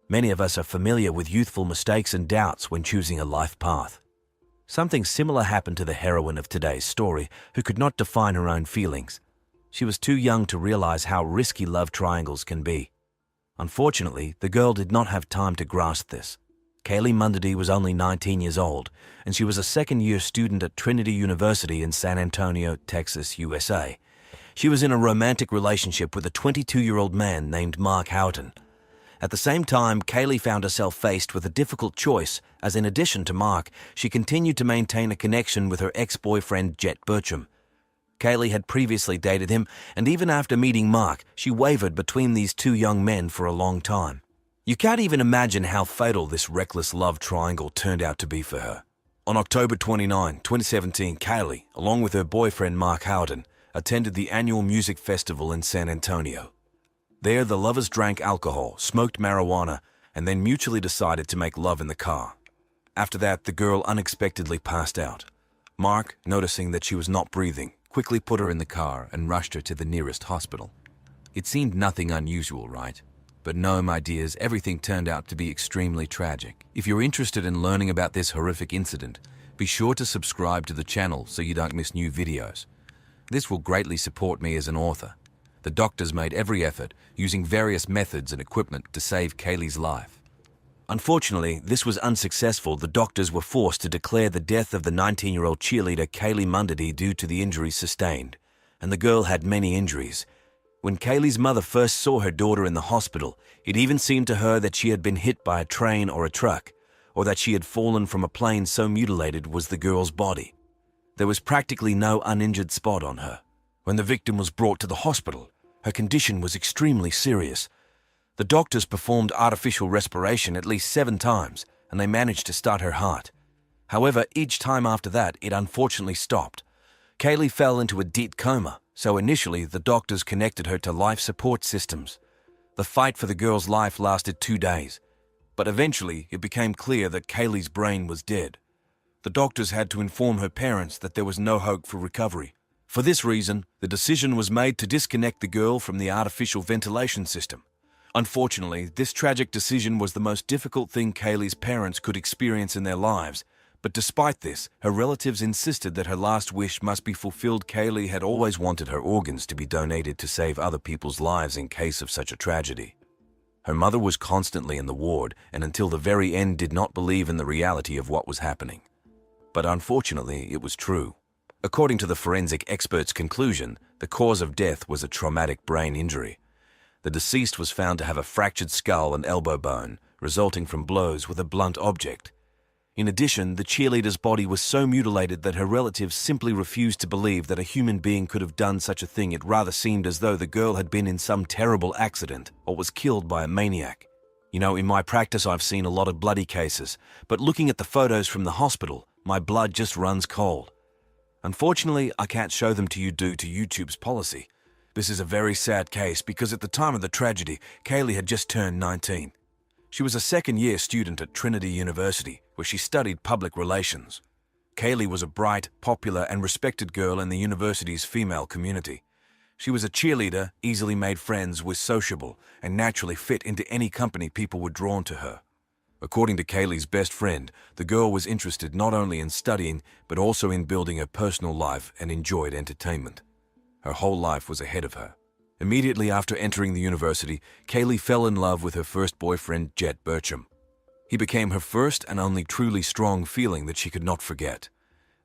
Many of us are familiar with youthful mistakes and doubts when choosing a life path. Something similar happened to the heroine of today's story, who could not define her own feelings. She was too young to realize how risky love triangles can be. Unfortunately, the girl did not have time to grasp this. Kaylee Mundy was only 19 years old, and she was a second-year student at Trinity University in San Antonio, Texas, USA. She was in a romantic relationship with a 22-year-old man named Mark Houghton. At the same time, Kaylee found herself faced with a difficult choice, as in addition to Mark, she continued to maintain a connection with her ex-boyfriend Jet Burcham. Kaylee had previously dated him, and even after meeting Mark, she wavered between these two young men for a long time. You can't even imagine how fatal this reckless love triangle turned out to be for her. On October 29, 2017, Kaylee, along with her boyfriend Mark Houghton, attended the annual music festival in San Antonio. There, the lovers drank alcohol, smoked marijuana, and then mutually decided to make love in the car. After that, the girl unexpectedly passed out. Mark, noticing that she was not breathing, quickly put her in the car and rushed her to the nearest hospital. It seemed nothing unusual, right? But no, my dears, everything turned out to be extremely tragic. If you're interested in learning about this horrific incident, be sure to subscribe to the channel so you don't miss new videos. This will greatly support me as an author. The doctors made every effort, using various methods and equipment to save Kaylee's life. Unfortunately, this was unsuccessful. The doctors were forced to declare the death of the 19-year-old cheerleader Kaylee Mundy due to the injuries sustained, and the girl had many injuries. When Kaylee's mother first saw her daughter in the hospital, it even seemed to her that she had been hit by a train or a truck, or that she had fallen from a plane, so mutilated was the girl's body. There was practically no uninjured spot on her. When the victim was brought to the hospital, her condition was extremely serious. The doctors performed artificial respiration at least 7 times, and they managed to start her heart. However, each time after that, it unfortunately stopped. Kaylee fell into a deep coma, so initially the doctors connected her to life support systems. The fight for the girl's life lasted 2 days, but eventually it became clear that Kaylee's brain was dead. The doctors had to inform her parents that there was no hope for recovery. For this reason, the decision was made to disconnect the girl from the artificial ventilation system. Unfortunately, this tragic decision was the most difficult thing Kaylee's parents could experience in their lives, but despite this, her relatives insisted that her last wish must be fulfilled. Kaylee had always wanted her organs to be donated to save other people's lives in case of such a tragedy. Her mother was constantly in the ward, and until the very end did not believe in the reality of what was happening. But unfortunately, it was true. According to the forensic expert's conclusion, the cause of death was a traumatic brain injury. The deceased was found to have a fractured skull and elbow bone, resulting from blows with a blunt object. In addition, the cheerleader's body was so mutilated that her relatives simply refused to believe that a human being could have done such a thing. It rather seemed as though the girl had been in some terrible accident or was killed by a maniac. You know, in my practice I've seen a lot of bloody cases, but looking at the photos from the hospital, my blood just runs cold. Unfortunately, I can't show them to you due to YouTube's policy. This is a very sad case because at the time of the tragedy, Kaylee had just turned 19. She was a second-year student at Trinity University, where she studied public relations. Kaylee was a bright, popular, and respected girl in the university's female community. She was a cheerleader, easily made friends, was sociable, and naturally fit into any company. People were drawn to her. According to Kaylee's best friend, the girl was interested not only in studying, but also in building a personal life and enjoyed entertainment. Her whole life was ahead of her. Immediately after entering the university, Kaylee fell in love with her first boyfriend, Jet Burcham. He became her first and only truly strong feeling that she could not forget.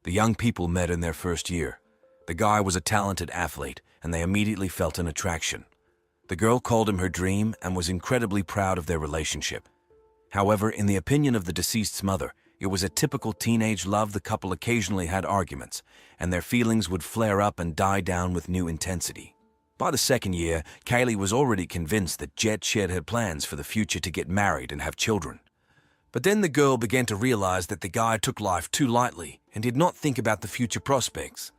The young people met in their first year. The guy was a talented athlete, and they immediately felt an attraction. The girl called him her dream and was incredibly proud of their relationship. However, in the opinion of the deceased's mother, it was a typical teenage love. The couple occasionally had arguments, and their feelings would flare up and die down with new intensity. By the second year, Kaylee was already convinced that Jet shared her plans for the future to get married and have children. But then the girl began to realize that the guy took life too lightly and did not think about the future prospects.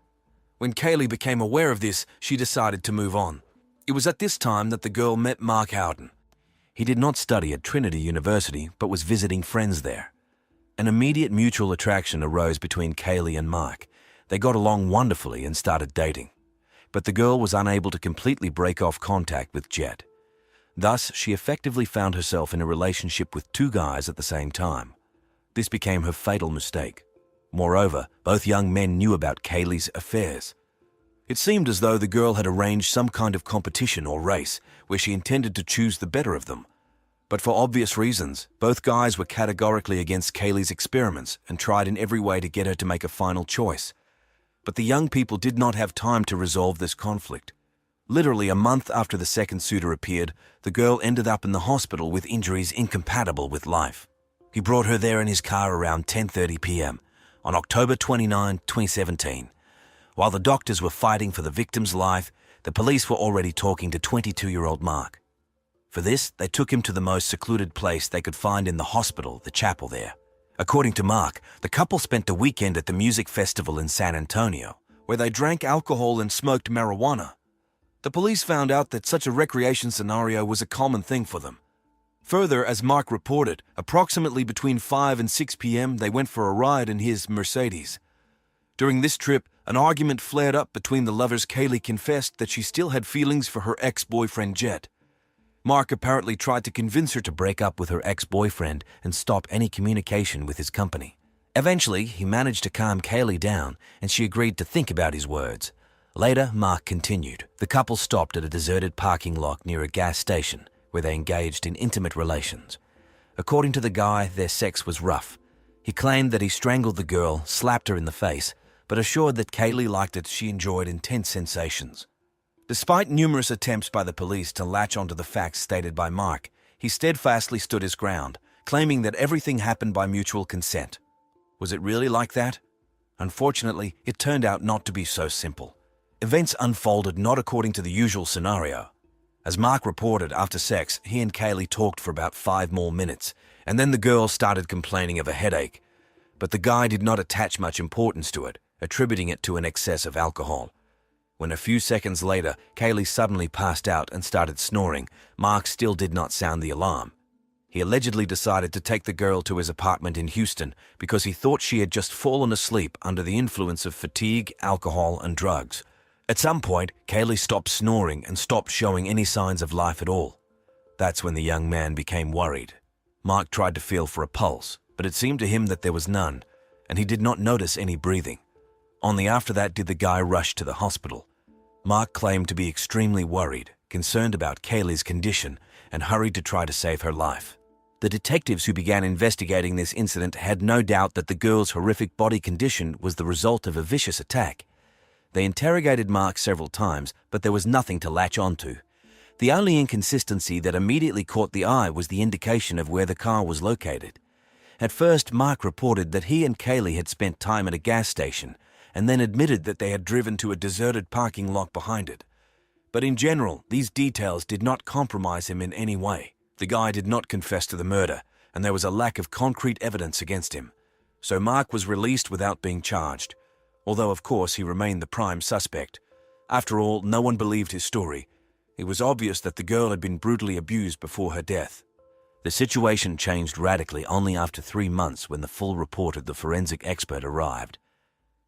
When Kaylee became aware of this, she decided to move on. It was at this time that the girl met Mark Houghton. He did not study at Trinity University, but was visiting friends there. An immediate mutual attraction arose between Kaylee and Mark. They got along wonderfully and started dating. But the girl was unable to completely break off contact with Jet. Thus, she effectively found herself in a relationship with two guys at the same time. This became her fatal mistake. Moreover, both young men knew about Kaylee's affairs. It seemed as though the girl had arranged some kind of competition or race where she intended to choose the better of them. But for obvious reasons, both guys were categorically against Kaylee's experiments and tried in every way to get her to make a final choice. But the young people did not have time to resolve this conflict. Literally a month after the second suitor appeared, the girl ended up in the hospital with injuries incompatible with life. He brought her there in his car around 10:30 p.m. on October 29, 2017. While the doctors were fighting for the victim's life, the police were already talking to 22-year-old Mark. For this, they took him to the most secluded place they could find in the hospital, the chapel there. According to Mark, the couple spent the weekend at the music festival in San Antonio, where they drank alcohol and smoked marijuana. The police found out that such a recreation scenario was a common thing for them. Further, as Mark reported, approximately between 5 and 6 p.m. they went for a ride in his Mercedes. During this trip, an argument flared up between the lovers. Kaylee confessed that she still had feelings for her ex-boyfriend Jet. Mark apparently tried to convince her to break up with her ex-boyfriend and stop any communication with his company. Eventually, he managed to calm Kaylee down, and she agreed to think about his words. Later, Mark continued. The couple stopped at a deserted parking lot near a gas station, where they engaged in intimate relations. According to the guy, their sex was rough. He claimed that he strangled the girl, slapped her in the face, but assured that Kaylee liked it. She enjoyed intense sensations. Despite numerous attempts by the police to latch onto the facts stated by Mark, he steadfastly stood his ground, claiming that everything happened by mutual consent. Was it really like that? Unfortunately, it turned out not to be so simple. Events unfolded not according to the usual scenario. As Mark reported, after sex, he and Kaylee talked for about 5 more minutes, and then the girl started complaining of a headache. But the guy did not attach much importance to it, attributing it to an excess of alcohol. When a few seconds later, Kaylee suddenly passed out and started snoring, Mark still did not sound the alarm. He allegedly decided to take the girl to his apartment in Houston because he thought she had just fallen asleep under the influence of fatigue, alcohol, and drugs. At some point, Kaylee stopped snoring and stopped showing any signs of life at all. That's when the young man became worried. Mark tried to feel for a pulse, but it seemed to him that there was none, and he did not notice any breathing. Only after that did the guy rush to the hospital. Mark claimed to be extremely worried, concerned about Kaylee's condition, and hurried to try to save her life. The detectives who began investigating this incident had no doubt that the girl's horrific body condition was the result of a vicious attack. They interrogated Mark several times, but there was nothing to latch onto. The only inconsistency that immediately caught the eye was the indication of where the car was located. At first, Mark reported that he and Kaylee had spent time at a gas station, and then admitted that they had driven to a deserted parking lot behind it. But in general, these details did not compromise him in any way. The guy did not confess to the murder, and there was a lack of concrete evidence against him. So Mark was released without being charged, although of course he remained the prime suspect. After all, no one believed his story. It was obvious that the girl had been brutally abused before her death. The situation changed radically only after 3 months when the full report of the forensic expert arrived.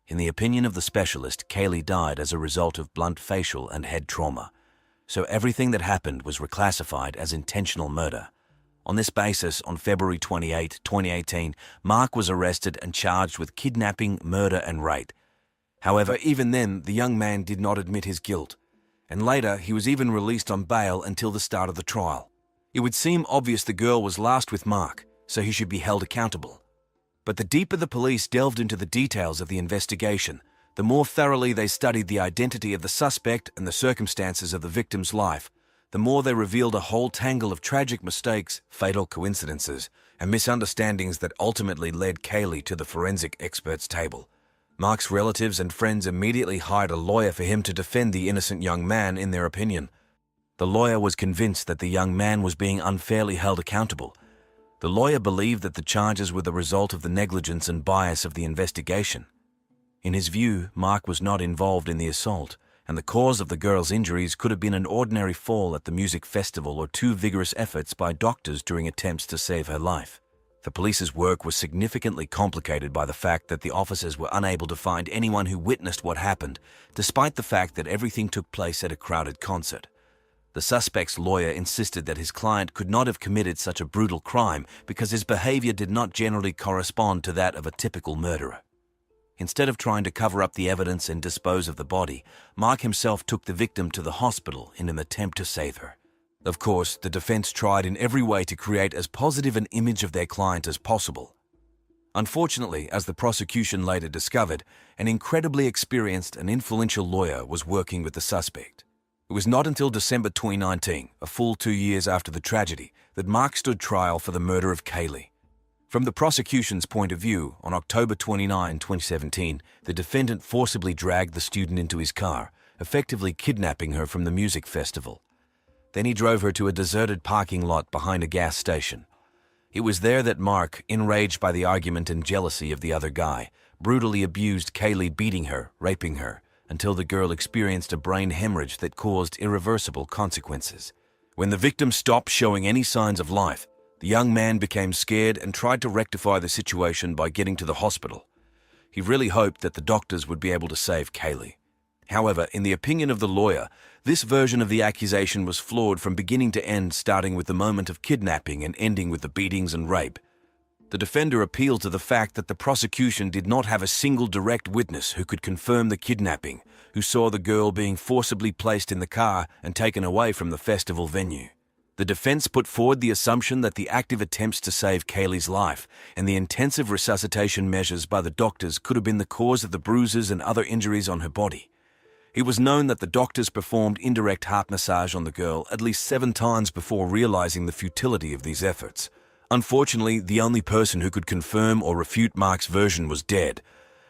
In the opinion of the specialist, Kaylee died as a result of blunt facial and head trauma, so everything that happened was reclassified as intentional murder. On this basis, on February 28, 2018, Mark was arrested and charged with kidnapping, murder, and rape. However, even then, the young man did not admit his guilt, and later he was even released on bail until the start of the trial. It would seem obvious the girl was last with Mark, so he should be held accountable. But the deeper the police delved into the details of the investigation, the more thoroughly they studied the identity of the suspect and the circumstances of the victim's life, the more they revealed a whole tangle of tragic mistakes, fatal coincidences, and misunderstandings that ultimately led Kaylee to the forensic expert's table. Mark's relatives and friends immediately hired a lawyer for him to defend the innocent young man in their opinion. The lawyer was convinced that the young man was being unfairly held accountable. The lawyer believed that the charges were the result of the negligence and bias of the investigation. In his view, Mark was not involved in the assault, and the cause of the girl's injuries could have been an ordinary fall at the music festival or 2 vigorous efforts by doctors during attempts to save her life. The police's work was significantly complicated by the fact that the officers were unable to find anyone who witnessed what happened, despite the fact that everything took place at a crowded concert. The suspect's lawyer insisted that his client could not have committed such a brutal crime because his behavior did not generally correspond to that of a typical murderer. Instead of trying to cover up the evidence and dispose of the body, Mark himself took the victim to the hospital in an attempt to save her. Of course, the defense tried in every way to create as positive an image of their client as possible. Unfortunately, as the prosecution later discovered, an incredibly experienced and influential lawyer was working with the suspect. It was not until December 2019, a full 2 years after the tragedy, that Mark stood trial for the murder of Kaylee. From the prosecution's point of view, on October 29, 2017, the defendant forcibly dragged the student into his car, effectively kidnapping her from the music festival. Then he drove her to a deserted parking lot behind a gas station. It was there that Mark, enraged by the argument and jealousy of the other guy, brutally abused Kaylee, beating her, raping her, until the girl experienced a brain hemorrhage that caused irreversible consequences. When the victim stopped showing any signs of life, the young man became scared and tried to rectify the situation by getting to the hospital. He really hoped that the doctors would be able to save Kaylee. However, in the opinion of the lawyer, this version of the accusation was flawed from beginning to end, starting with the moment of kidnapping and ending with the beatings and rape. The defender appealed to the fact that the prosecution did not have a single direct witness who could confirm the kidnapping, who saw the girl being forcibly placed in the car and taken away from the festival venue. The defense put forward the assumption that the active attempts to save Kaylee's life and the intensive resuscitation measures by the doctors could have been the cause of the bruises and other injuries on her body. It was known that the doctors performed indirect heart massage on the girl at least 7 times before realizing the futility of these efforts. Unfortunately, the only person who could confirm or refute Mark's version was dead,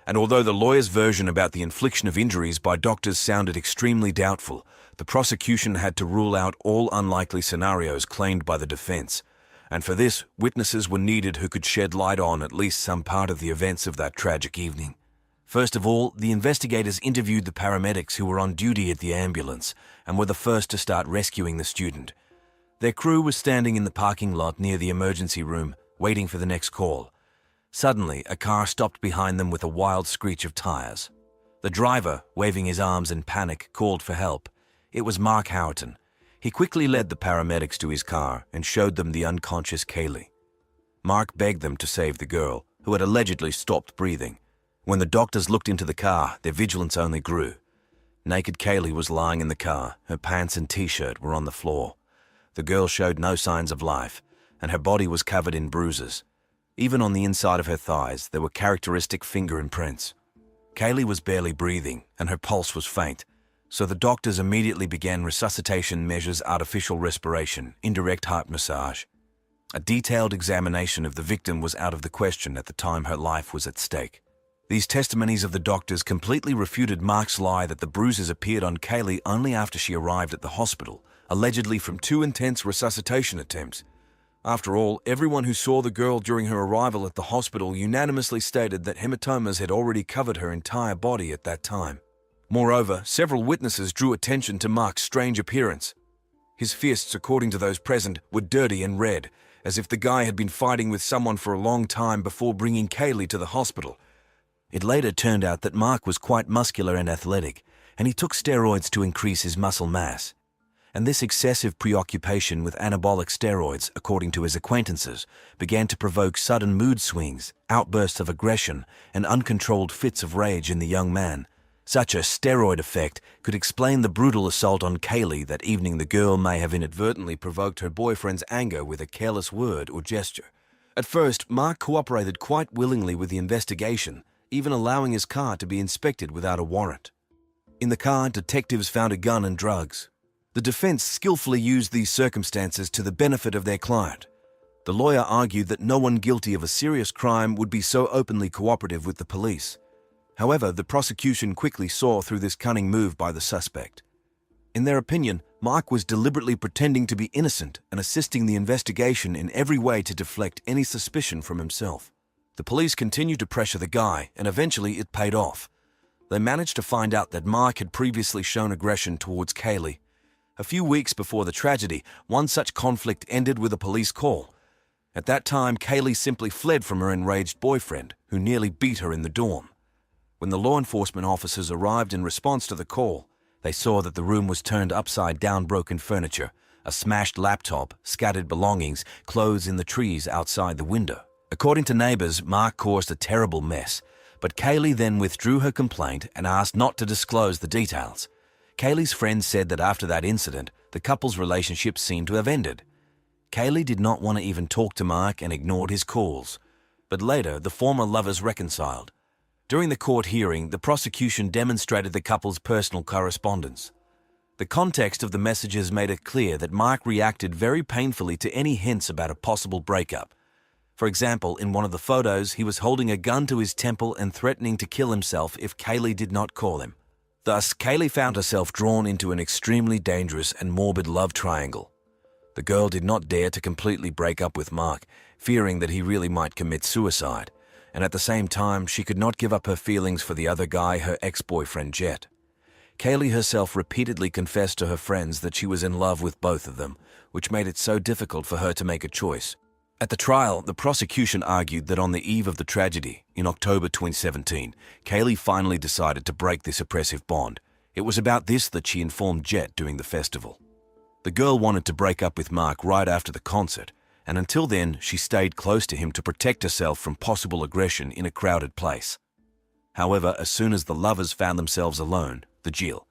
and although the lawyer's version about the infliction of injuries by doctors sounded extremely doubtful, the prosecution had to rule out all unlikely scenarios claimed by the defense, and for this, witnesses were needed who could shed light on at least some part of the events of that tragic evening. First of all, the investigators interviewed the paramedics who were on duty at the ambulance and were the first to start rescuing the student. Their crew was standing in the parking lot near the emergency room, waiting for the next call. Suddenly, a car stopped behind them with a wild screech of tires. The driver, waving his arms in panic, called for help. It was Mark Howerton. He quickly led the paramedics to his car and showed them the unconscious Kaylee. Mark begged them to save the girl, who had allegedly stopped breathing. When the doctors looked into the car, their vigilance only grew. Naked Kaylee was lying in the car. Her pants and t-shirt were on the floor. The girl showed no signs of life, and her body was covered in bruises. Even on the inside of her thighs, there were characteristic finger imprints. Kaylee was barely breathing, and her pulse was faint, so the doctors immediately began resuscitation measures: artificial respiration, indirect heart massage. A detailed examination of the victim was out of the question at the time her life was at stake. These testimonies of the doctors completely refuted Mark's lie that the bruises appeared on Kaylee only after she arrived at the hospital, allegedly from 2 intense resuscitation attempts. After all, everyone who saw the girl during her arrival at the hospital unanimously stated that hematomas had already covered her entire body at that time. Moreover, several witnesses drew attention to Mark's strange appearance. His fists, according to those present, were dirty and red, as if the guy had been fighting with someone for a long time before bringing Kaylee to the hospital. It later turned out that Mark was quite muscular and athletic, and he took steroids to increase his muscle mass. And this excessive preoccupation with anabolic steroids, according to his acquaintances, began to provoke sudden mood swings, outbursts of aggression, and uncontrolled fits of rage in the young man. Such a steroid effect could explain the brutal assault on Kaylee that evening. The girl may have inadvertently provoked her boyfriend's anger with a careless word or gesture. At first, Mark cooperated quite willingly with the investigation, even allowing his car to be inspected without a warrant. In the car, detectives found a gun and drugs. The defense skillfully used these circumstances to the benefit of their client. The lawyer argued that no one guilty of a serious crime would be so openly cooperative with the police. However, the prosecution quickly saw through this cunning move by the suspect. In their opinion, Mark was deliberately pretending to be innocent and assisting the investigation in every way to deflect any suspicion from himself. The police continued to pressure the guy, and eventually it paid off. They managed to find out that Mark had previously shown aggression towards Kaylee. A few weeks before the tragedy, one such conflict ended with a police call. At that time, Kaylee simply fled from her enraged boyfriend, who nearly beat her in the dorm. When the law enforcement officers arrived in response to the call, They saw that the room was turned upside down, broken furniture, a smashed laptop, scattered belongings, clothes in the trees outside the window. According to neighbors, Mark caused a terrible mess, but Kaylee then withdrew her complaint and asked not to disclose the details. Kaylee's friends said that after that incident, the couple's relationship seemed to have ended. Kaylee did not want to even talk to Mark and ignored his calls. But later, the former lovers reconciled. During the court hearing, the prosecution demonstrated the couple's personal correspondence. The context of the messages made it clear that Mark reacted very painfully to any hints about a possible breakup. For example, in one of the photos, he was holding a gun to his temple and threatening to kill himself if Kaylee did not call him. Thus, Kaylee found herself drawn into an extremely dangerous and morbid love triangle. The girl did not dare to completely break up with Mark, fearing that he really might commit suicide, and at the same time, she could not give up her feelings for the other guy, her ex-boyfriend Jet. Kaylee herself repeatedly confessed to her friends that she was in love with both of them, which made it so difficult for her to make a choice. At the trial, the prosecution argued that on the eve of the tragedy, in October 2017, Kaylee finally decided to break this oppressive bond. It was about this that she informed Jet during the festival. The girl wanted to break up with Mark right after the concert, and until then, she stayed close to him to protect herself from possible aggression in a crowded place. However, as soon as the lovers found themselves alone, the jealous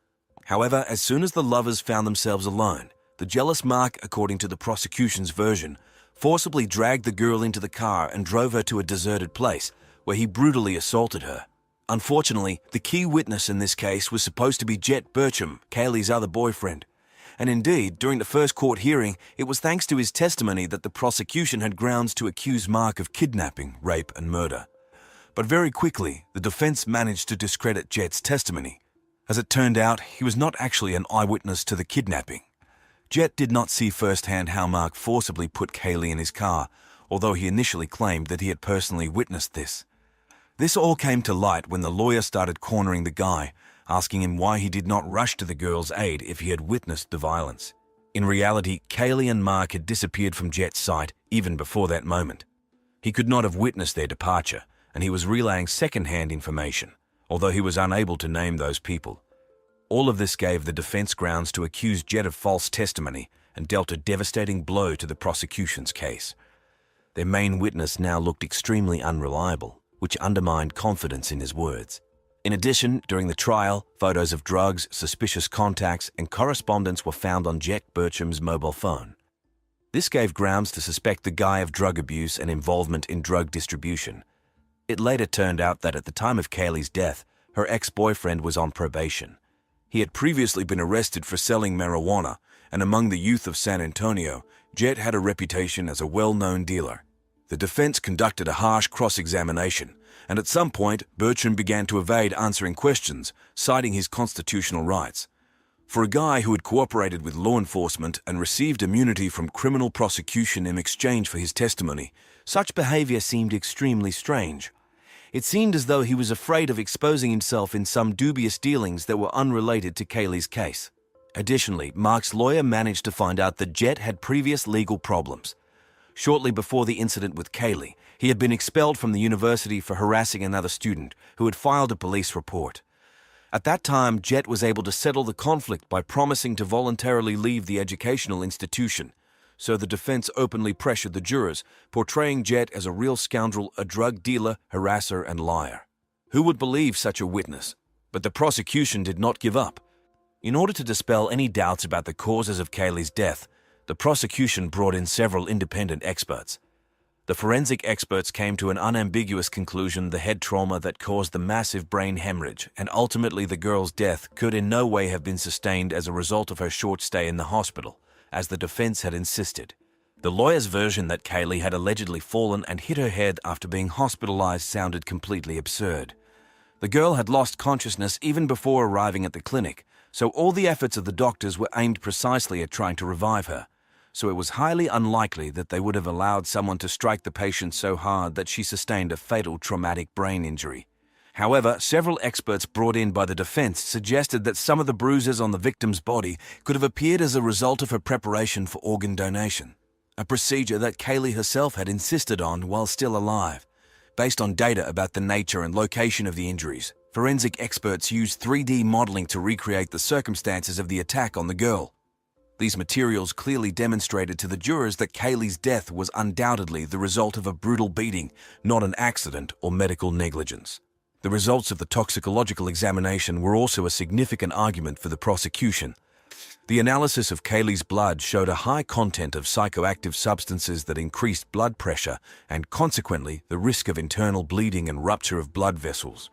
Mark, according to the prosecution's version, forcibly dragged the girl into the car and drove her to a deserted place, where he brutally assaulted her. Unfortunately, the key witness in this case was supposed to be Jet Burcham, Kaylee's other boyfriend. And indeed, during the first court hearing, it was thanks to his testimony that the prosecution had grounds to accuse Mark of kidnapping, rape, and murder. But very quickly, the defense managed to discredit Jet's testimony. As it turned out, he was not actually an eyewitness to the kidnapping. Jet did not see firsthand how Mark forcibly put Kaylee in his car, although he initially claimed that he had personally witnessed this. This all came to light when the lawyer started cornering the guy, asking him why he did not rush to the girl's aid if he had witnessed the violence. In reality, Kaylee and Mark had disappeared from Jet's sight even before that moment. He could not have witnessed their departure, and he was relaying second-hand information, although he was unable to name those people. All of this gave the defense grounds to accuse Jet of false testimony and dealt a devastating blow to the prosecution's case. Their main witness now looked extremely unreliable, which undermined confidence in his words. In addition, during the trial, photos of drugs, suspicious contacts, and correspondence were found on Jet Burcham's mobile phone. This gave grounds to suspect the guy of drug abuse and involvement in drug distribution. It later turned out that at the time of Kaylee's death, her ex-boyfriend was on probation. He had previously been arrested for selling marijuana, and among the youth of San Antonio, Jet had a reputation as a well-known dealer. The defense conducted a harsh cross-examination, and at some point, Burcham began to evade answering questions, citing his constitutional rights. For a guy who had cooperated with law enforcement and received immunity from criminal prosecution in exchange for his testimony, such behavior seemed extremely strange. It seemed as though he was afraid of exposing himself in some dubious dealings that were unrelated to Kaylee's case. Additionally, Mark's lawyer managed to find out that Jet had previous legal problems. Shortly before the incident with Kaylee, he had been expelled from the university for harassing another student who had filed a police report. At that time, Jet was able to settle the conflict by promising to voluntarily leave the educational institution, so the defense openly pressured the jurors, portraying Jet as a real scoundrel, a drug dealer, harasser, and liar. Who would believe such a witness? But the prosecution did not give up. In order to dispel any doubts about the causes of Kaylee's death, the prosecution brought in several independent experts. The forensic experts came to an unambiguous conclusion: the head trauma that caused the massive brain hemorrhage and ultimately the girl's death could in no way have been sustained as a result of her short stay in the hospital, as the defense had insisted. The lawyer's version that Kaylee had allegedly fallen and hit her head after being hospitalized sounded completely absurd. The girl had lost consciousness even before arriving at the clinic, so all the efforts of the doctors were aimed precisely at trying to revive her. So it was highly unlikely that they would have allowed someone to strike the patient so hard that she sustained a fatal traumatic brain injury. However, several experts brought in by the defense suggested that some of the bruises on the victim's body could have appeared as a result of her preparation for organ donation, a procedure that Kaylee herself had insisted on while still alive. Based on data about the nature and location of the injuries, Forensic experts used 3D modeling to recreate the circumstances of the attack on the girl. These materials clearly demonstrated to the jurors that Kaylee's death was undoubtedly the result of a brutal beating, not an accident or medical negligence. The results of the toxicological examination were also a significant argument for the prosecution. The analysis of Kaylee's blood showed a high content of psychoactive substances that increased blood pressure and, consequently, the risk of internal bleeding and rupture of blood vessels.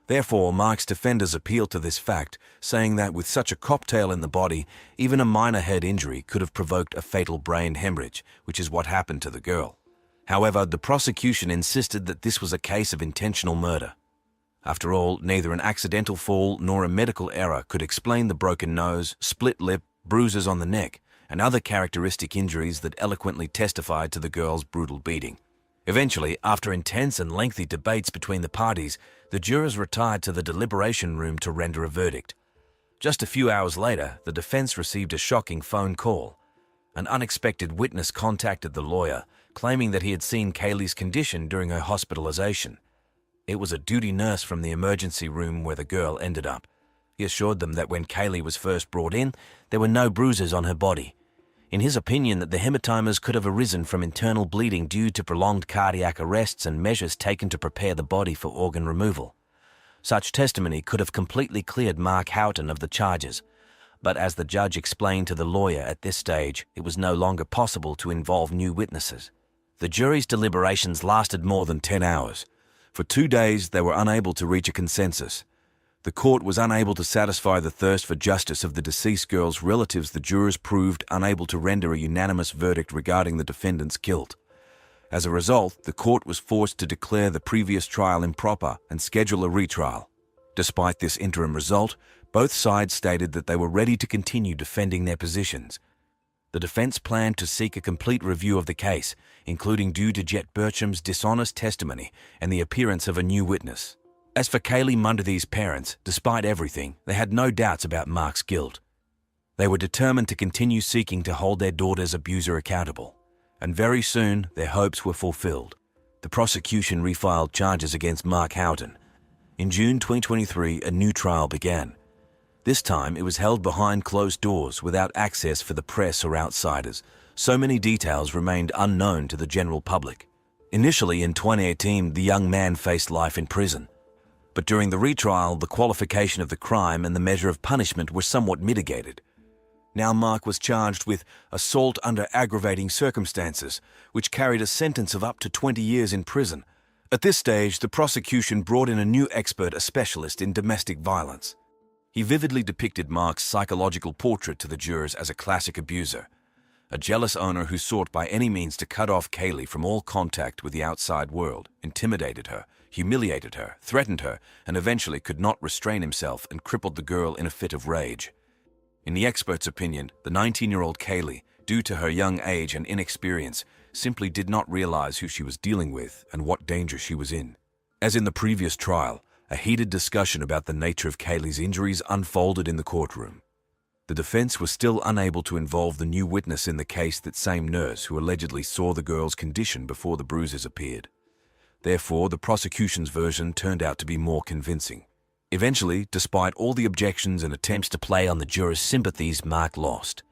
Therefore, Mark's defenders appealed to this fact, saying that with such a cocktail in the body, even a minor head injury could have provoked a fatal brain hemorrhage, which is what happened to the girl. However, the prosecution insisted that this was a case of intentional murder. After all, neither an accidental fall nor a medical error could explain the broken nose, split lip, bruises on the neck, and other characteristic injuries that eloquently testified to the girl's brutal beating. Eventually, after intense and lengthy debates between the parties, the jurors retired to the deliberation room to render a verdict. Just a few hours later, the defense received a shocking phone call. An unexpected witness contacted the lawyer, claiming that he had seen Kaylee's condition during her hospitalization. It was a duty nurse from the emergency room where the girl ended up. He assured them that when Kaylee was first brought in, there were no bruises on her body. In his opinion, that the hematomas could have arisen from internal bleeding due to prolonged cardiac arrests and measures taken to prepare the body for organ removal. Such testimony could have completely cleared Mark Houghton of the charges, but as the judge explained to the lawyer at this stage, it was no longer possible to involve new witnesses. The jury's deliberations lasted more than 10 hours. For 2 days, they were unable to reach a consensus. The court was unable to satisfy the thirst for justice of the deceased girl's relatives. The jurors proved unable to render a unanimous verdict regarding the defendant's guilt. As a result, the court was forced to declare the previous trial improper and schedule a retrial. Despite this interim result, both sides stated that they were ready to continue defending their positions. The defense planned to seek a complete review of the case, including due to Jet Bertram's dishonest testimony and the appearance of a new witness. As for Kaylee Mundy's parents, despite everything, they had no doubts about Mark's guilt. They were determined to continue seeking to hold their daughter's abuser accountable. And very soon, their hopes were fulfilled. The prosecution refiled charges against Mark Houghton. In June 2023, a new trial began. This time, it was held behind closed doors without access for the press or outsiders. So many details remained unknown to the general public. Initially, in 2018, the young man faced life in prison. But during the retrial, the qualification of the crime and the measure of punishment were somewhat mitigated. Now Mark was charged with assault under aggravating circumstances, which carried a sentence of up to 20 years in prison. At this stage, the prosecution brought in a new expert, a specialist in domestic violence. He vividly depicted Mark's psychological portrait to the jurors as a classic abuser, a jealous owner who sought by any means to cut off Kaylee from all contact with the outside world, intimidated her, humiliated her, threatened her, and eventually could not restrain himself and crippled the girl in a fit of rage. In the expert's opinion, the 19-year-old Kaylee, due to her young age and inexperience, simply did not realize who she was dealing with and what danger she was in. As in the previous trial, a heated discussion about the nature of Kaylee's injuries unfolded in the courtroom. The defense was still unable to involve the new witness in the case, that same nurse who allegedly saw the girl's condition before the bruises appeared. Therefore, the prosecution's version turned out to be more convincing. Eventually, despite all the objections and attempts to play on the jurors' sympathies, Mark lost.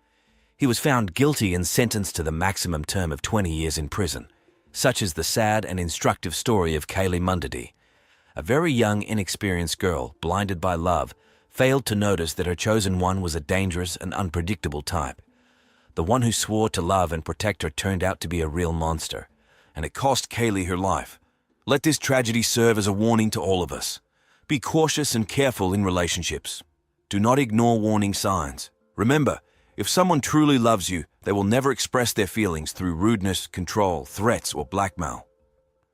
He was found guilty and sentenced to the maximum term of 20 years in prison. Such is the sad and instructive story of Kaylee Mundy. A very young, inexperienced girl, blinded by love, failed to notice that her chosen one was a dangerous and unpredictable type. The one who swore to love and protect her turned out to be a real monster, and it cost Kaylee her life. Let this tragedy serve as a warning to all of us. Be cautious and careful in relationships. Do not ignore warning signs. Remember, if someone truly loves you, they will never express their feelings through rudeness, control, threats, or blackmail.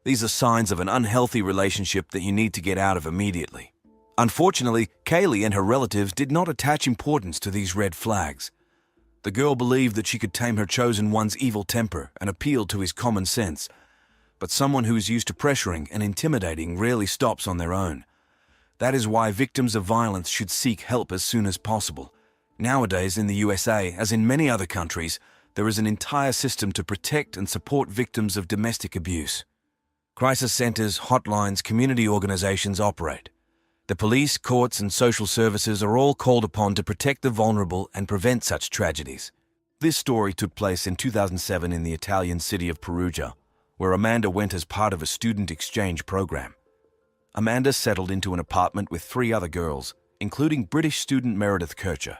These are signs of an unhealthy relationship that you need to get out of immediately. Unfortunately, Kaylee and her relatives did not attach importance to these red flags. The girl believed that she could tame her chosen one's evil temper and appealed to his common sense. But someone who is used to pressuring and intimidating rarely stops on their own. That is why victims of violence should seek help as soon as possible. Nowadays, in the USA, as in many other countries, there is an entire system to protect and support victims of domestic abuse. Crisis centers, hotlines, community organizations operate. The police, courts, and social services are all called upon to protect the vulnerable and prevent such tragedies. This story took place in 2007 in the Italian city of Perugia, where Amanda went as part of a student exchange program. Amanda settled into an apartment with 3 other girls, including British student Meredith Kircher.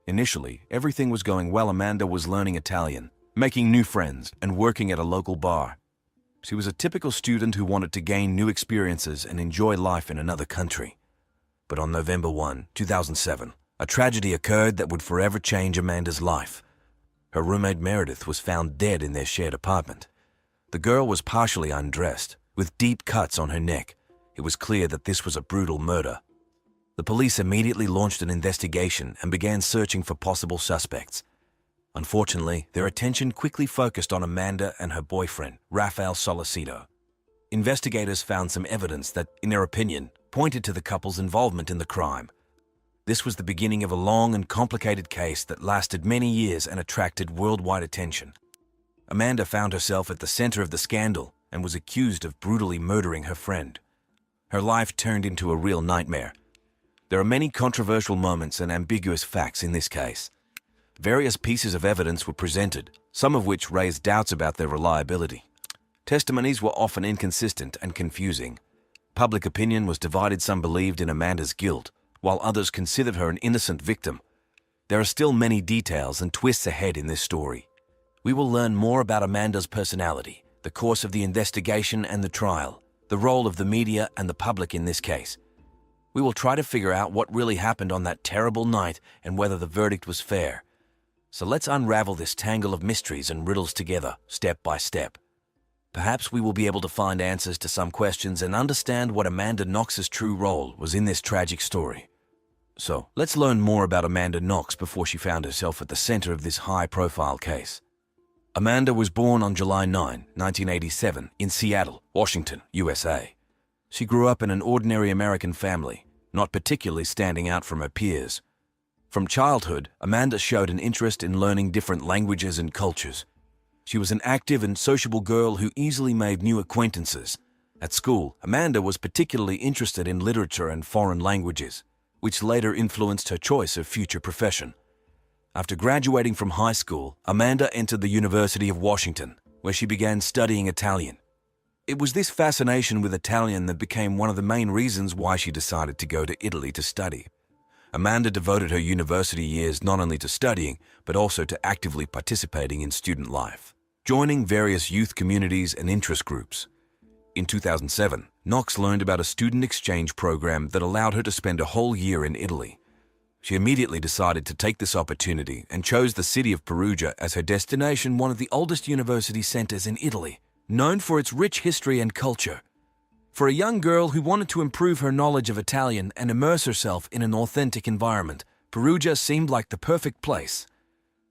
Initially, everything was going well. Amanda was learning Italian, making new friends, and working at a local bar. She was a typical student who wanted to gain new experiences and enjoy life in another country. But on November 1, 2007, a tragedy occurred that would forever change Amanda's life. Her roommate Meredith was found dead in their shared apartment. The girl was partially undressed, with deep cuts on her neck. It was clear that this was a brutal murder. The police immediately launched an investigation and began searching for possible suspects. Unfortunately, their attention quickly focused on Amanda and her boyfriend, Rafael Solicito. Investigators found some evidence that, in their opinion, pointed to the couple's involvement in the crime. This was the beginning of a long and complicated case that lasted many years and attracted worldwide attention. Amanda found herself at the center of the scandal and was accused of brutally murdering her friend. Her life turned into a real nightmare. There are many controversial moments and ambiguous facts in this case. Various pieces of evidence were presented, some of which raised doubts about their reliability. Testimonies were often inconsistent and confusing. Public opinion was divided. Some believed in Amanda's guilt, while others considered her an innocent victim. There are still many details and twists ahead in this story. We will learn more about Amanda's personality, the course of the investigation and the trial, the role of the media and the public in this case. We will try to figure out what really happened on that terrible night and whether the verdict was fair. So let's unravel this tangle of mysteries and riddles together, step by step. Perhaps we will be able to find answers to some questions and understand what Amanda Knox's true role was in this tragic story. So, let's learn more about Amanda Knox before she found herself at the center of this high-profile case. Amanda was born on July 9, 1987, in Seattle, Washington, USA. She grew up in an ordinary American family, not particularly standing out from her peers. From childhood, Amanda showed an interest in learning different languages and cultures. She was an active and sociable girl who easily made new acquaintances. At school, Amanda was particularly interested in literature and foreign languages, which later influenced her choice of future profession. After graduating from high school, Amanda entered the University of Washington, where she began studying Italian. It was this fascination with Italian that became one of the main reasons why she decided to go to Italy to study. Amanda devoted her university years not only to studying, but also to actively participating in student life, joining various youth communities and interest groups. In 2007, Knox learned about a student exchange program that allowed her to spend a whole year in Italy. She immediately decided to take this opportunity and chose the city of Perugia as her destination, one of the oldest university centers in Italy, known for its rich history and culture. For a young girl who wanted to improve her knowledge of Italian and immerse herself in an authentic environment, Perugia seemed like the perfect place.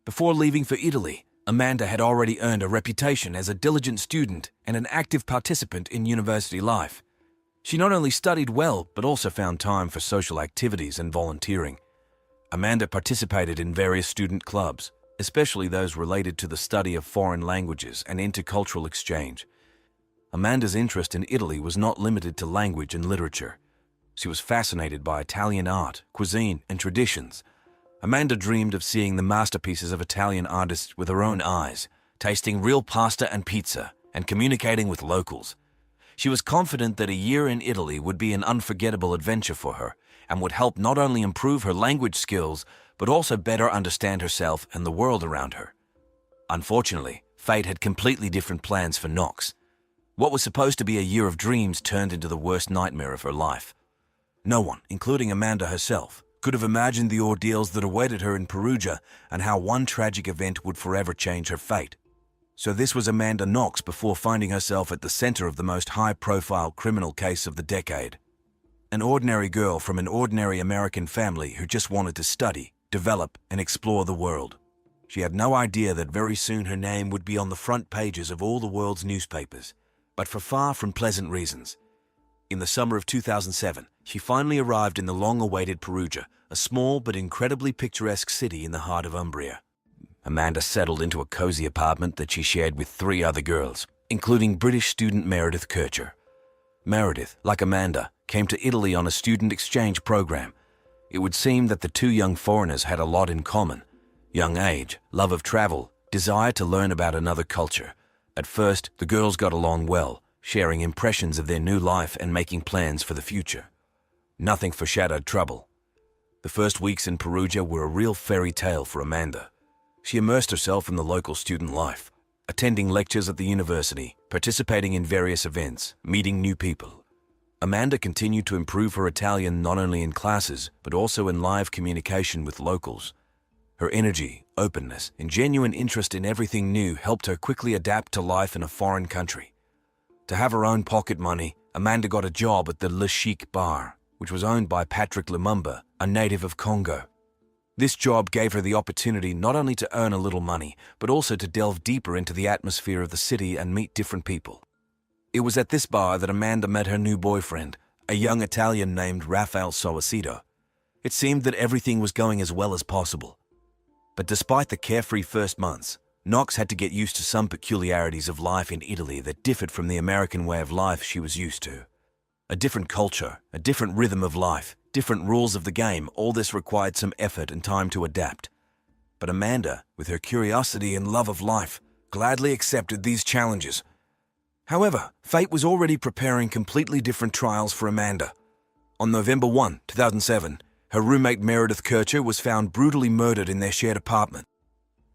Before leaving for Italy, Amanda had already earned a reputation as a diligent student and an active participant in university life. She not only studied well, but also found time for social activities and volunteering. Amanda participated in various student clubs, especially those related to the study of foreign languages and intercultural exchange. Amanda's interest in Italy was not limited to language and literature. She was fascinated by Italian art, cuisine, and traditions. Amanda dreamed of seeing the masterpieces of Italian artists with her own eyes, tasting real pasta and pizza, and communicating with locals. She was confident that a year in Italy would be an unforgettable adventure for her and would help not only improve her language skills, but also better understand herself and the world around her. Unfortunately, fate had completely different plans for Knox. What was supposed to be a year of dreams turned into the worst nightmare of her life. No one, including Amanda herself, could have imagined the ordeals that awaited her in Perugia and how one tragic event would forever change her fate. So this was Amanda Knox before finding herself at the center of the most high-profile criminal case of the decade. An ordinary girl from an ordinary American family who just wanted to study, develop, and explore the world. She had no idea that very soon her name would be on the front pages of all the world's newspapers, but for far from pleasant reasons. In the summer of 2007, she finally arrived in the long-awaited Perugia, a small but incredibly picturesque city in the heart of Umbria. Amanda settled into a cozy apartment that she shared with 3 other girls, including British student Meredith Kircher. Meredith, like Amanda, came to Italy on a student exchange program. It would seem that the two young foreigners had a lot in common: young age, love of travel, desire to learn about another culture. At first, the girls got along well, sharing impressions of their new life and making plans for the future. Nothing foreshadowed trouble. The first weeks in Perugia were a real fairy tale for Amanda. She immersed herself in the local student life, attending lectures at the university, participating in various events, meeting new people. Amanda continued to improve her Italian not only in classes, but also in live communication with locals. Her energy, openness, and genuine interest in everything new helped her quickly adapt to life in a foreign country. To have her own pocket money, Amanda got a job at the Le Chic Bar, which was owned by Patrick Lumumba, a native of Congo. This job gave her the opportunity not only to earn a little money, but also to delve deeper into the atmosphere of the city and meet different people. It was at this bar that Amanda met her new boyfriend, a young Italian named Raphael Solicito. It seemed that everything was going as well as possible. But despite the carefree first months, Knox had to get used to some peculiarities of life in Italy that differed from the American way of life she was used to. A different culture, a different rhythm of life, different rules of the game, all this required some effort and time to adapt. But Amanda, with her curiosity and love of life, gladly accepted these challenges. However, fate was already preparing completely different trials for Amanda. On November 1, 2007, her roommate Meredith Kircher was found brutally murdered in their shared apartment.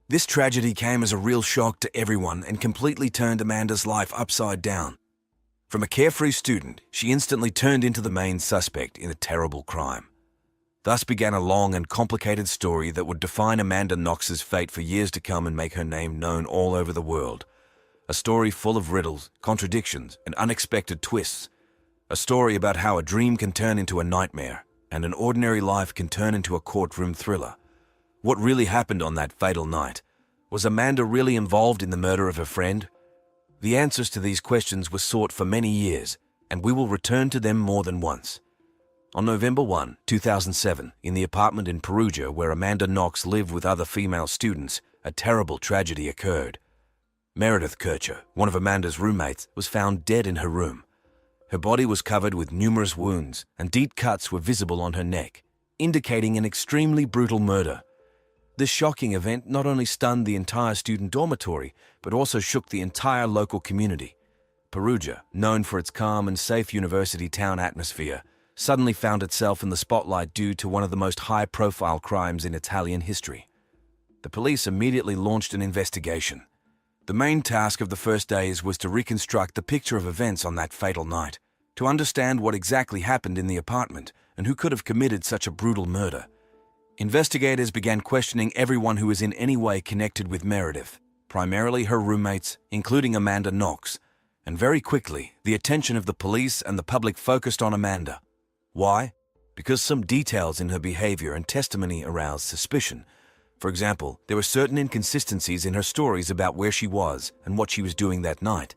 This tragedy came as a real shock to everyone and completely turned Amanda's life upside down. From a carefree student, she instantly turned into the main suspect in a terrible crime. Thus began a long and complicated story that would define Amanda Knox's fate for years to come and make her name known all over the world. A story full of riddles, contradictions, and unexpected twists. A story about how a dream can turn into a nightmare, and an ordinary life can turn into a courtroom thriller. What really happened on that fatal night? Was Amanda really involved in the murder of her friend? The answers to these questions were sought for many years, and we will return to them more than once. On November 1, 2007, in the apartment in Perugia where Amanda Knox lived with other female students, a terrible tragedy occurred. Meredith Kircher, one of Amanda's roommates, was found dead in her room. Her body was covered with numerous wounds, and deep cuts were visible on her neck, indicating an extremely brutal murder. This shocking event not only stunned the entire student dormitory, but also shook the entire local community. Perugia, known for its calm and safe university town atmosphere, suddenly found itself in the spotlight due to one of the most high-profile crimes in Italian history. The police immediately launched an investigation. The main task of the first days was to reconstruct the picture of events on that fatal night, to understand what exactly happened in the apartment and who could have committed such a brutal murder. Investigators began questioning everyone who was in any way connected with Meredith, primarily her roommates, including Amanda Knox, and very quickly, the attention of the police and the public focused on Amanda. Why? Because some details in her behavior and testimony aroused suspicion. For example, there were certain inconsistencies in her stories about where she was and what she was doing that night.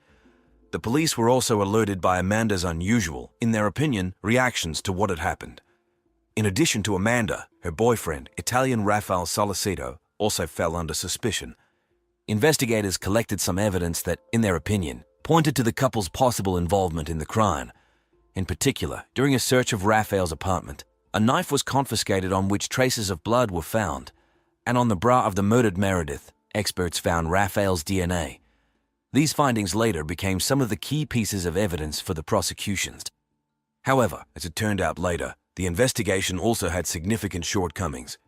The police were also alerted by Amanda's unusual, in their opinion, reactions to what had happened. In addition to Amanda, her boyfriend, Italian Raphael Solicito, also fell under suspicion. Investigators collected some evidence that, in their opinion, pointed to the couple's possible involvement in the crime. In particular, during a search of Raphael's apartment, a knife was confiscated on which traces of blood were found, and on the bra of the murdered Meredith, experts found Raphael's DNA. These findings later became some of the key pieces of evidence for the prosecutions. However, as it turned out later, the investigation also had significant shortcomings.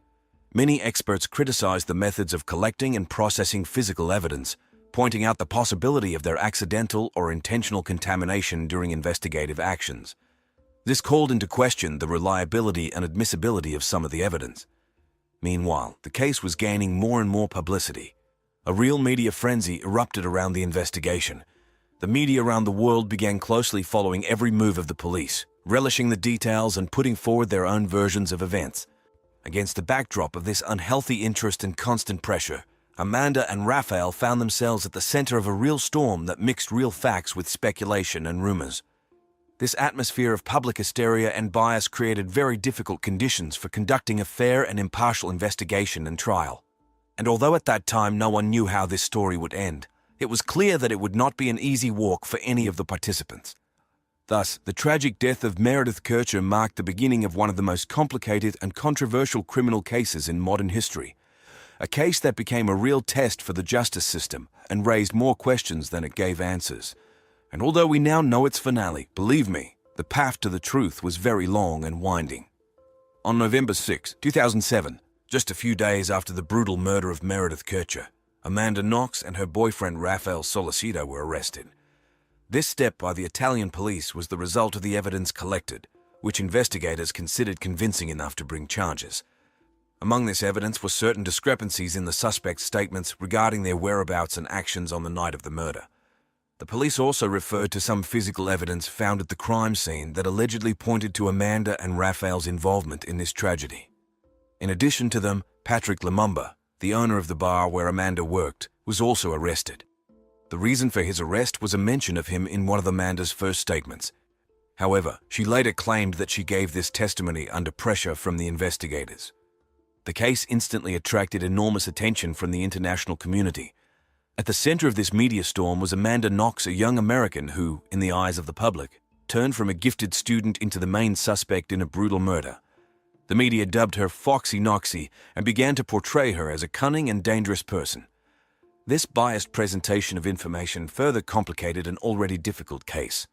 Many experts criticized the methods of collecting and processing physical evidence, pointing out the possibility of their accidental or intentional contamination during investigative actions. This called into question the reliability and admissibility of some of the evidence. Meanwhile, the case was gaining more and more publicity. A real media frenzy erupted around the investigation. The media around the world began closely following every move of the police, relishing the details and putting forward their own versions of events. Against the backdrop of this unhealthy interest and constant pressure, Amanda and Raphael found themselves at the center of a real storm that mixed real facts with speculation and rumors. This atmosphere of public hysteria and bias created very difficult conditions for conducting a fair and impartial investigation and trial. And although at that time no one knew how this story would end, it was clear that it would not be an easy walk for any of the participants. Thus, the tragic death of Meredith Kercher marked the beginning of one of the most complicated and controversial criminal cases in modern history. A case that became a real test for the justice system and raised more questions than it gave answers. And although we now know its finale, believe me, the path to the truth was very long and winding. On November 6, 2007, just a few days after the brutal murder of Meredith Kercher, Amanda Knox and her boyfriend Rafael Solicito were arrested. This step by the Italian police was the result of the evidence collected, which investigators considered convincing enough to bring charges. Among this evidence were certain discrepancies in the suspects' statements regarding their whereabouts and actions on the night of the murder. The police also referred to some physical evidence found at the crime scene that allegedly pointed to Amanda and Rafael's involvement in this tragedy. In addition to them, Patrick Lumumba, the owner of the bar where Amanda worked, was also arrested. The reason for his arrest was a mention of him in one of Amanda's first statements. However, she later claimed that she gave this testimony under pressure from the investigators. The case instantly attracted enormous attention from the international community. At the center of this media storm was Amanda Knox, a young American who, in the eyes of the public, turned from a gifted student into the main suspect in a brutal murder. The media dubbed her Foxy Knoxy and began to portray her as a cunning and dangerous person. This biased presentation of information further complicated an already difficult case.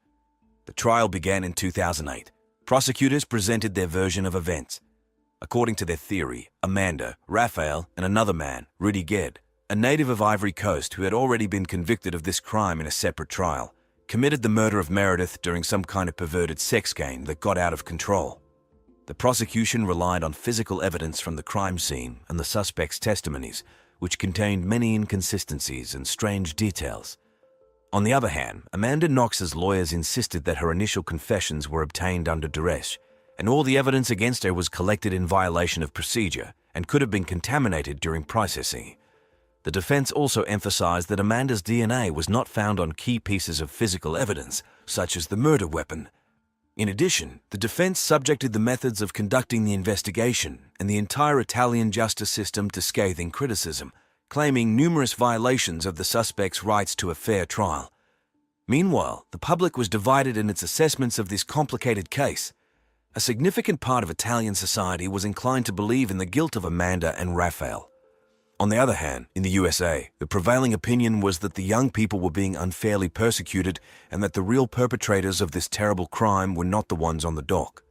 The trial began in 2008. Prosecutors presented their version of events. According to their theory, Amanda, Rafael, and another man, Rudy Ged, a native of Ivory Coast who had already been convicted of this crime in a separate trial, committed the murder of Meredith during some kind of perverted sex game that got out of control. The prosecution relied on physical evidence from the crime scene and the suspect's testimonies, which contained many inconsistencies and strange details. On the other hand, Amanda Knox's lawyers insisted that her initial confessions were obtained under duress, and all the evidence against her was collected in violation of procedure and could have been contaminated during processing. The defense also emphasized that Amanda's DNA was not found on key pieces of physical evidence, such as the murder weapon. In addition, the defense subjected the methods of conducting the investigation and the entire Italian justice system to scathing criticism, claiming numerous violations of the suspect's rights to a fair trial. Meanwhile, the public was divided in its assessments of this complicated case. A significant part of Italian society was inclined to believe in the guilt of Amanda and Rafael. On the other hand, in the USA, the prevailing opinion was that the young people were being unfairly persecuted and that the real perpetrators of this terrible crime were not the ones on the dock.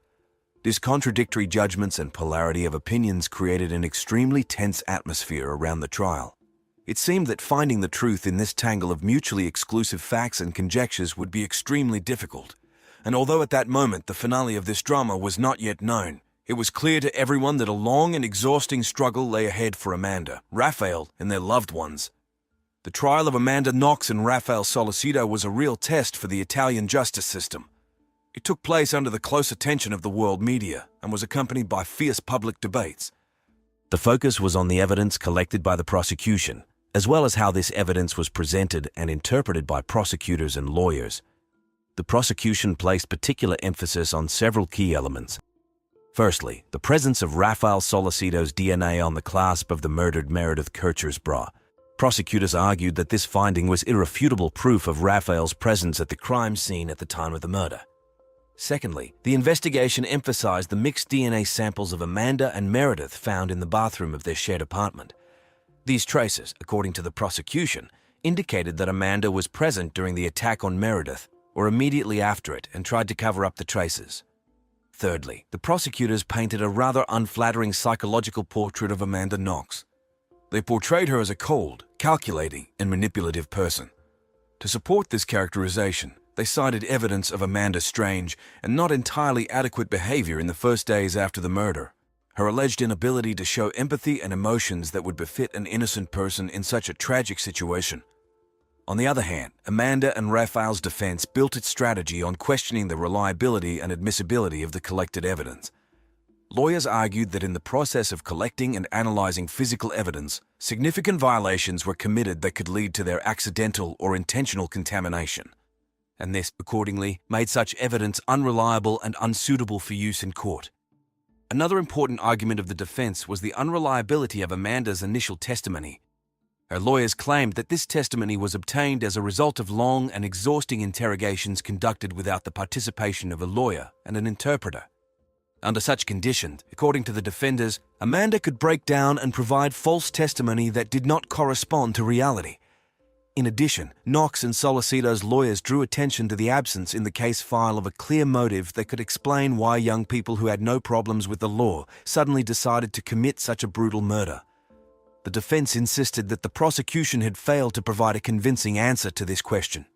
These contradictory judgments and polarity of opinions created an extremely tense atmosphere around the trial. It seemed that finding the truth in this tangle of mutually exclusive facts and conjectures would be extremely difficult. And although at that moment the finale of this drama was not yet known, it was clear to everyone that a long and exhausting struggle lay ahead for Amanda, Rafael, and their loved ones. The trial of Amanda Knox and Rafael Solicito was a real test for the Italian justice system. It took place under the close attention of the world media and was accompanied by fierce public debates. The focus was on the evidence collected by the prosecution, as well as how this evidence was presented and interpreted by prosecutors and lawyers. The prosecution placed particular emphasis on several key elements. Firstly, the presence of Rafael Solicito's DNA on the clasp of the murdered Meredith Kercher's bra. Prosecutors argued that this finding was irrefutable proof of Rafael's presence at the crime scene at the time of the murder. Secondly, the investigation emphasized the mixed DNA samples of Amanda and Meredith found in the bathroom of their shared apartment. These traces, according to the prosecution, indicated that Amanda was present during the attack on Meredith or immediately after it and tried to cover up the traces. Thirdly, the prosecutors painted a rather unflattering psychological portrait of Amanda Knox. They portrayed her as a cold, calculating, and manipulative person. To support this characterization, they cited evidence of Amanda's strange and not entirely adequate behavior in the first days after the murder. Her alleged inability to show empathy and emotions that would befit an innocent person in such a tragic situation. On the other hand, Amanda and Rafael's defense built its strategy on questioning the reliability and admissibility of the collected evidence. Lawyers argued that in the process of collecting and analyzing physical evidence, significant violations were committed that could lead to their accidental or intentional contamination. And this, accordingly, made such evidence unreliable and unsuitable for use in court. Another important argument of the defense was the unreliability of Amanda's initial testimony. Her lawyers claimed that this testimony was obtained as a result of long and exhausting interrogations conducted without the participation of a lawyer and an interpreter. Under such conditions, according to the defenders, Amanda could break down and provide false testimony that did not correspond to reality. In addition, Knox and Solicito's lawyers drew attention to the absence in the case file of a clear motive that could explain why young people who had no problems with the law suddenly decided to commit such a brutal murder. The defense insisted that the prosecution had failed to provide a convincing answer to this question.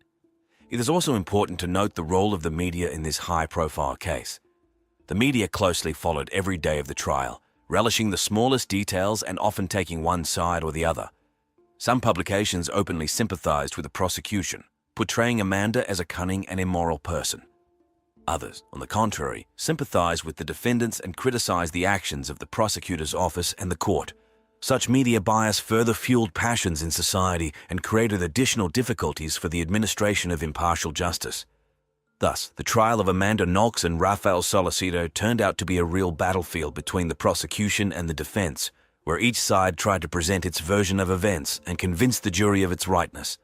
It is also important to note the role of the media in this high-profile case. The media closely followed every day of the trial, relishing the smallest details and often taking one side or the other. Some publications openly sympathized with the prosecution, portraying Amanda as a cunning and immoral person. Others, on the contrary, sympathized with the defendants and criticized the actions of the prosecutor's office and the court. Such media bias further fueled passions in society and created additional difficulties for the administration of impartial justice. Thus, the trial of Amanda Knox and Rafael Solicito turned out to be a real battlefield between the prosecution and the defense, where each side tried to present its version of events and convince the jury of its rightness.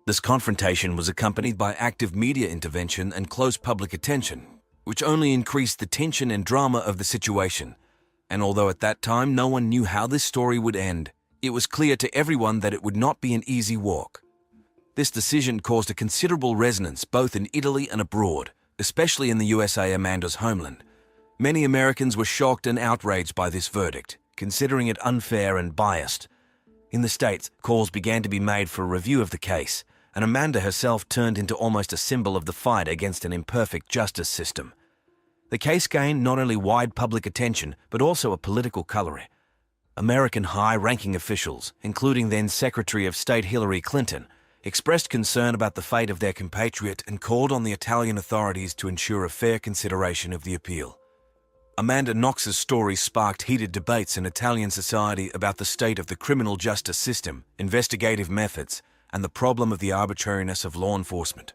This confrontation was accompanied by active media intervention and close public attention, which only increased the tension and drama of the situation. And although at that time no one knew how this story would end, it was clear to everyone that it would not be an easy walk. This decision caused a considerable resonance both in Italy and abroad, especially in the USA, Amanda's homeland. Many Americans were shocked and outraged by this verdict, considering it unfair and biased. In the States, calls began to be made for a review of the case, and Amanda herself turned into almost a symbol of the fight against an imperfect justice system. The case gained not only wide public attention, but also a political coloring. American high-ranking officials, including then Secretary of State Hillary Clinton, expressed concern about the fate of their compatriot and called on the Italian authorities to ensure a fair consideration of the appeal. Amanda Knox's story sparked heated debates in Italian society about the state of the criminal justice system, investigative methods, and the problem of the arbitrariness of law enforcement.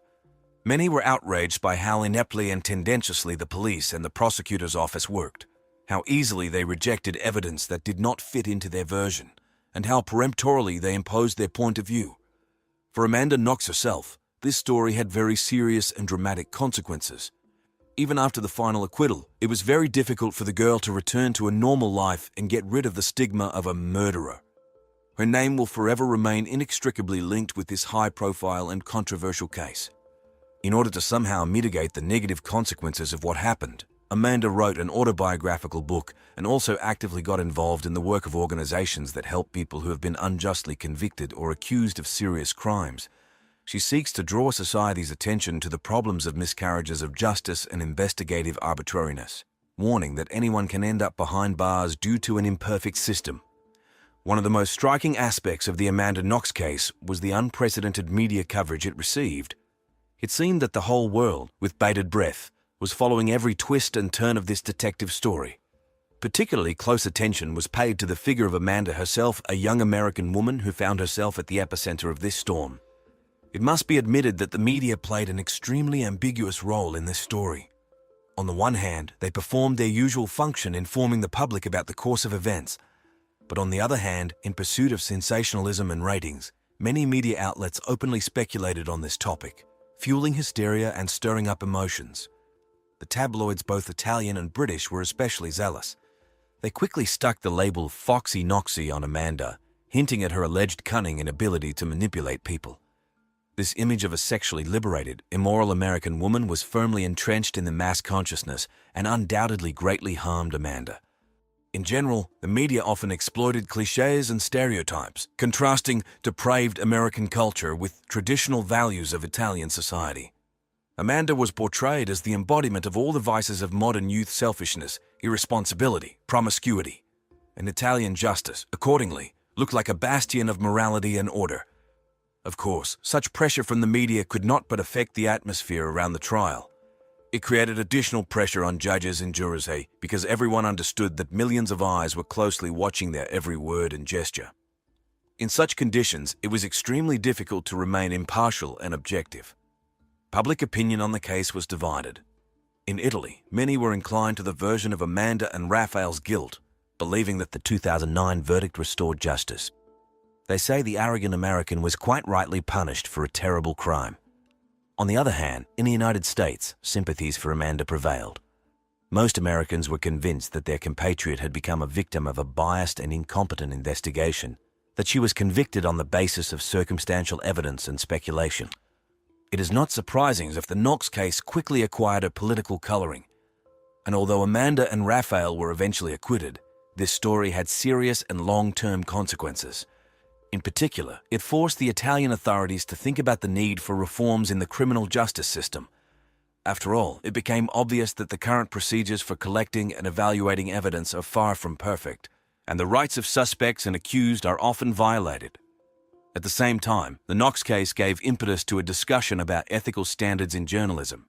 Many were outraged by how ineptly and tendentiously the police and the prosecutor's office worked, how easily they rejected evidence that did not fit into their version, and how peremptorily they imposed their point of view. For Amanda Knox herself, this story had very serious and dramatic consequences. Even after the final acquittal, it was very difficult for the girl to return to a normal life and get rid of the stigma of a murderer. Her name will forever remain inextricably linked with this high-profile and controversial case. In order to somehow mitigate the negative consequences of what happened, Amanda wrote an autobiographical book and also actively got involved in the work of organizations that help people who have been unjustly convicted or accused of serious crimes. She seeks to draw society's attention to the problems of miscarriages of justice and investigative arbitrariness, warning that anyone can end up behind bars due to an imperfect system. One of the most striking aspects of the Amanda Knox case was the unprecedented media coverage it received. It seemed that the whole world, with bated breath, was following every twist and turn of this detective story. Particularly close attention was paid to the figure of Amanda herself, a young American woman who found herself at the epicenter of this storm. It must be admitted that the media played an extremely ambiguous role in this story. On the one hand, they performed their usual function informing the public about the course of events. But on the other hand, in pursuit of sensationalism and ratings, many media outlets openly speculated on this topic, fueling hysteria and stirring up emotions. The tabloids, both Italian and British, were especially zealous. They quickly stuck the label Foxy Knoxy on Amanda, hinting at her alleged cunning and ability to manipulate people. This image of a sexually liberated, immoral American woman was firmly entrenched in the mass consciousness and undoubtedly greatly harmed Amanda. In general, the media often exploited cliches and stereotypes, contrasting depraved American culture with traditional values of Italian society. Amanda was portrayed as the embodiment of all the vices of modern youth: selfishness, irresponsibility, promiscuity. And Italian justice, accordingly, looked like a bastion of morality and order. Of course, such pressure from the media could not but affect the atmosphere around the trial. It created additional pressure on judges and jurors, because everyone understood that millions of eyes were closely watching their every word and gesture. In such conditions, it was extremely difficult to remain impartial and objective. Public opinion on the case was divided. In Italy, many were inclined to the version of Amanda and Raphael's guilt, believing that the 2009 verdict restored justice. They say the arrogant American was quite rightly punished for a terrible crime. On the other hand, in the United States, sympathies for Amanda prevailed. Most Americans were convinced that their compatriot had become a victim of a biased and incompetent investigation, that she was convicted on the basis of circumstantial evidence and speculation. It is not surprising if the Knox case quickly acquired a political coloring. And although Amanda and Raphael were eventually acquitted, this story had serious and long-term consequences. In particular, it forced the Italian authorities to think about the need for reforms in the criminal justice system. After all, it became obvious that the current procedures for collecting and evaluating evidence are far from perfect, and the rights of suspects and accused are often violated. At the same time, the Knox case gave impetus to a discussion about ethical standards in journalism.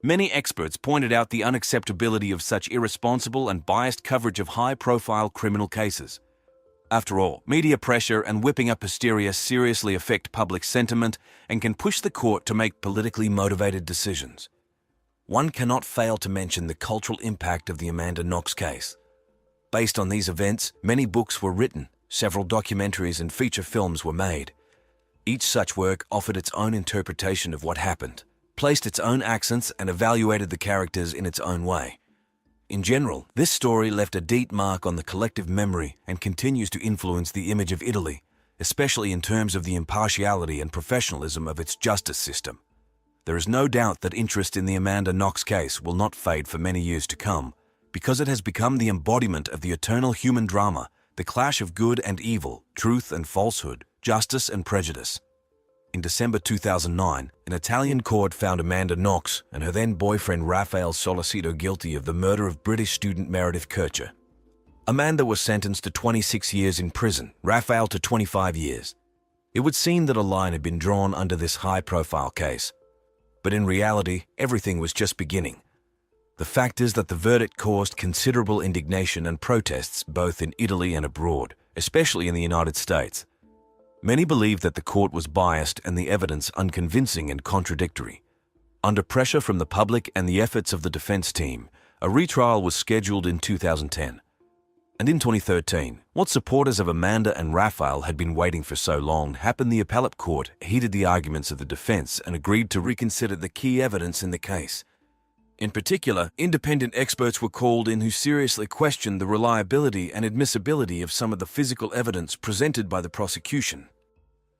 Many experts pointed out the unacceptability of such irresponsible and biased coverage of high-profile criminal cases. After all, media pressure and whipping up hysteria seriously affect public sentiment and can push the court to make politically motivated decisions. One cannot fail to mention the cultural impact of the Amanda Knox case. Based on these events, many books were written, several documentaries and feature films were made. Each such work offered its own interpretation of what happened, placed its own accents and evaluated the characters in its own way. In general, this story left a deep mark on the collective memory and continues to influence the image of Italy, especially in terms of the impartiality and professionalism of its justice system. There is no doubt that interest in the Amanda Knox case will not fade for many years to come, because it has become the embodiment of the eternal human drama, the clash of good and evil, truth and falsehood, justice and prejudice. In December 2009, an Italian court found Amanda Knox and her then-boyfriend Raphael Solicito guilty of the murder of British student Meredith Kercher. Amanda was sentenced to 26 years in prison, Raphael to 25 years. It would seem that a line had been drawn under this high-profile case. But in reality, everything was just beginning. The fact is that the verdict caused considerable indignation and protests both in Italy and abroad, especially in the United States. Many believed that the court was biased and the evidence unconvincing and contradictory. Under pressure from the public and the efforts of the defense team, a retrial was scheduled in 2010. And in 2013, what supporters of Amanda and Raphael had been waiting for so long happened. The appellate court heeded the arguments of the defense and agreed to reconsider the key evidence in the case. In particular, independent experts were called in who seriously questioned the reliability and admissibility of some of the physical evidence presented by the prosecution.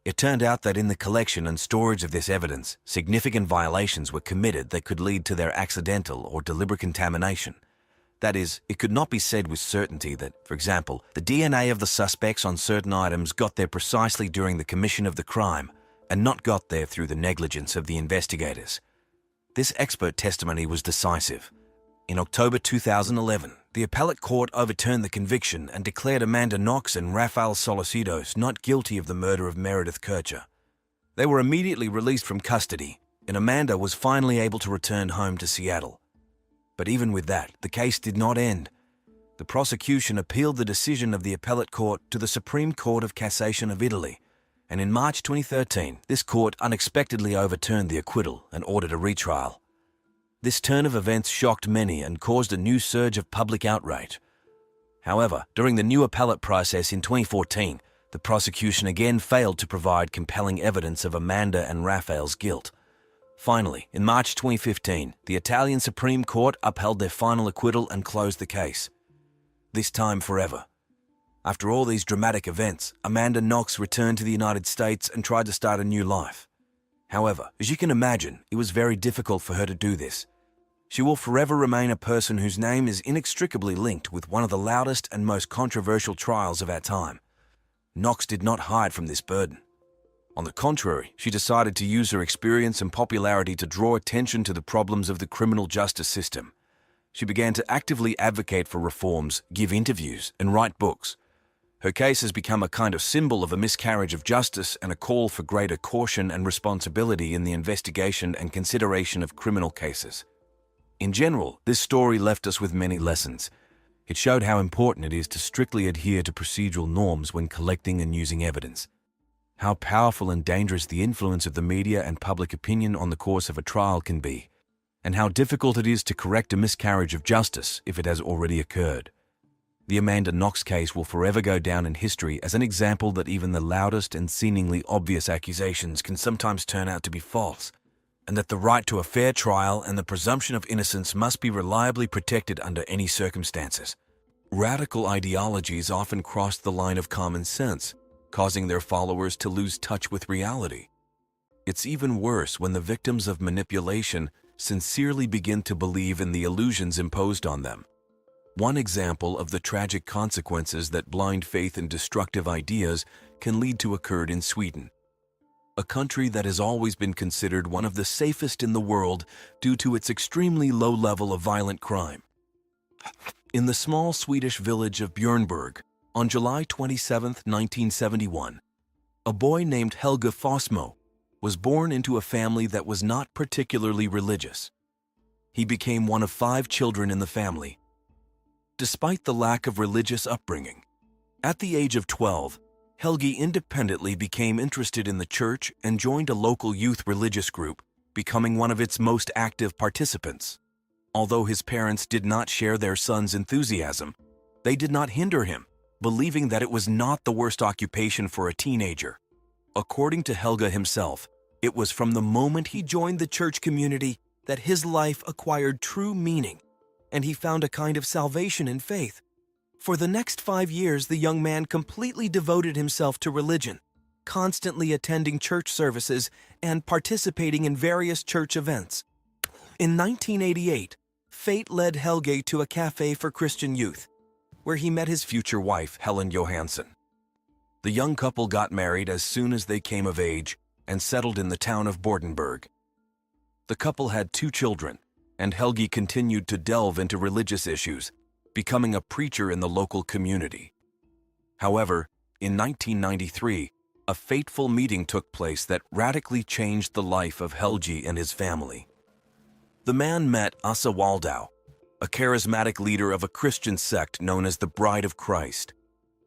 It turned out that in the collection and storage of this evidence, significant violations were committed that could lead to their accidental or deliberate contamination. That is, it could not be said with certainty that, for example, the DNA of the suspects on certain items got there precisely during the commission of the crime and not got there through the negligence of the investigators. This expert testimony was decisive. In October 2011, the appellate court overturned the conviction and declared Amanda Knox and Raphael Solicito not guilty of the murder of Meredith Kercher. They were immediately released from custody, and Amanda was finally able to return home to Seattle. But even with that, the case did not end. The prosecution appealed the decision of the appellate court to the Supreme Court of Cassation of Italy, and in March 2013, this court unexpectedly overturned the acquittal and ordered a retrial. This turn of events shocked many and caused a new surge of public outrage. However, during the new appellate process in 2014, the prosecution again failed to provide compelling evidence of Amanda and Raphael's guilt. Finally, in March 2015, the Italian Supreme Court upheld their final acquittal and closed the case. This time forever. After all these dramatic events, Amanda Knox returned to the United States and tried to start a new life. However, as you can imagine, it was very difficult for her to do this. She will forever remain a person whose name is inextricably linked with one of the loudest and most controversial trials of our time. Knox did not hide from this burden. On the contrary, she decided to use her experience and popularity to draw attention to the problems of the criminal justice system. She began to actively advocate for reforms, give interviews, and write books. Her case has become a kind of symbol of a miscarriage of justice and a call for greater caution and responsibility in the investigation and consideration of criminal cases. In general, this story left us with many lessons. It showed how important it is to strictly adhere to procedural norms when collecting and using evidence, how powerful and dangerous the influence of the media and public opinion on the course of a trial can be, and how difficult it is to correct a miscarriage of justice if it has already occurred. The Amanda Knox case will forever go down in history as an example that even the loudest and seemingly obvious accusations can sometimes turn out to be false, and that the right to a fair trial and the presumption of innocence must be reliably protected under any circumstances. Radical ideologies often cross the line of common sense, causing their followers to lose touch with reality. It's even worse when the victims of manipulation sincerely begin to believe in the illusions imposed on them. One example of the tragic consequences that blind faith in destructive ideas can lead to occurred in Sweden, a country that has always been considered one of the safest in the world due to its extremely low level of violent crime. In the small Swedish village of Björnberg, on July 27, 1971, a boy named Helge Fossmo was born into a family that was not particularly religious. He became one of 5 children in the family, despite the lack of religious upbringing. At the age of 12, Helge independently became interested in the church and joined a local youth religious group, becoming one of its most active participants. Although his parents did not share their son's enthusiasm, they did not hinder him, believing that it was not the worst occupation for a teenager. According to Helge himself, it was from the moment he joined the church community that his life acquired true meaning, and he found a kind of salvation in faith. For the next 5 years, the young man completely devoted himself to religion, constantly attending church services and participating in various church events. In 1988, fate led Helge to a cafe for Christian youth, where he met his future wife, Helen Johansson. The young couple got married as soon as they came of age and settled in the town of Bordenberg. The couple had 2 children, and Helge continued to delve into religious issues, becoming a preacher in the local community. However, in 1993, a fateful meeting took place that radically changed the life of Helge and his family. The man met Asa Waldau, a charismatic leader of a Christian sect known as the Bride of Christ.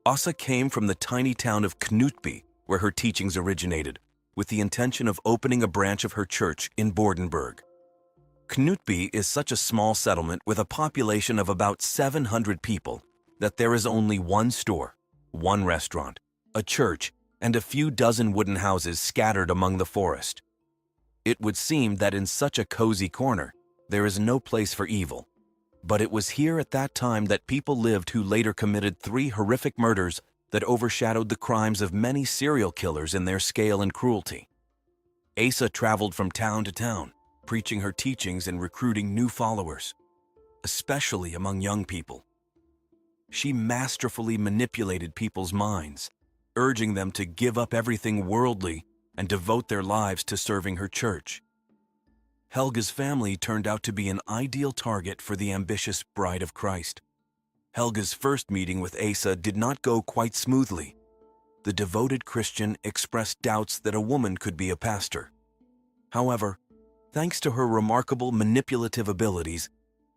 Asa came from the tiny town of Knutby, where her teachings originated, with the intention of opening a branch of her church in Bordenberg. Knutby is such a small settlement with a population of about 700 people that there is only 1 store, 1 restaurant, a church, and a few dozen wooden houses scattered among the forest. It would seem that in such a cozy corner, there is no place for evil. But it was here at that time that people lived who later committed 3 horrific murders that overshadowed the crimes of many serial killers in their scale and cruelty. Asa traveled from town to town, preaching her teachings and recruiting new followers, especially among young people. She masterfully manipulated people's minds, urging them to give up everything worldly and devote their lives to serving her church. Helge's family turned out to be an ideal target for the ambitious Bride of Christ. Helge's first meeting with Asa did not go quite smoothly. The devoted Christian expressed doubts that a woman could be a pastor. However, thanks to her remarkable manipulative abilities,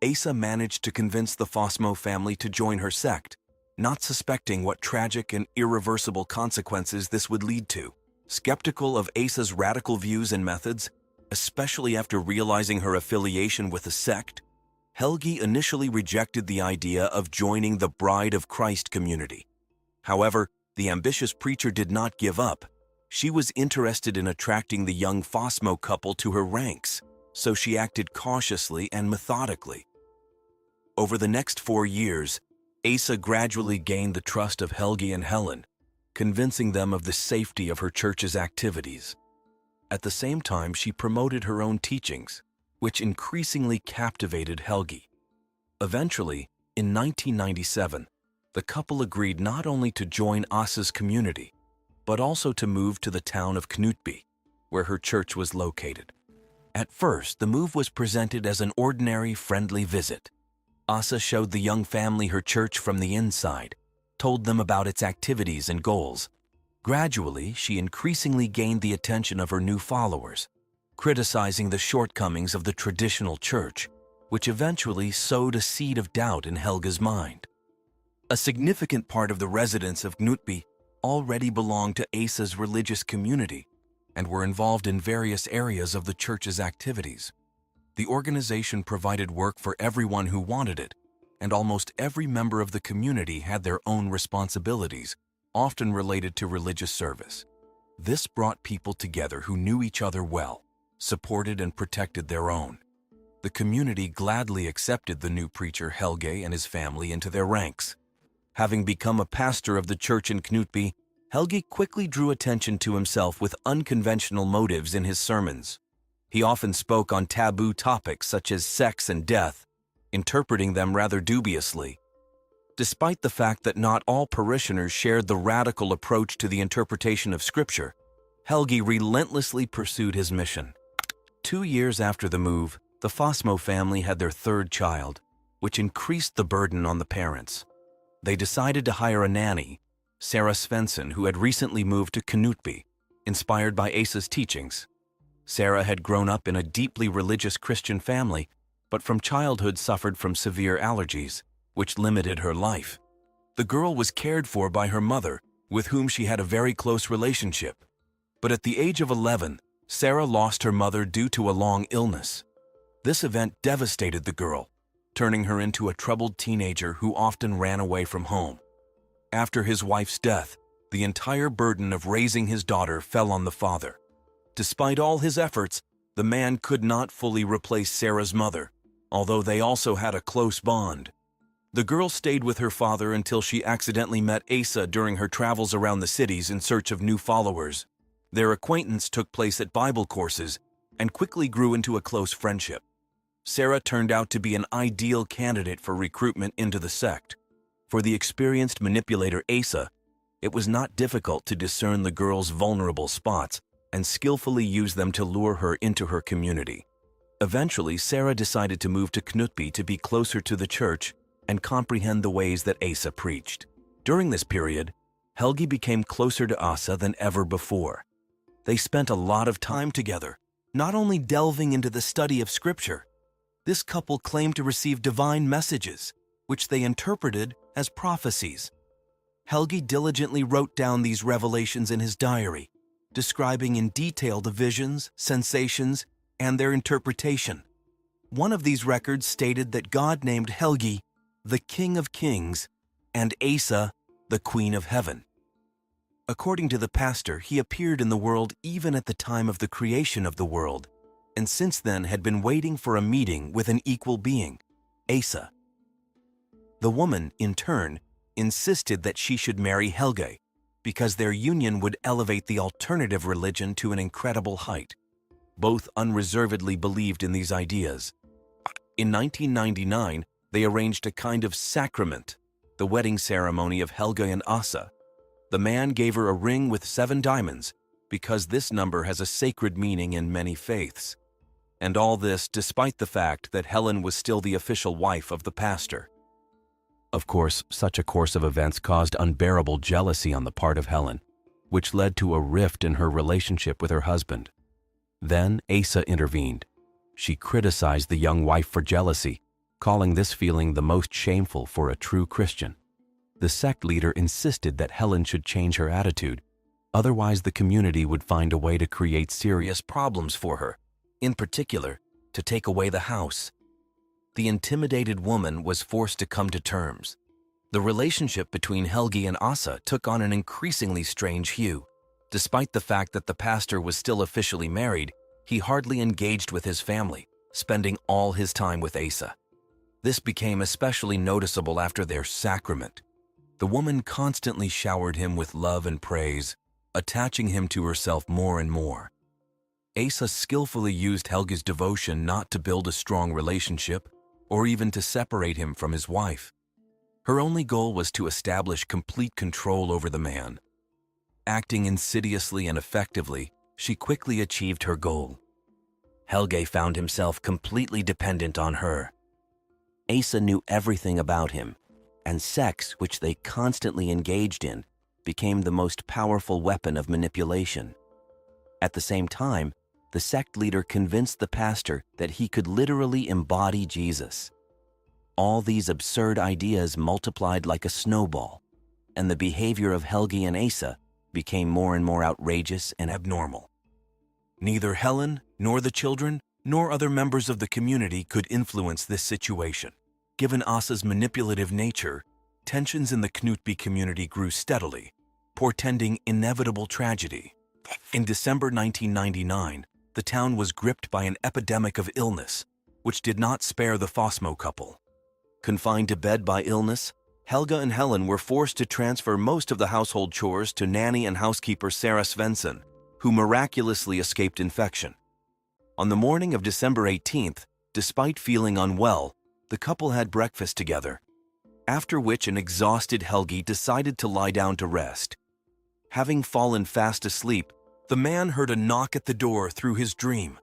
Asa managed to convince the Fossmo family to join her sect, not suspecting what tragic and irreversible consequences this would lead to. Skeptical of Asa's radical views and methods, especially after realizing her affiliation with a sect, Helge initially rejected the idea of joining the Bride of Christ community. However, the ambitious preacher did not give up. She was interested in attracting the young Fossmo couple to her ranks, so she acted cautiously and methodically. Over the next 4 years, Asa gradually gained the trust of Helge and Helen, convincing them of the safety of her church's activities. At the same time, she promoted her own teachings, which increasingly captivated Helge. Eventually, in 1997, the couple agreed not only to join Asa's community, but also to move to the town of Knutby, where her church was located. At first, the move was presented as an ordinary, friendly visit. Asa showed the young family her church from the inside, told them about its activities and goals. Gradually, she increasingly gained the attention of her new followers, criticizing the shortcomings of the traditional church, which eventually sowed a seed of doubt in Helge's mind. A significant part of the residents of Knutby already belonged to Asa's religious community and were involved in various areas of the church's activities. The organization provided work for everyone who wanted it, and almost every member of the community had their own responsibilities, often related to religious service. This brought people together who knew each other well, supported and protected their own. The community gladly accepted the new preacher Helge and his family into their ranks. Having become a pastor of the church in Knutby, Helge quickly drew attention to himself with unconventional motives in his sermons. He often spoke on taboo topics such as sex and death, interpreting them rather dubiously. Despite the fact that not all parishioners shared the radical approach to the interpretation of Scripture, Helge relentlessly pursued his mission. 2 years after the move, the Fossmo family had their third child, which increased the burden on the parents. They decided to hire a nanny, Sarah Svensson, who had recently moved to Knutby, inspired by Asa's teachings. Sarah had grown up in a deeply religious Christian family, but from childhood suffered from severe allergies, which limited her life. The girl was cared for by her mother, with whom she had a very close relationship. But at the age of 11, Sarah lost her mother due to a long illness. This event devastated the girl, turning her into a troubled teenager who often ran away from home. After his wife's death, the entire burden of raising his daughter fell on the father. Despite all his efforts, the man could not fully replace Sarah's mother, although they also had a close bond. The girl stayed with her father until she accidentally met Asa during her travels around the cities in search of new followers. Their acquaintance took place at Bible courses and quickly grew into a close friendship. Sarah turned out to be an ideal candidate for recruitment into the sect. For the experienced manipulator Asa, it was not difficult to discern the girl's vulnerable spots and skillfully use them to lure her into her community. Eventually, Sarah decided to move to Knutby to be closer to the church and comprehend the ways that Asa preached. During this period, Helge became closer to Asa than ever before. They spent a lot of time together, not only delving into the study of Scripture. This couple claimed to receive divine messages, which they interpreted as prophecies. Helge diligently wrote down these revelations in his diary, describing in detail the visions, sensations, and their interpretation. One of these records stated that God named Helge the King of Kings and Asa the Queen of Heaven. According to the pastor, he appeared in the world even at the time of the creation of the world, and since then had been waiting for a meeting with an equal being, Asa. The woman, in turn, insisted that she should marry Helge, because their union would elevate the alternative religion to an incredible height. Both unreservedly believed in these ideas. In 1999, they arranged a kind of sacrament, the wedding ceremony of Helge and Asa. The man gave her a ring with 7 diamonds, because this number has a sacred meaning in many faiths. And all this despite the fact that Helen was still the official wife of the pastor. Of course, such a course of events caused unbearable jealousy on the part of Helen, which led to a rift in her relationship with her husband. Then Asa intervened. She criticized the young wife for jealousy, calling this feeling the most shameful for a true Christian. The sect leader insisted that Helen should change her attitude, otherwise the community would find a way to create serious problems for her, in particular, to take away the house. The intimidated woman was forced to come to terms. The relationship between Helge and Asa took on an increasingly strange hue. Despite the fact that the pastor was still officially married, he hardly engaged with his family, spending all his time with Asa. This became especially noticeable after their sacrament. The woman constantly showered him with love and praise, attaching him to herself more and more. Asa skillfully used Helge's devotion not to build a strong relationship or even to separate him from his wife. Her only goal was to establish complete control over the man. Acting insidiously and effectively, she quickly achieved her goal. Helge found himself completely dependent on her. Asa knew everything about him, and sex, which they constantly engaged in, became the most powerful weapon of manipulation. At the same time, the sect leader convinced the pastor that he could literally embody Jesus. All these absurd ideas multiplied like a snowball, and the behavior of Helge and Asa became more and more outrageous and abnormal. Neither Helen, nor the children, nor other members of the community could influence this situation. Given Asa's manipulative nature, tensions in the Knutby community grew steadily, portending inevitable tragedy. In December 1999, the town was gripped by an epidemic of illness, which did not spare the Fossmo couple. Confined to bed by illness, Helga and Helen were forced to transfer most of the household chores to nanny and housekeeper Sarah Svensson, who miraculously escaped infection. On the morning of December 18th, despite feeling unwell, the couple had breakfast together, after which an exhausted Helgi decided to lie down to rest. Having fallen fast asleep, the man heard a knock at the door through his dream.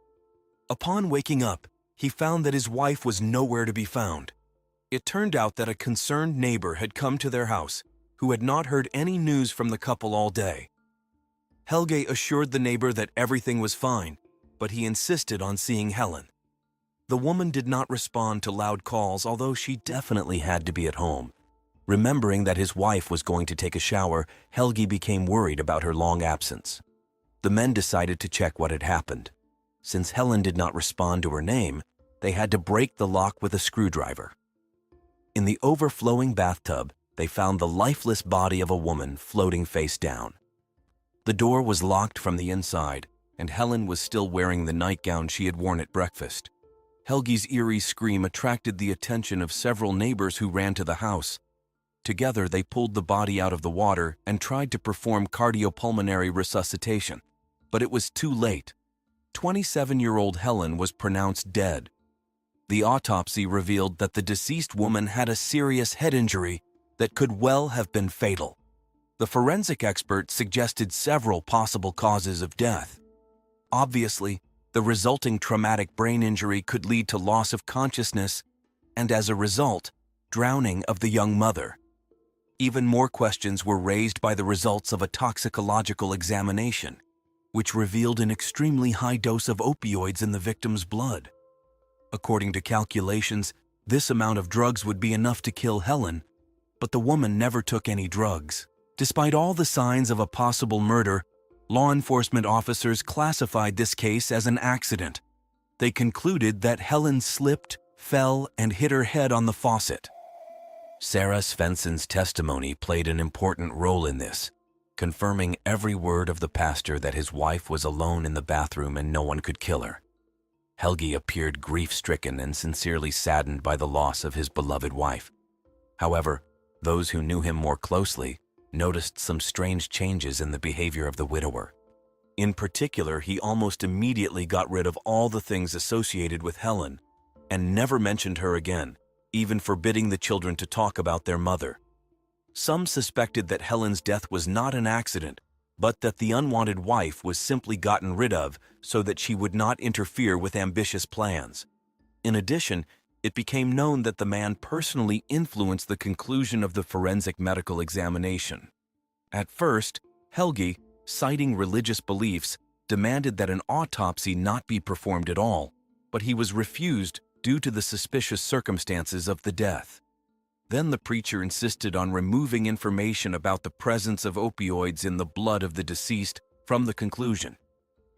Upon waking up, he found that his wife was nowhere to be found. It turned out that a concerned neighbor had come to their house, who had not heard any news from the couple all day. Helge assured the neighbor that everything was fine, but he insisted on seeing Helen. The woman did not respond to loud calls, although she definitely had to be at home. Remembering that his wife was going to take a shower, Helgi became worried about her long absence. The men decided to check what had happened. Since Helen did not respond to her name, they had to break the lock with a screwdriver. In the overflowing bathtub, they found the lifeless body of a woman floating face down. The door was locked from the inside, and Helen was still wearing the nightgown she had worn at breakfast. Helgi's eerie scream attracted the attention of several neighbors who ran to the house. Together, they pulled the body out of the water and tried to perform cardiopulmonary resuscitation, but it was too late. 27-year-old Helen was pronounced dead. The autopsy revealed that the deceased woman had a serious head injury that could well have been fatal. The forensic expert suggested several possible causes of death. Obviously, the resulting traumatic brain injury could lead to loss of consciousness and, as a result, drowning of the young mother. Even more questions were raised by the results of a toxicological examination, which revealed an extremely high dose of opioids in the victim's blood. According to calculations, this amount of drugs would be enough to kill Helen, but the woman never took any drugs. Despite all the signs of a possible murder, law enforcement officers classified this case as an accident. They concluded that Helen slipped, fell, and hit her head on the faucet. Sarah Svensson's testimony played an important role in this, confirming every word of the pastor that his wife was alone in the bathroom and no one could kill her. Helgi appeared grief-stricken and sincerely saddened by the loss of his beloved wife. However, those who knew him more closely noticed some strange changes in the behavior of the widower. In particular, he almost immediately got rid of all the things associated with Helen and never mentioned her again, even forbidding the children to talk about their mother. Some suspected that Helen's death was not an accident, but that the unwanted wife was simply gotten rid of so that she would not interfere with ambitious plans. In addition, it became known that the man personally influenced the conclusion of the forensic medical examination. At first, Helgi, citing religious beliefs, demanded that an autopsy not be performed at all, but he was refused due to the suspicious circumstances of the death. Then the preacher insisted on removing information about the presence of opioids in the blood of the deceased from the conclusion.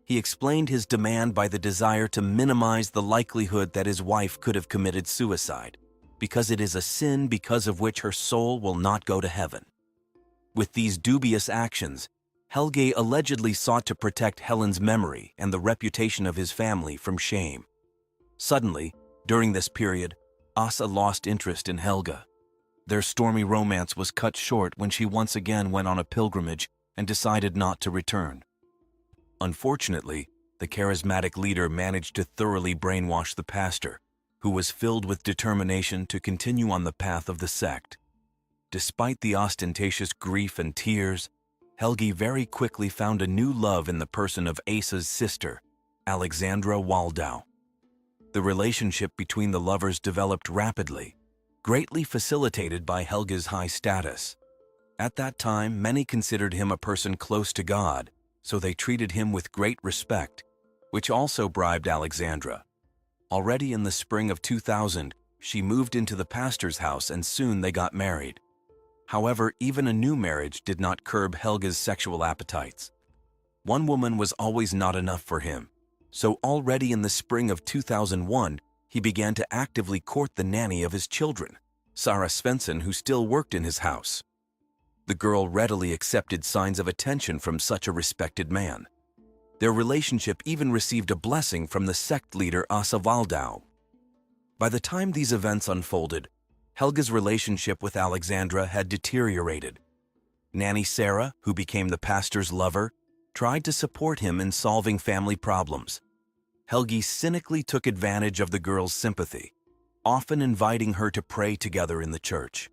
He explained his demand by the desire to minimize the likelihood that his wife could have committed suicide, because it is a sin because of which her soul will not go to heaven. With these dubious actions, Helge allegedly sought to protect Helen's memory and the reputation of his family from shame. Suddenly, during this period, Asa lost interest in Helga. Their stormy romance was cut short when she once again went on a pilgrimage and decided not to return. Unfortunately, the charismatic leader managed to thoroughly brainwash the pastor, who was filled with determination to continue on the path of the sect. Despite the ostentatious grief and tears, Helgi very quickly found a new love in the person of Asa's sister, Alexandra Waldau. The relationship between the lovers developed rapidly, greatly facilitated by Helga's high status. At that time, many considered him a person close to God, so they treated him with great respect, which also bribed Alexandra. Already in the spring of 2000, she moved into the pastor's house and soon they got married. However, even a new marriage did not curb Helga's sexual appetites. One woman was always not enough for him, so already in the spring of 2001, he began to actively court the nanny of his children, Sarah Svensson, who still worked in his house. The girl readily accepted signs of attention from such a respected man. Their relationship even received a blessing from the sect leader Asa Waldau. By the time these events unfolded, Helga's relationship with Alexandra had deteriorated. Nanny Sarah, who became the pastor's lover, tried to support him in solving family problems. Helgi cynically took advantage of the girl's sympathy, often inviting her to pray together in the church.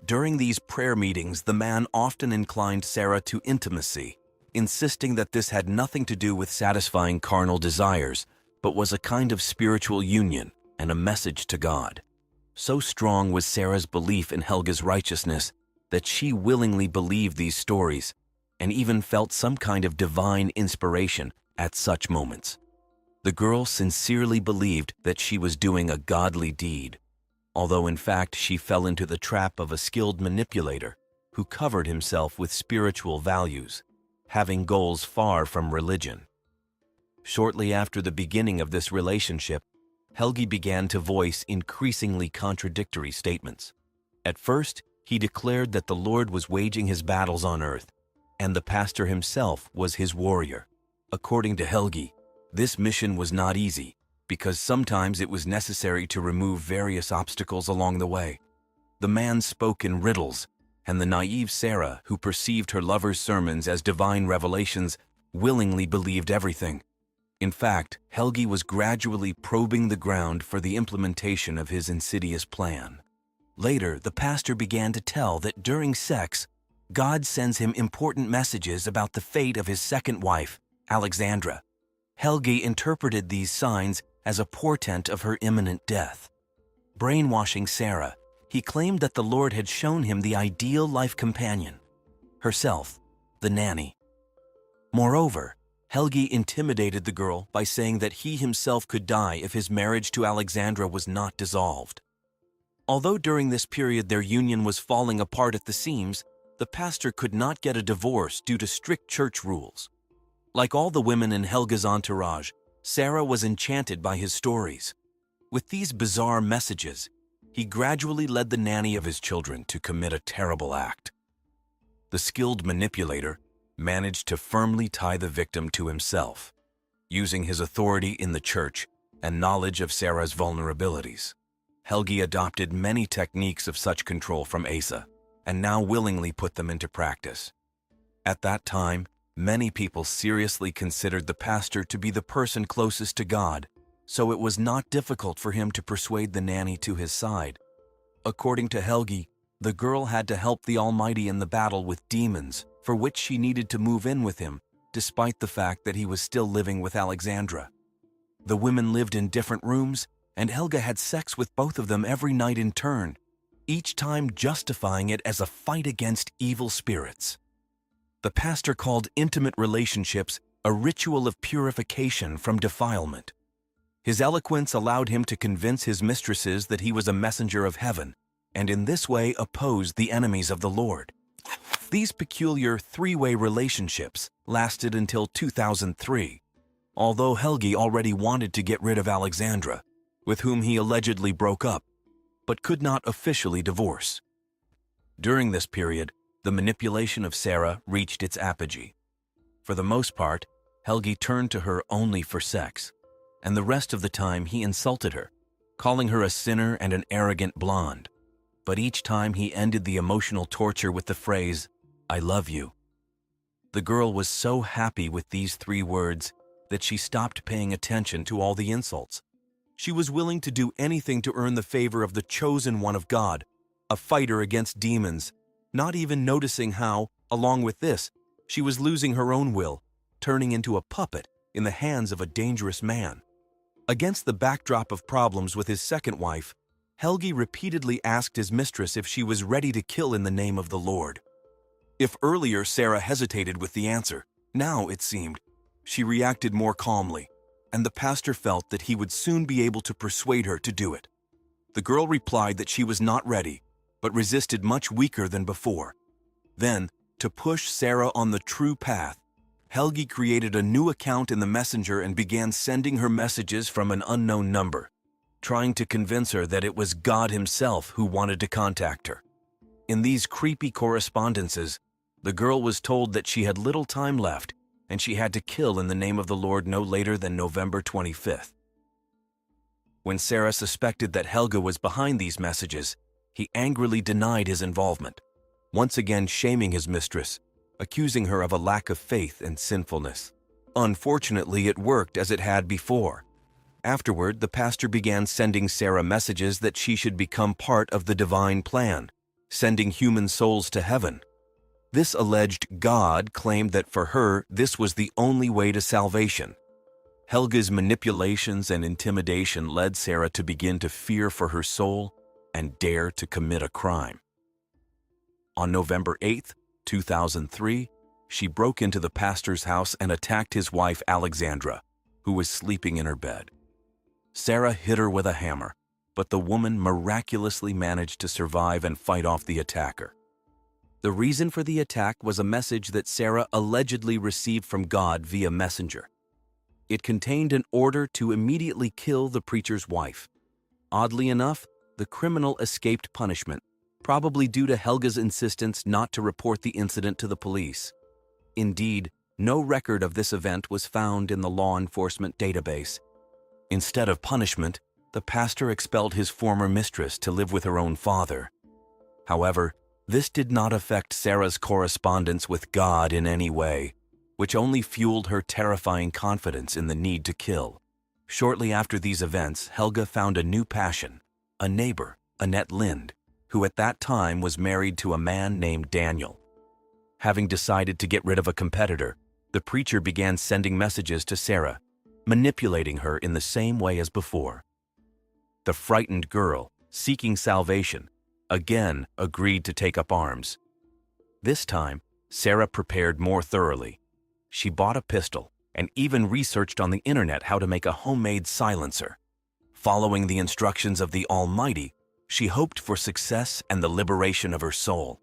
During these prayer meetings, the man often inclined Sarah to intimacy, insisting that this had nothing to do with satisfying carnal desires, but was a kind of spiritual union and a message to God. So strong was Sarah's belief in Helga's righteousness that she willingly believed these stories and even felt some kind of divine inspiration at such moments. The girl sincerely believed that she was doing a godly deed, although in fact she fell into the trap of a skilled manipulator who covered himself with spiritual values, having goals far from religion. Shortly after the beginning of this relationship, Helgi began to voice increasingly contradictory statements. At first, he declared that the Lord was waging his battles on earth, and the pastor himself was his warrior. According to Helgi, this mission was not easy, because sometimes it was necessary to remove various obstacles along the way. The man spoke in riddles, and the naive Sarah, who perceived her lover's sermons as divine revelations, willingly believed everything. In fact, Helgi was gradually probing the ground for the implementation of his insidious plan. Later, the pastor began to tell that during sex, God sends him important messages about the fate of his second wife, Alexandra. Helgi interpreted these signs as a portent of her imminent death. Brainwashing Sarah, he claimed that the Lord had shown him the ideal life companion, herself, the nanny. Moreover, Helgi intimidated the girl by saying that he himself could die if his marriage to Alexandra was not dissolved. Although during this period their union was falling apart at the seams, the pastor could not get a divorce due to strict church rules. Like all the women in Helga's entourage, Sarah was enchanted by his stories. With these bizarre messages, he gradually led the nanny of his children to commit a terrible act. The skilled manipulator managed to firmly tie the victim to himself, using his authority in the church and knowledge of Sarah's vulnerabilities. Helgi adopted many techniques of such control from Asa, and now willingly put them into practice. At that time, many people seriously considered the pastor to be the person closest to God, so it was not difficult for him to persuade the nanny to his side. According to Helgi, the girl had to help the Almighty in the battle with demons, for which she needed to move in with him, despite the fact that he was still living with Alexandra. The women lived in different rooms, and Helga had sex with both of them every night in turn, each time justifying it as a fight against evil spirits. The pastor called intimate relationships a ritual of purification from defilement. His eloquence allowed him to convince his mistresses that he was a messenger of heaven, and in this way opposed the enemies of the Lord. These peculiar three-way relationships lasted until 2003, although Helgi already wanted to get rid of Alexandra, with whom he allegedly broke up, but could not officially divorce. During this period, the manipulation of Sarah reached its apogee. For the most part, Helgi turned to her only for sex, and the rest of the time he insulted her, calling her a sinner and an arrogant blonde. But each time he ended the emotional torture with the phrase, "I love you." The girl was so happy with these three words that she stopped paying attention to all the insults. She was willing to do anything to earn the favor of the chosen one of God, a fighter against demons, not even noticing how, along with this, she was losing her own will, turning into a puppet in the hands of a dangerous man. Against the backdrop of problems with his second wife, Helgi repeatedly asked his mistress if she was ready to kill in the name of the Lord. If earlier Sarah hesitated with the answer, now, it seemed, she reacted more calmly, and the pastor felt that he would soon be able to persuade her to do it. The girl replied that she was not ready, but resisted much weaker than before. Then, to push Sarah on the true path, Helgi created a new account in the messenger and began sending her messages from an unknown number. trying to convince her that it was God himself who wanted to contact her. In these creepy correspondences, the girl was told that she had little time left and she had to kill in the name of the Lord no later than November 25th. When Sarah suspected that Helge was behind these messages, he angrily denied his involvement, once again shaming his mistress, accusing her of a lack of faith and sinfulness. Unfortunately, it worked as it had before. Afterward, the pastor began sending Sarah messages that she should become part of the divine plan, sending human souls to heaven. This alleged God claimed that for her, this was the only way to salvation. Helge's manipulations and intimidation led Sarah to begin to fear for her soul and dare to commit a crime. On November 8, 2003, she broke into the pastor's house and attacked his wife Alexandra, who was sleeping in her bed. Sarah hit her with a hammer, but the woman miraculously managed to survive and fight off the attacker. The reason for the attack was a message that Sarah allegedly received from God via messenger. It contained an order to immediately kill the preacher's wife. Oddly enough, the criminal escaped punishment, probably due to Helge's insistence not to report the incident to the police. Indeed, no record of this event was found in the law enforcement database. Instead of punishment, the pastor expelled his former mistress to live with her own father. However, this did not affect Sarah's correspondence with God in any way, which only fueled her terrifying confidence in the need to kill. Shortly after these events, Helge found a new passion, a neighbor, Annette Lind, who at that time was married to a man named Daniel. Having decided to get rid of a competitor, the preacher began sending messages to Sarah, manipulating her in the same way as before. The frightened girl, seeking salvation, again agreed to take up arms. This time, Sarah prepared more thoroughly. She bought a pistol and even researched on the internet how to make a homemade silencer. Following the instructions of the Almighty, she hoped for success and the liberation of her soul.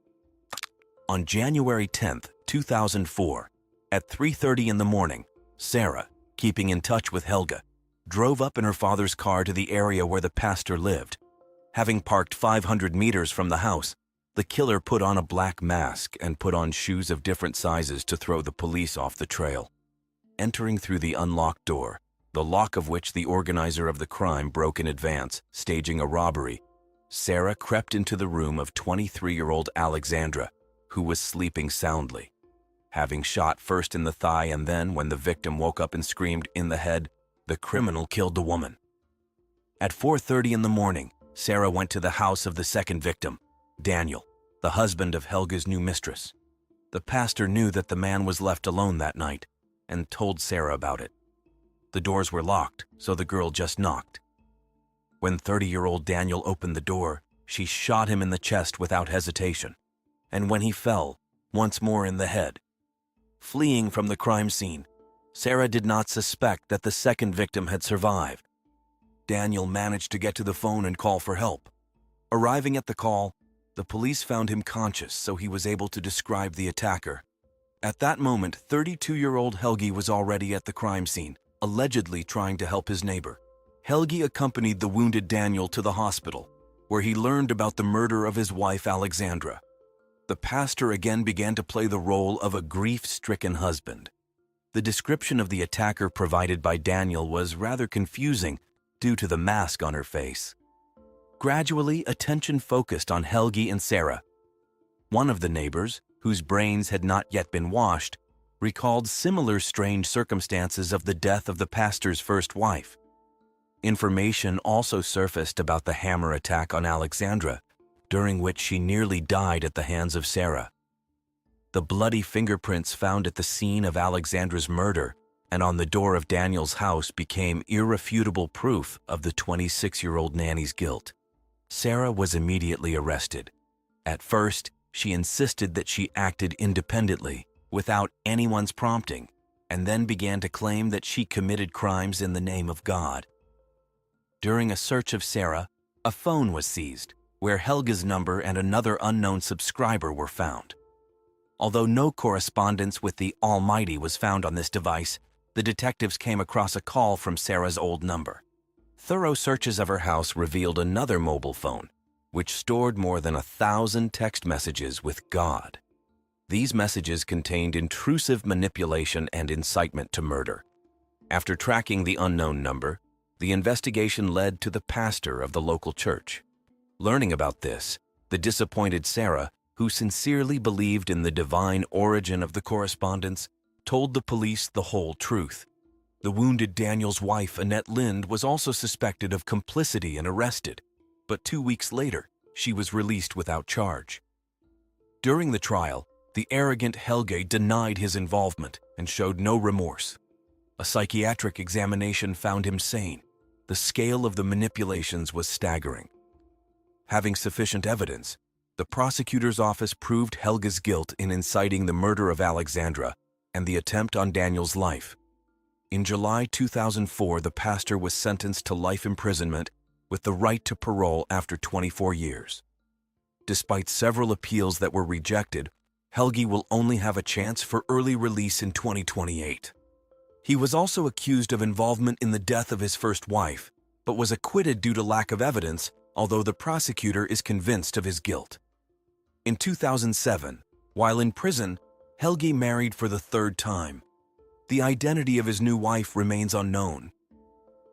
On January 10, 2004, at 3:30 in the morning, Sarah, keeping in touch with Helge, drove up in her father's car to the area where the pastor lived. Having parked 500 meters from the house, the killer put on a black mask and put on shoes of different sizes to throw the police off the trail. Entering through the unlocked door, the lock of which the organizer of the crime broke in advance, staging a robbery, Sarah crept into the room of 23-year-old Alexandra, who was sleeping soundly. Having shot first in the thigh and then, when the victim woke up and screamed, in the head, the criminal killed the woman. At 4:30 in the morning, Sarah went to the house of the second victim, Daniel, the husband of Helge's new mistress. The pastor knew that the man was left alone that night and told Sarah about it. The doors were locked, so the girl just knocked. When 30-year-old Daniel opened the door, she shot him in the chest without hesitation, and when he fell, once more in the head. Fleeing from the crime scene, Sarah did not suspect that the second victim had survived. Daniel managed to get to the phone and call for help. Arriving at the call, the police found him conscious, so he was able to describe the attacker. At that moment, 32-year-old Helge was already at the crime scene, allegedly trying to help his neighbor. Helge accompanied the wounded Daniel to the hospital, where he learned about the murder of his wife Alexandra. The pastor again began to play the role of a grief-stricken husband. The description of the attacker provided by Daniel was rather confusing due to the mask on her face. Gradually, attention focused on Helge and Sarah. One of the neighbors, whose brains had not yet been washed, recalled similar strange circumstances of the death of the pastor's first wife. Information also surfaced about the hammer attack on Alexandra, during which she nearly died at the hands of Sarah. The bloody fingerprints found at the scene of Alexandra's murder and on the door of Daniel's house became irrefutable proof of the 26-year-old nanny's guilt. Sarah was immediately arrested. At first, she insisted that she acted independently, without anyone's prompting, and then began to claim that she committed crimes in the name of God. During a search of Sarah, a phone was seized, where Helge's number and another unknown subscriber were found. Although no correspondence with the Almighty was found on this device, the detectives came across a call from Sarah's old number. Thorough searches of her house revealed another mobile phone, which stored more than 1,000 text messages with God. These messages contained intrusive manipulation and incitement to murder. After tracking the unknown number, the investigation led to the pastor of the local church. Learning about this, the disappointed Sarah, who sincerely believed in the divine origin of the correspondence, told the police the whole truth. The wounded Daniel's wife, Annette Lind, was also suspected of complicity and arrested, but 2 weeks later, she was released without charge. During the trial, the arrogant Helge denied his involvement and showed no remorse. A psychiatric examination found him sane. The scale of the manipulations was staggering. Having sufficient evidence, the prosecutor's office proved Helge's guilt in inciting the murder of Alexandra and the attempt on Daniel's life. In July 2004, the pastor was sentenced to life imprisonment with the right to parole after 24 years. Despite several appeals that were rejected, Helge will only have a chance for early release in 2028. He was also accused of involvement in the death of his first wife, but was acquitted due to lack of evidence, although the prosecutor is convinced of his guilt. In 2007, while in prison, Helge married for the third time. The identity of his new wife remains unknown.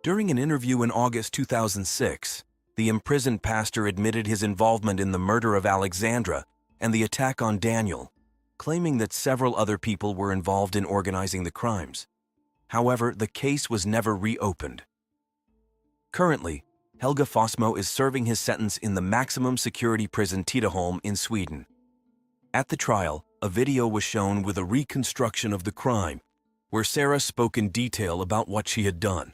During an interview in August 2006, the imprisoned pastor admitted his involvement in the murder of Alexandra and the attack on Daniel, claiming that several other people were involved in organizing the crimes. However, the case was never reopened. Currently, Helge Fossmo is serving his sentence in the maximum security prison Tidaholm in Sweden. At the trial, a video was shown with a reconstruction of the crime, where Sarah spoke in detail about what she had done.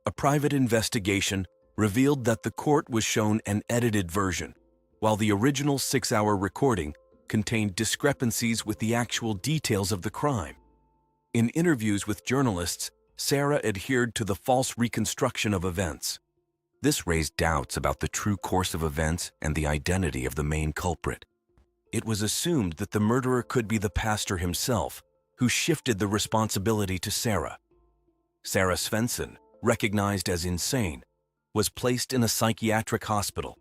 A private investigation revealed that the court was shown an edited version, while the original 6-hour recording contained discrepancies with the actual details of the crime. In interviews with journalists, Sarah adhered to the false reconstruction of events. This raised doubts about the true course of events and the identity of the main culprit. It was assumed that the murderer could be the pastor himself, who shifted the responsibility to Sarah. Sarah Svensson, recognized as insane, was placed in a psychiatric hospital.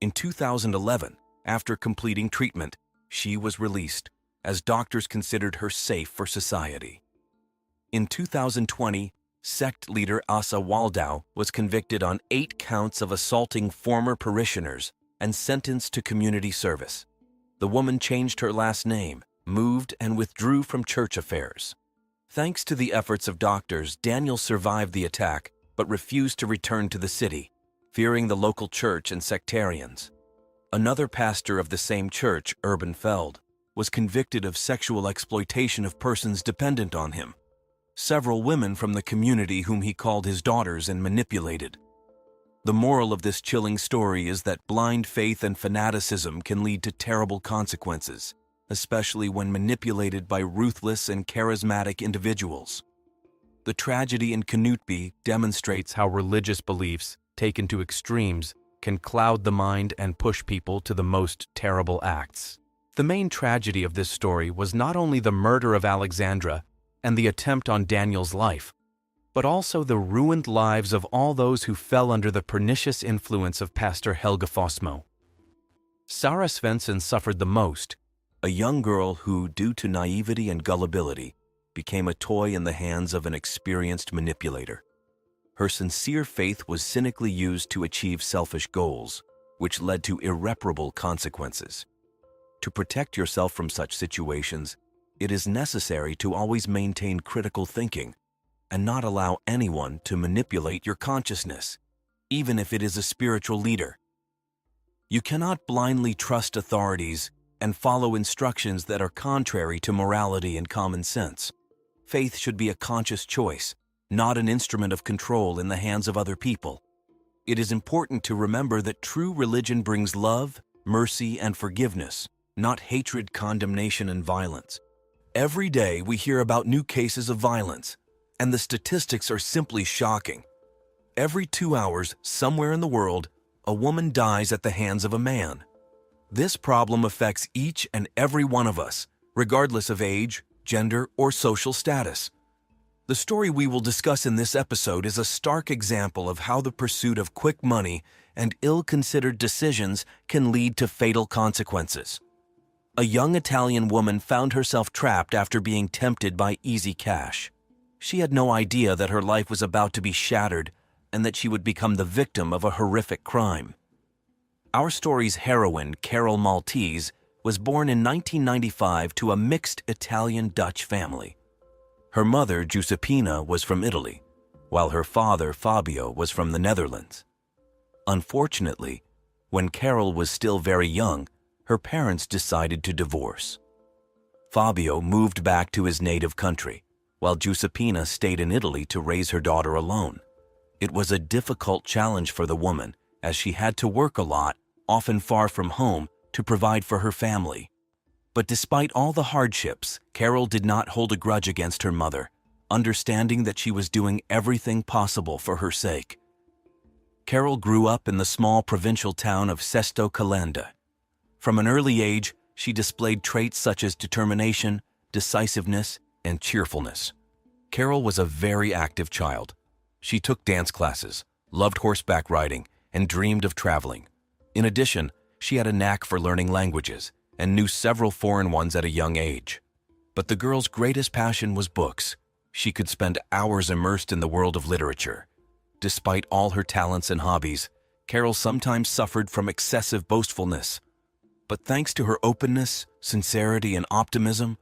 In 2011, after completing treatment, she was released, as doctors considered her safe for society. In 2020, sect leader Asa Waldau was convicted on 8 counts of assaulting former parishioners and sentenced to community service. The woman changed her last name, moved, and withdrew from church affairs. Thanks to the efforts of doctors, Daniel survived the attack but refused to return to the city, fearing the local church and sectarians. Another pastor of the same church, Urban Feld, was convicted of sexual exploitation of persons dependent on him. Several women from the community whom he called his daughters and manipulated. The moral of this chilling story is that blind faith and fanaticism can lead to terrible consequences, especially when manipulated by ruthless and charismatic individuals. The tragedy in Knutby demonstrates how religious beliefs, taken to extremes, can cloud the mind and push people to the most terrible acts. The main tragedy of this story was not only the murder of Alexandra and the attempt on Daniel's life, but also the ruined lives of all those who fell under the pernicious influence of Pastor Helge Fossmo. Sarah Svensson suffered the most, a young girl who, due to naivety and gullibility, became a toy in the hands of an experienced manipulator. Her sincere faith was cynically used to achieve selfish goals, which led to irreparable consequences. To protect yourself from such situations, it is necessary to always maintain critical thinking and not allow anyone to manipulate your consciousness, even if it is a spiritual leader. You cannot blindly trust authorities and follow instructions that are contrary to morality and common sense. Faith should be a conscious choice, not an instrument of control in the hands of other people. It is important to remember that true religion brings love, mercy, and forgiveness, not hatred, condemnation, and violence. Every day we hear about new cases of violence, and the statistics are simply shocking. Every 2 hours, somewhere in the world, a woman dies at the hands of a man. This problem affects each and every one of us, regardless of age, gender, or social status. The story we will discuss in this episode is a stark example of how the pursuit of quick money and ill-considered decisions can lead to fatal consequences. A young Italian woman found herself trapped after being tempted by easy cash. She had no idea that her life was about to be shattered and that she would become the victim of a horrific crime. Our story's heroine, Carol Maltese, was born in 1995 to a mixed Italian-Dutch family. Her mother, Giuseppina, was from Italy, while her father, Fabio, was from the Netherlands. Unfortunately, when Carol was still very young, her parents decided to divorce. Fabio moved back to his native country, while Giuseppina stayed in Italy to raise her daughter alone. It was a difficult challenge for the woman, as she had to work a lot, often far from home, to provide for her family. But despite all the hardships, Carol did not hold a grudge against her mother, understanding that she was doing everything possible for her sake. Carol grew up in the small provincial town of Sesto Calenda. From an early age, she displayed traits such as determination, decisiveness, and cheerfulness. Carol was a very active child. She took dance classes, loved horseback riding, and dreamed of traveling. In addition, she had a knack for learning languages and knew several foreign ones at a young age. But the girl's greatest passion was books. She could spend hours immersed in the world of literature. Despite all her talents and hobbies, Carol sometimes suffered from excessive boastfulness. But thanks to her openness, sincerity, and optimism,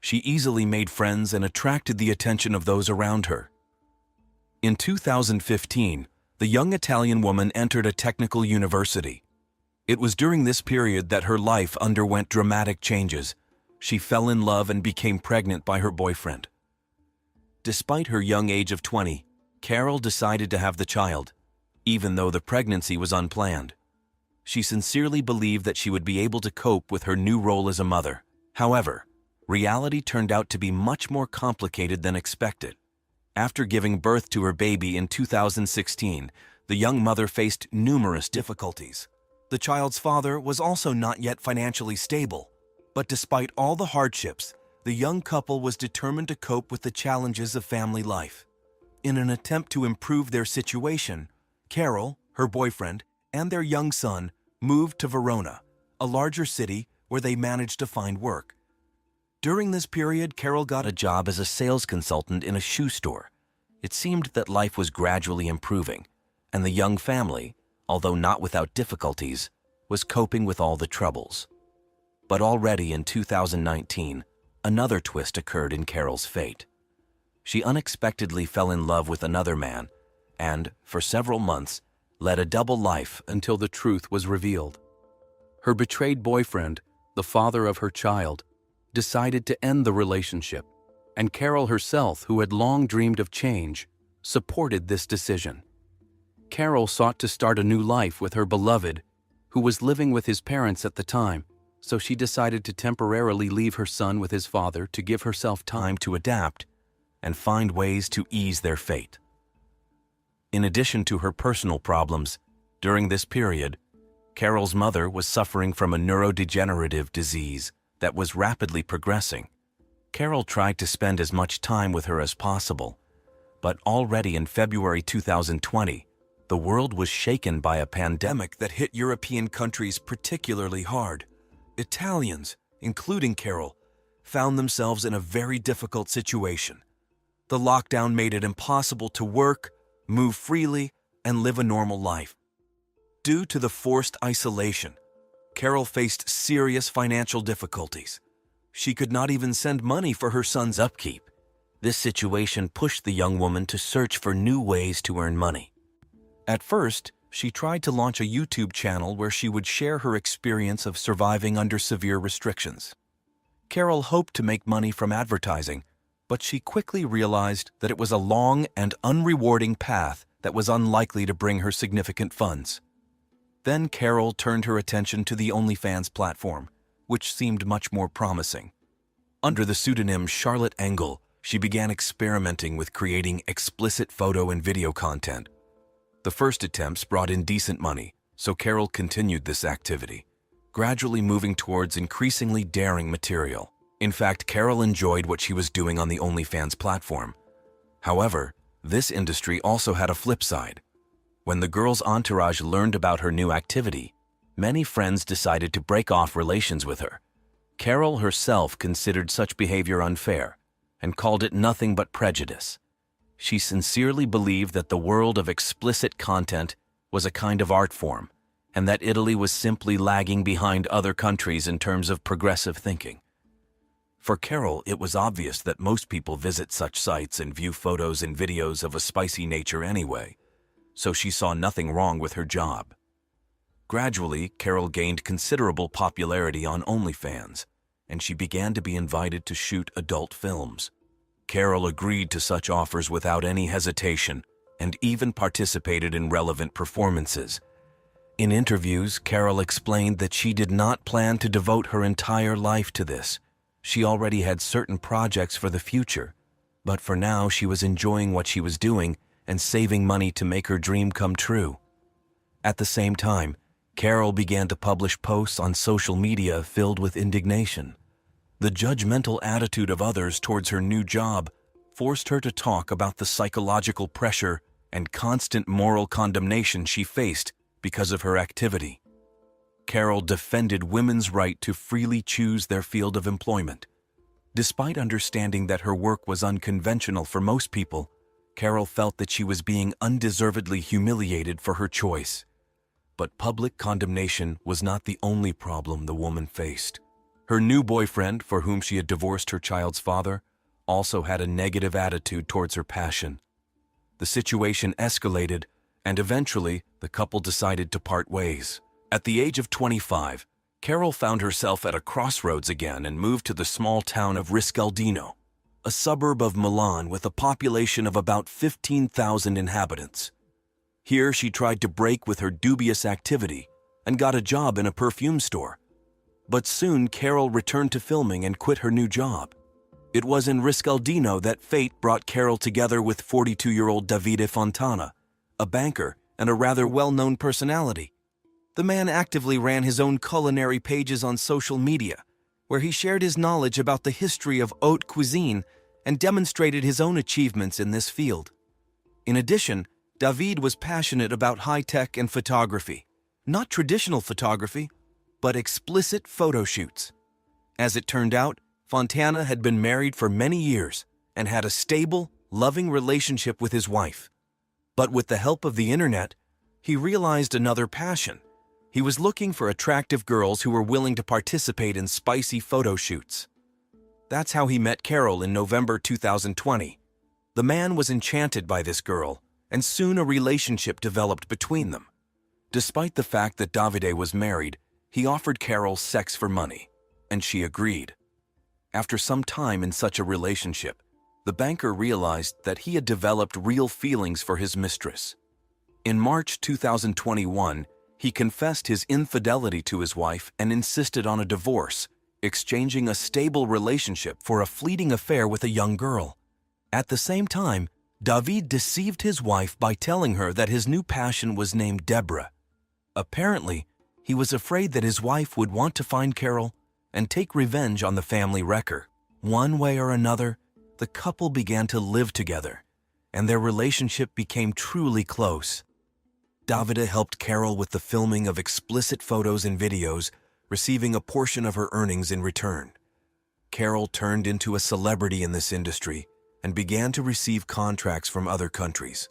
she easily made friends and attracted the attention of those around her. In 2015, the young Italian woman entered a technical university. It was during this period that her life underwent dramatic changes. She fell in love and became pregnant by her boyfriend. Despite her young age of 20, Carol decided to have the child, even though the pregnancy was unplanned. She sincerely believed that she would be able to cope with her new role as a mother. However, reality turned out to be much more complicated than expected. After giving birth to her baby in 2016, the young mother faced numerous difficulties. The child's father was also not yet financially stable, but despite all the hardships, the young couple was determined to cope with the challenges of family life. In an attempt to improve their situation, Carol, her boyfriend, and their young son moved to Verona, a larger city where they managed to find work. During this period, Carol got a job as a sales consultant in a shoe store. It seemed that life was gradually improving, and the young family, although not without difficulties, was coping with all the troubles. But already in 2019, another twist occurred in Carol's fate. She unexpectedly fell in love with another man and, for several months, led a double life until the truth was revealed. Her betrayed boyfriend, the father of her child, decided to end the relationship, and Carol herself, who had long dreamed of change, supported this decision. Carol sought to start a new life with her beloved, who was living with his parents at the time, so she decided to temporarily leave her son with his father to give herself time to adapt and find ways to ease their fate. In addition to her personal problems, during this period, Carol's mother was suffering from a neurodegenerative disease that was rapidly progressing. Carol tried to spend as much time with her as possible, but already in February 2020, the world was shaken by a pandemic that hit European countries particularly hard. Italians, including Carol, found themselves in a very difficult situation. The lockdown made it impossible to work, move freely, and live a normal life. Due to the forced isolation, Carol faced serious financial difficulties. She could not even send money for her son's upkeep. This situation pushed the young woman to search for new ways to earn money. At first, she tried to launch a YouTube channel where she would share her experience of surviving under severe restrictions. Carol hoped to make money from advertising, but she quickly realized that it was a long and unrewarding path that was unlikely to bring her significant funds. Then Carol turned her attention to the OnlyFans platform, which seemed much more promising. Under the pseudonym Charlotte Engel, she began experimenting with creating explicit photo and video content. The first attempts brought in decent money, so Carol continued this activity, gradually moving towards increasingly daring material. In fact, Carol enjoyed what she was doing on the OnlyFans platform. However, this industry also had a flip side. When the girl's entourage learned about her new activity, many friends decided to break off relations with her. Carol herself considered such behavior unfair and called it nothing but prejudice. She sincerely believed that the world of explicit content was a kind of art form, and that Italy was simply lagging behind other countries in terms of progressive thinking. For Carol, it was obvious that most people visit such sites and view photos and videos of a spicy nature anyway, so she saw nothing wrong with her job. Gradually, Carol gained considerable popularity on OnlyFans, and she began to be invited to shoot adult films. Carol agreed to such offers without any hesitation and even participated in relevant performances. In interviews, Carol explained that she did not plan to devote her entire life to this. She already had certain projects for the future, but for now she was enjoying what she was doing and saving money to make her dream come true. At the same time, Carol began to publish posts on social media filled with indignation. The judgmental attitude of others towards her new job forced her to talk about the psychological pressure and constant moral condemnation she faced because of her activity. Carol defended women's right to freely choose their field of employment. Despite understanding that her work was unconventional for most people, Carol felt that she was being undeservedly humiliated for her choice. But public condemnation was not the only problem the woman faced. Her new boyfriend, for whom she had divorced her child's father, also had a negative attitude towards her passion. The situation escalated, and eventually the couple decided to part ways. At the age of 25, Carol found herself at a crossroads again and moved to the small town of Riscaldino, a suburb of Milan with a population of about 15,000 inhabitants. Here she tried to break with her dubious activity and got a job in a perfume store. But soon Carol returned to filming and quit her new job. It was in Riscaldino that fate brought Carol together with 42-year-old Davide Fontana, a banker and a rather well-known personality. The man actively ran his own culinary pages on social media, where he shared his knowledge about the history of haute cuisine and demonstrated his own achievements in this field. In addition, David was passionate about high-tech and photography, not traditional photography, but explicit photo shoots. As it turned out, Fontana had been married for many years and had a stable, loving relationship with his wife. But with the help of the internet, he realized another passion. He was looking for attractive girls who were willing to participate in spicy photo shoots. That's how he met Carol in November 2020. The man was enchanted by this girl, and soon a relationship developed between them. Despite the fact that Davide was married, he offered Carol sex for money, and she agreed. After some time in such a relationship, the banker realized that he had developed real feelings for his mistress. In March 2021, he confessed his infidelity to his wife and insisted on a divorce, exchanging a stable relationship for a fleeting affair with a young girl. At the same time, David deceived his wife by telling her that his new passion was named Deborah. Apparently, he was afraid that his wife would want to find Carol and take revenge on the family wrecker. One way or another, the couple began to live together, and their relationship became truly close. Davide helped Carol with the filming of explicit photos and videos, receiving a portion of her earnings in return. Carol turned into a celebrity in this industry and began to receive contracts from other countries.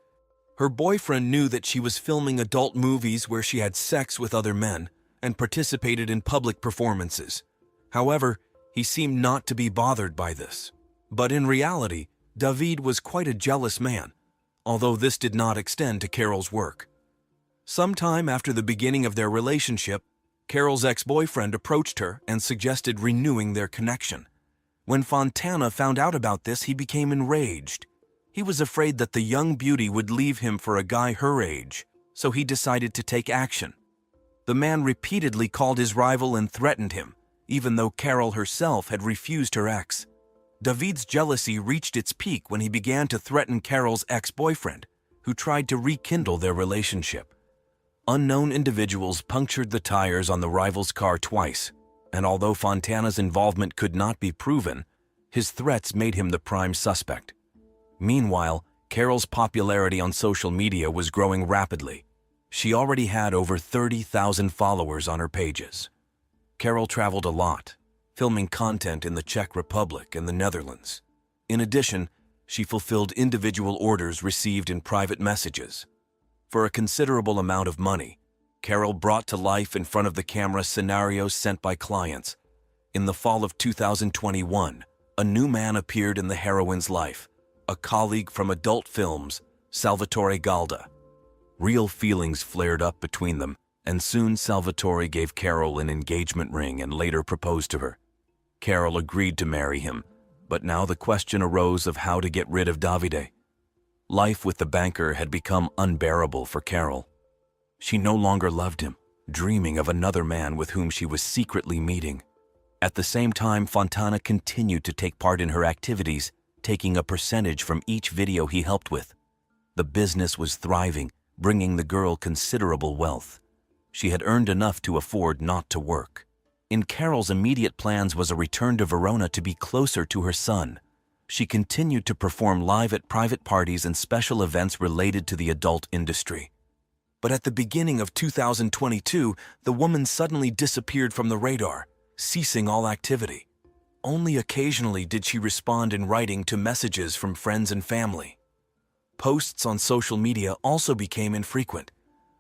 Her boyfriend knew that she was filming adult movies where she had sex with other men and participated in public performances. However, he seemed not to be bothered by this. But in reality, David was quite a jealous man, although this did not extend to Carol's work. Sometime after the beginning of their relationship, Carol's ex-boyfriend approached her and suggested renewing their connection. When Fontana found out about this, he became enraged. He was afraid that the young beauty would leave him for a guy her age, so he decided to take action. The man repeatedly called his rival and threatened him, even though Carol herself had refused her ex. David's jealousy reached its peak when he began to threaten Carol's ex-boyfriend, who tried to rekindle their relationship. Unknown individuals punctured the tires on the rival's car twice, and although Fontana's involvement could not be proven, his threats made him the prime suspect. Meanwhile, Carol's popularity on social media was growing rapidly. She already had over 30,000 followers on her pages. Carol traveled a lot, filming content in the Czech Republic and the Netherlands. In addition, she fulfilled individual orders received in private messages. For a considerable amount of money, Carol brought to life in front of the camera scenarios sent by clients. In the fall of 2021, a new man appeared in the heroine's life, a colleague from adult films, Salvatore Galda. Real feelings flared up between them, and soon Salvatore gave Carol an engagement ring and later proposed to her. Carol agreed to marry him, but now the question arose of how to get rid of Davide. Life with the banker had become unbearable for Carol. She no longer loved him, dreaming of another man with whom she was secretly meeting. At the same time, Fontana continued to take part in her activities, taking a percentage from each video he helped with. The business was thriving, bringing the girl considerable wealth. She had earned enough to afford not to work. In Carol's immediate plans was a return to Verona to be closer to her son. She continued to perform live at private parties and special events related to the adult industry. But at the beginning of 2022, the woman suddenly disappeared from the radar, ceasing all activity. Only occasionally did she respond in writing to messages from friends and family. Posts on social media also became infrequent.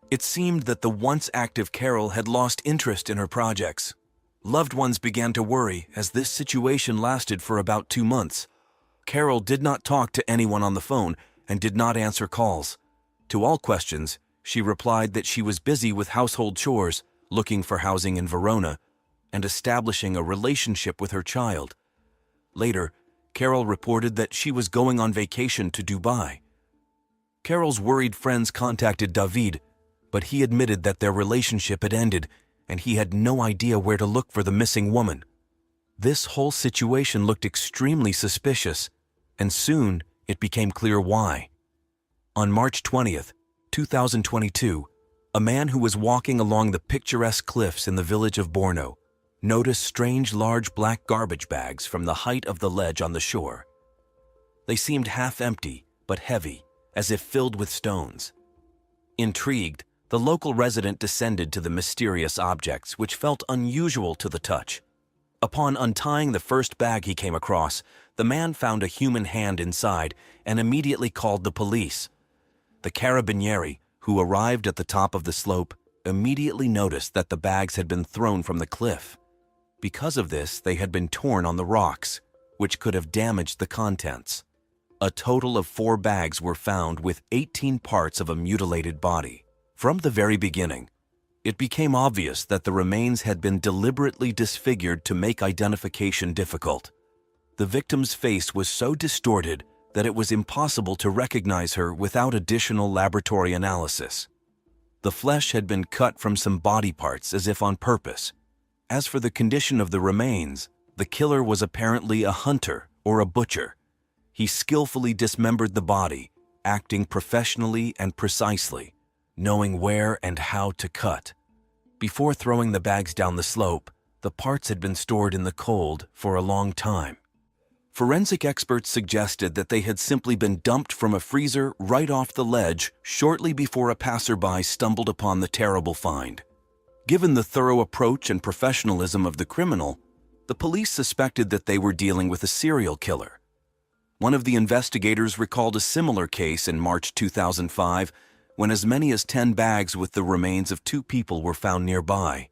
It seemed that the once active Carol had lost interest in her projects. Loved ones began to worry as this situation lasted for about 2 months. Carol did not talk to anyone on the phone and did not answer calls. To all questions, she replied that she was busy with household chores, looking for housing in Verona, and establishing a relationship with her child. Later, Carol reported that she was going on vacation to Dubai. Carol's worried friends contacted David, but he admitted that their relationship had ended and he had no idea where to look for the missing woman. This whole situation looked extremely suspicious, and soon it became clear why. On March 20th, 2022, a man who was walking along the picturesque cliffs in the village of Borno noticed strange large black garbage bags from the height of the ledge on the shore. They seemed half empty but heavy, as if filled with stones. Intrigued, the local resident descended to the mysterious objects, which felt unusual to the touch. Upon untying the first bag he came across, the man found a human hand inside and immediately called the police. The carabinieri, who arrived at the top of the slope, immediately noticed that the bags had been thrown from the cliff. Because of this, they had been torn on the rocks, which could have damaged the contents. A total of 4 bags were found with 18 parts of a mutilated body. From the very beginning, it became obvious that the remains had been deliberately disfigured to make identification difficult. The victim's face was so distorted that it was impossible to recognize her without additional laboratory analysis. The flesh had been cut from some body parts as if on purpose. As for the condition of the remains, the killer was apparently a hunter or a butcher. He skillfully dismembered the body, acting professionally and precisely, knowing where and how to cut. Before throwing the bags down the slope, the parts had been stored in the cold for a long time. Forensic experts suggested that they had simply been dumped from a freezer right off the ledge shortly before a passerby stumbled upon the terrible find. Given the thorough approach and professionalism of the criminal, the police suspected that they were dealing with a serial killer. One of the investigators recalled a similar case in March 2005 when as many as 10 bags with the remains of 2 people were found nearby.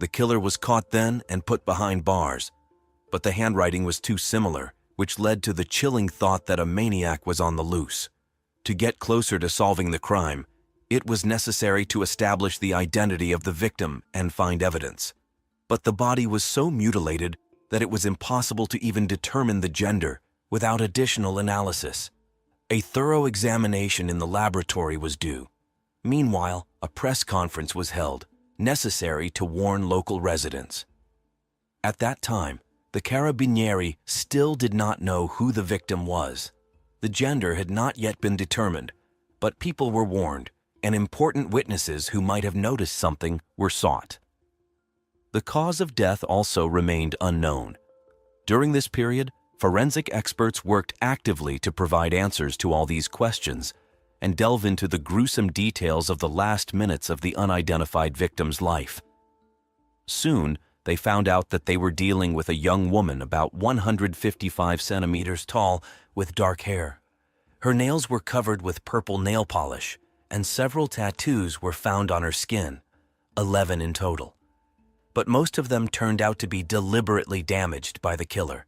The killer was caught then and put behind bars, but the handwriting was too similar, which led to the chilling thought that a maniac was on the loose. To get closer to solving the crime, it was necessary to establish the identity of the victim and find evidence. But the body was so mutilated that it was impossible to even determine the gender without additional analysis. A thorough examination in the laboratory was due. Meanwhile, a press conference was held, necessary to warn local residents. At that time, the carabinieri still did not know who the victim was. The gender had not yet been determined, but people were warned, and important witnesses who might have noticed something were sought. The cause of death also remained unknown. During this period, Forensic experts worked actively to provide answers to all these questions and delve into the gruesome details of the last minutes of the unidentified victim's life. Soon, they found out that they were dealing with a young woman about 155 centimeters tall with dark hair. Her nails were covered with purple nail polish, and several tattoos were found on her skin, 11 in total. But most of them turned out to be deliberately damaged by the killer.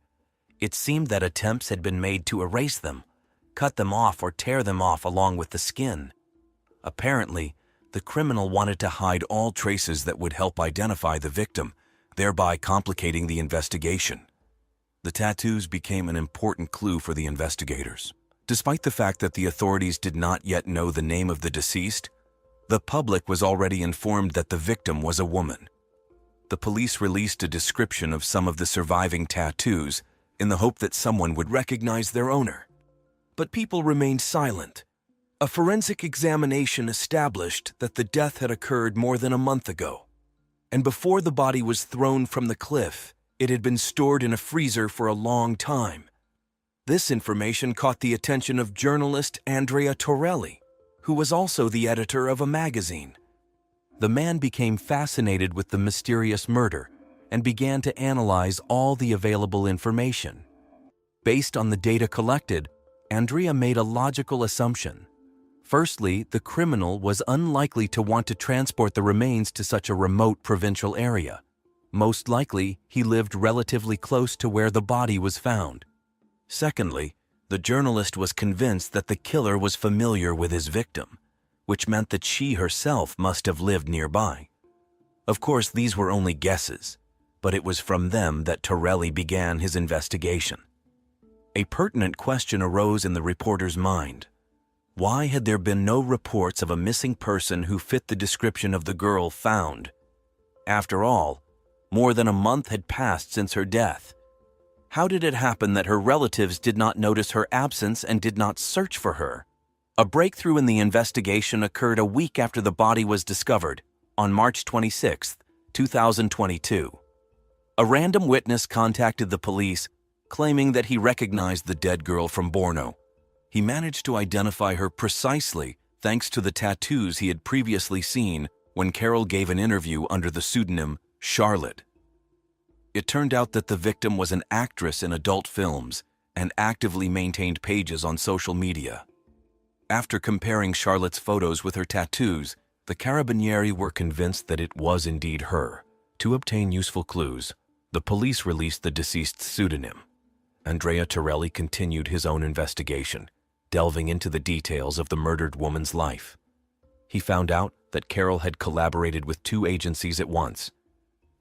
It seemed that attempts had been made to erase them, cut them off or tear them off along with the skin. Apparently, the criminal wanted to hide all traces that would help identify the victim, thereby complicating the investigation. The tattoos became an important clue for the investigators. Despite the fact that the authorities did not yet know the name of the deceased, the public was already informed that the victim was a woman. The police released a description of some of the surviving tattoos in the hope that someone would recognize their owner. But people remained silent. A forensic examination established that the death had occurred more than a month ago, and before the body was thrown from the cliff, it had been stored in a freezer for a long time. This information caught the attention of journalist Andrea Torelli, who was also the editor of a magazine. The man became fascinated with the mysterious murder and began to analyze all the available information. Based on the data collected, Andrea made a logical assumption. Firstly, the criminal was unlikely to want to transport the remains to such a remote provincial area. Most likely, he lived relatively close to where the body was found. Secondly, the journalist was convinced that the killer was familiar with his victim, which meant that she herself must have lived nearby. Of course, these were only guesses, but it was from them that Torelli began his investigation. A pertinent question arose in the reporter's mind. Why had there been no reports of a missing person who fit the description of the girl found? After all, more than a month had passed since her death. How did it happen that her relatives did not notice her absence and did not search for her? A breakthrough in the investigation occurred a week after the body was discovered, on March 26, 2022. A random witness contacted the police, claiming that he recognized the dead girl from Borno. He managed to identify her precisely thanks to the tattoos he had previously seen when Carol gave an interview under the pseudonym Charlotte. It turned out that the victim was an actress in adult films and actively maintained pages on social media. After comparing Charlotte's photos with her tattoos, the Carabinieri were convinced that it was indeed her. To obtain useful clues, the police released the deceased's pseudonym. Andrea Torelli continued his own investigation, delving into the details of the murdered woman's life. He found out that Carol had collaborated with 2 agencies at once.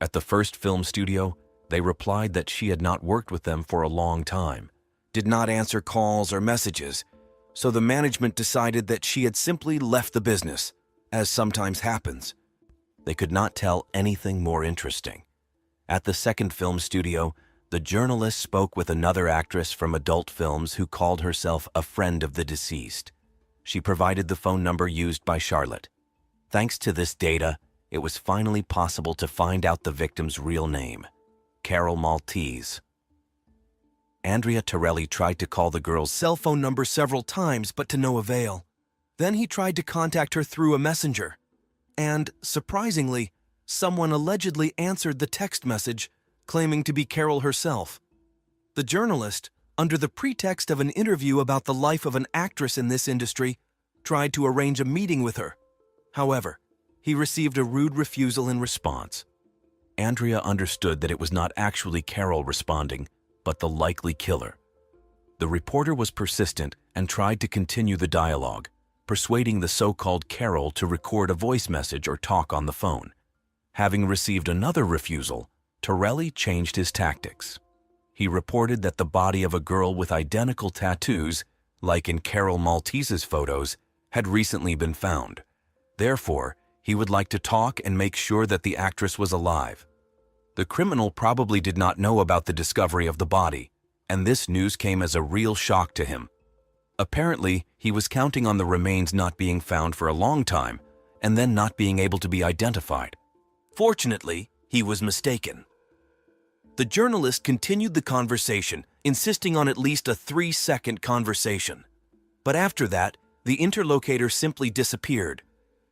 At the first film studio, they replied that she had not worked with them for a long time, did not answer calls or messages, so the management decided that she had simply left the business, as sometimes happens. They could not tell anything more interesting. At the second film studio, the journalist spoke with another actress from adult films who called herself a friend of the deceased. She provided the phone number used by Charlotte. Thanks to this data, it was finally possible to find out the victim's real name, Carol Maltese. Andrea Torelli tried to call the girl's cell phone number several times, but to no avail. Then he tried to contact her through a messenger. And, surprisingly, someone allegedly answered the text message, claiming to be Carol herself. The journalist, under the pretext of an interview about the life of an actress in this industry, tried to arrange a meeting with her. However, he received a rude refusal in response. Andrea understood that it was not actually Carol responding, but the likely killer. The reporter was persistent and tried to continue the dialogue, persuading the so-called Carol to record a voice message or talk on the phone. Having received another refusal, Torelli changed his tactics. He reported that the body of a girl with identical tattoos, like in Carol Maltese's photos, had recently been found. Therefore, he would like to talk and make sure that the actress was alive. The criminal probably did not know about the discovery of the body, and this news came as a real shock to him. Apparently, he was counting on the remains not being found for a long time, and then not being able to be identified. Fortunately, he was mistaken. The journalist continued the conversation insisting on at least a 3-second conversation. But after that, the interlocutor simply disappeared.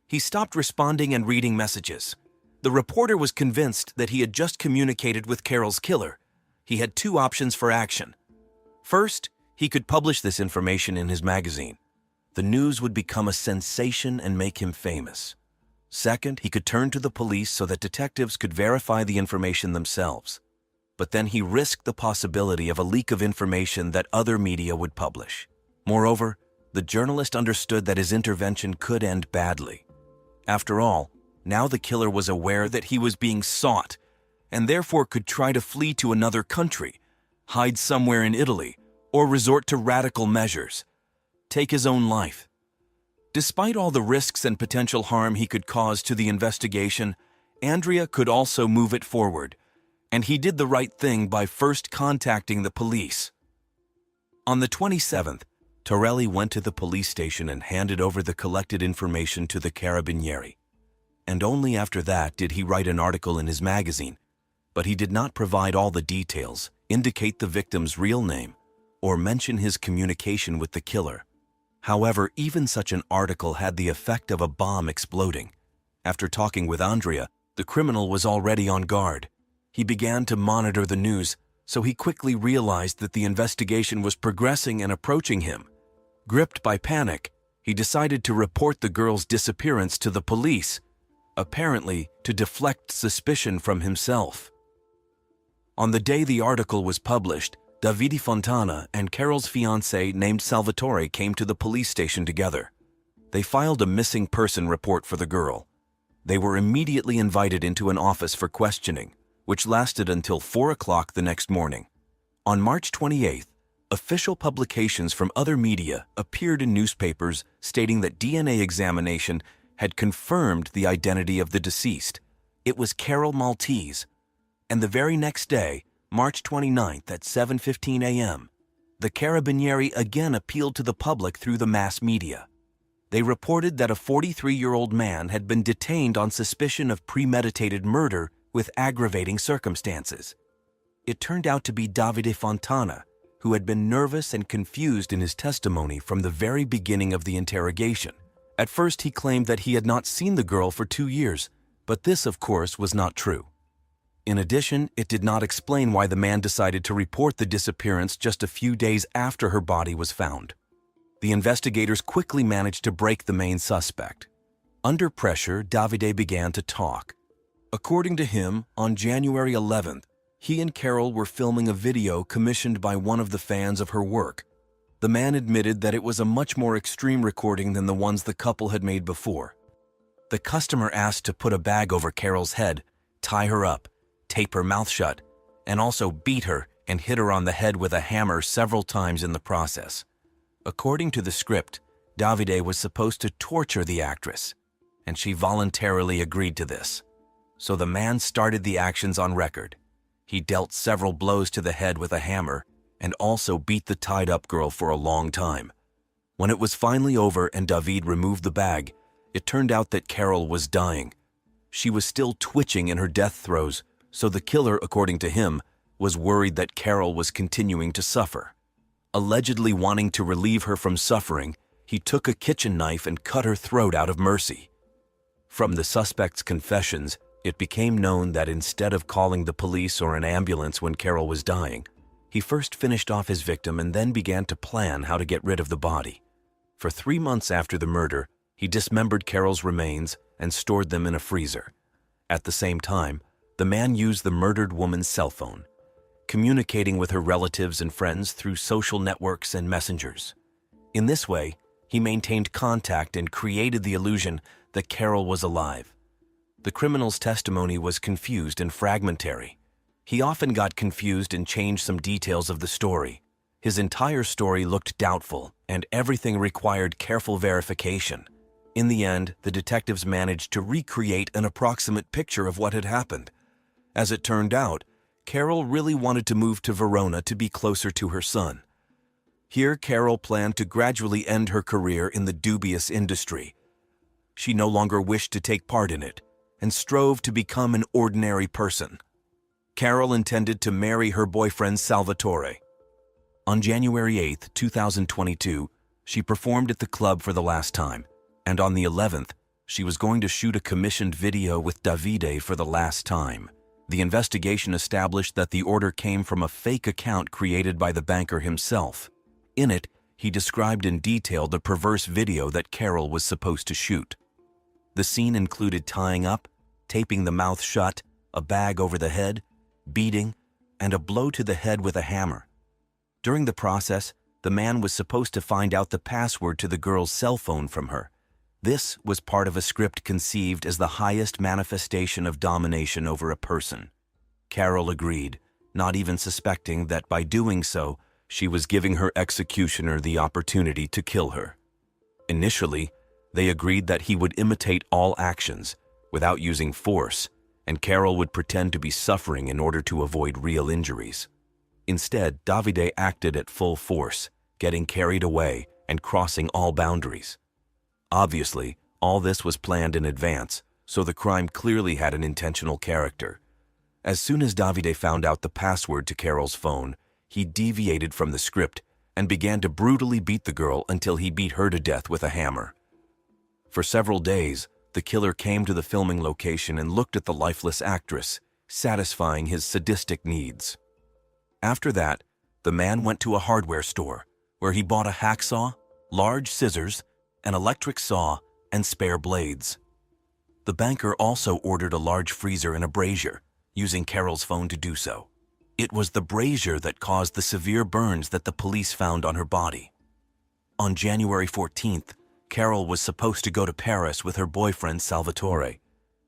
He stopped responding and reading messages. The reporter was convinced that he had just communicated with Carol's killer. He had 2 options for action. First, he could publish this information in his magazine. The news would become a sensation and make him famous. Second, he could turn to the police so that detectives could verify the information themselves. But then he risked the possibility of a leak of information that other media would publish. Moreover, the journalist understood that his intervention could end badly. After all, now the killer was aware that he was being sought, and therefore could try to flee to another country, hide somewhere in Italy, or resort to radical measures, take his own life. Despite all the risks and potential harm he could cause to the investigation, Andrea could also move it forward, and he did the right thing by first contacting the police. On the 27th, Torelli went to the police station and handed over the collected information to the Carabinieri. And only after that did he write an article in his magazine, but he did not provide all the details, indicate the victim's real name, or mention his communication with the killer. However, even such an article had the effect of a bomb exploding. After talking with Andrea, the criminal was already on guard. He began to monitor the news, so he quickly realized that the investigation was progressing and approaching him. Gripped by panic, he decided to report the girl's disappearance to the police, apparently to deflect suspicion from himself. On the day the article was published, Davide Fontana and Carol's fiancé named Salvatore came to the police station together. They filed a missing person report for the girl. They were immediately invited into an office for questioning, which lasted until 4 o'clock the next morning. On March 28th, official publications from other media appeared in newspapers stating that DNA examination had confirmed the identity of the deceased. It was Carol Maltese. And the very next day, March 29th at 7:15 a.m., the Carabinieri again appealed to the public through the mass media. They reported that a 43-year-old man had been detained on suspicion of premeditated murder with aggravating circumstances. It turned out to be Davide Fontana, who had been nervous and confused in his testimony from the very beginning of the interrogation. At first, he claimed that he had not seen the girl for 2 years, but this, of course, was not true. In addition, it did not explain why the man decided to report the disappearance just a few days after her body was found. The investigators quickly managed to break the main suspect. Under pressure, Davide began to talk. According to him, on January 11th, he and Carol were filming a video commissioned by one of the fans of her work. The man admitted that it was a much more extreme recording than the ones the couple had made before. The customer asked to put a bag over Carol's head, tie her up, tape her mouth shut, and also beat her and hit her on the head with a hammer several times in the process. According to the script, Davide was supposed to torture the actress, and she voluntarily agreed to this. So the man started the actions on record. He dealt several blows to the head with a hammer and also beat the tied-up girl for a long time. When it was finally over and David removed the bag, it turned out that Carol was dying. She was still twitching in her death throes, so the killer, according to him, was worried that Carol was continuing to suffer. Allegedly wanting to relieve her from suffering, he took a kitchen knife and cut her throat out of mercy. From the suspect's confessions, it became known that instead of calling the police or an ambulance when Carol was dying, he first finished off his victim and then began to plan how to get rid of the body. For 3 months after the murder, he dismembered Carol's remains and stored them in a freezer. At the same time, the man used the murdered woman's cell phone, communicating with her relatives and friends through social networks and messengers. In this way, he maintained contact and created the illusion that Carol was alive. The criminal's testimony was confused and fragmentary. He often got confused and changed some details of the story. His entire story looked doubtful, and everything required careful verification. In the end, the detectives managed to recreate an approximate picture of what had happened. As it turned out, Carol really wanted to move to Verona to be closer to her son. Here, Carol planned to gradually end her career in the dubious industry. She no longer wished to take part in it, and strove to become an ordinary person. Carol intended to marry her boyfriend Salvatore. On January 8, 2022, she performed at the club for the last time, and on the 11th, she was going to shoot a commissioned video with Davide for the last time. The investigation established that the order came from a fake account created by the banker himself. In it, he described in detail the perverse video that Carol was supposed to shoot. The scene included tying up, taping the mouth shut, a bag over the head, beating, and a blow to the head with a hammer. During the process, the man was supposed to find out the password to the girl's cell phone from her. This was part of a script conceived as the highest manifestation of domination over a person. Carol agreed, not even suspecting that by doing so, she was giving her executioner the opportunity to kill her. Initially, they agreed that he would imitate all actions without using force, and Carol would pretend to be suffering in order to avoid real injuries. Instead, Davide acted at full force, getting carried away and crossing all boundaries. Obviously, all this was planned in advance, so the crime clearly had an intentional character. As soon as Davide found out the password to Carol's phone, he deviated from the script and began to brutally beat the girl until he beat her to death with a hammer. For several days, the killer came to the filming location and looked at the lifeless actress, satisfying his sadistic needs. After that, the man went to a hardware store, where he bought a hacksaw, large scissors, an electric saw, and spare blades. The banker also ordered a large freezer and a brazier, using Carol's phone to do so. It was the brazier that caused the severe burns that the police found on her body. On January 14th, Carol was supposed to go to Paris with her boyfriend Salvatore,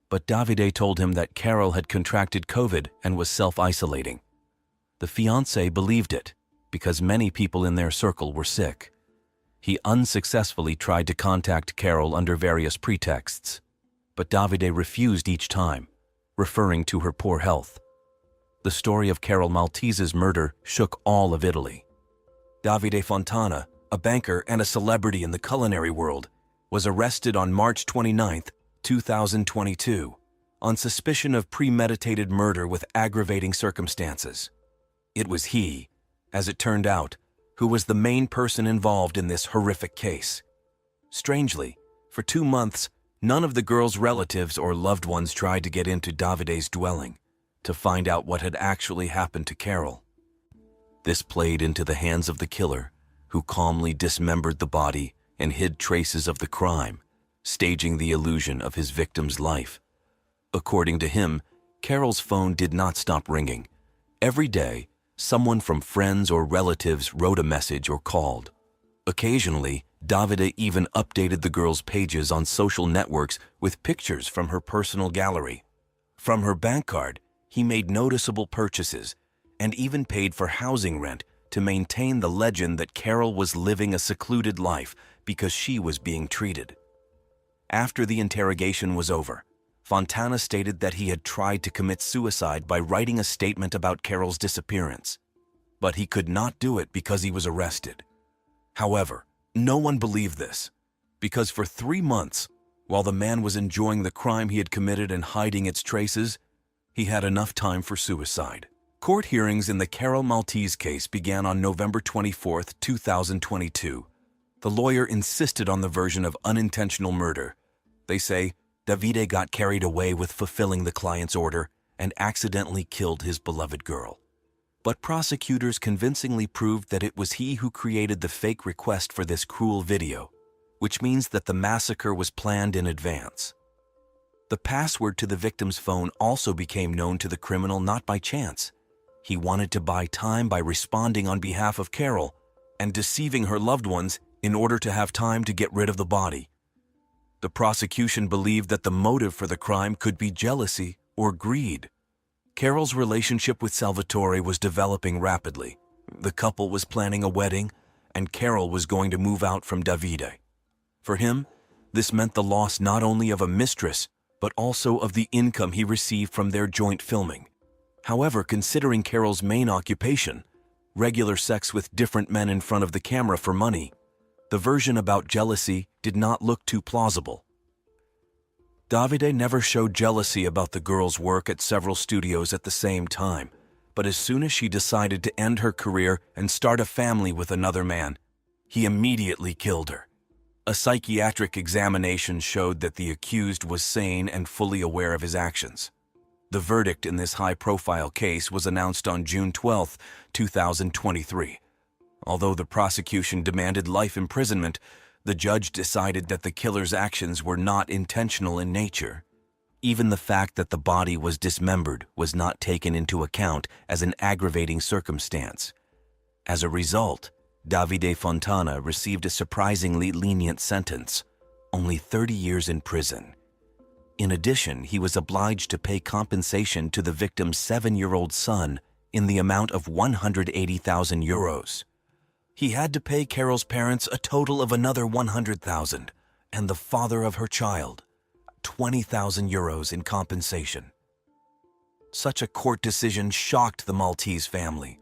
but Davide told him that Carol had contracted COVID and was self-isolating. The fiancé believed it, because many people in their circle were sick. He unsuccessfully tried to contact Carol under various pretexts, but Davide refused each time, referring to her poor health. The story of Carol Maltese's murder shook all of Italy. Davide Fontana, a banker and a celebrity in the culinary world, was arrested on March 29, 2022, on suspicion of premeditated murder with aggravating circumstances. It was he, as it turned out, who was the main person involved in this horrific case. Strangely, for 2 months, none of the girl's relatives or loved ones tried to get into Davide's dwelling to find out what had actually happened to Carol. This played into the hands of the killer, who calmly dismembered the body and hid traces of the crime, staging the illusion of his victim's life. According to him, Carol's phone did not stop ringing. Every day, someone from friends or relatives wrote a message or called. Occasionally, Davide even updated the girl's pages on social networks with pictures from her personal gallery. From her bank card, he made noticeable purchases and even paid for housing rent to maintain the legend that Carol was living a secluded life because she was being treated. After the interrogation was over, Fontana stated that he had tried to commit suicide by writing a statement about Carol's disappearance, but he could not do it because he was arrested. However, no one believed this, because for 3 months, while the man was enjoying the crime he had committed and hiding its traces, he had enough time for suicide. Court hearings in the Carol Maltese case began on November 24, 2022. The lawyer insisted on the version of unintentional murder. They say Davide got carried away with fulfilling the client's order and accidentally killed his beloved girl. But prosecutors convincingly proved that it was he who created the fake request for this cruel video, which means that the massacre was planned in advance. The password to the victim's phone also became known to the criminal not by chance. He wanted to buy time by responding on behalf of Carol and deceiving her loved ones in order to have time to get rid of the body. The prosecution believed that the motive for the crime could be jealousy or greed. Carol's relationship with Salvatore was developing rapidly. The couple was planning a wedding, and Carol was going to move out from Davide. For him, this meant the loss not only of a mistress, but also of the income he received from their joint filming. However, considering Carol's main occupation, regular sex with different men in front of the camera for money, the version about jealousy did not look too plausible. Davide never showed jealousy about the girl's work at several studios at the same time, but as soon as she decided to end her career and start a family with another man, he immediately killed her. A psychiatric examination showed that the accused was sane and fully aware of his actions. The verdict in this high-profile case was announced on June 12, 2023. Although the prosecution demanded life imprisonment, the judge decided that the killer's actions were not intentional in nature. Even the fact that the body was dismembered was not taken into account as an aggravating circumstance. As a result, Davide Fontana received a surprisingly lenient sentence, only 30 years in prison. In addition, he was obliged to pay compensation to the victim's 7-year-old son in the amount of 180,000 euros. He had to pay Carol's parents a total of another 100,000, and the father of her child 20,000 euros in compensation. Such a court decision shocked the Maltese family.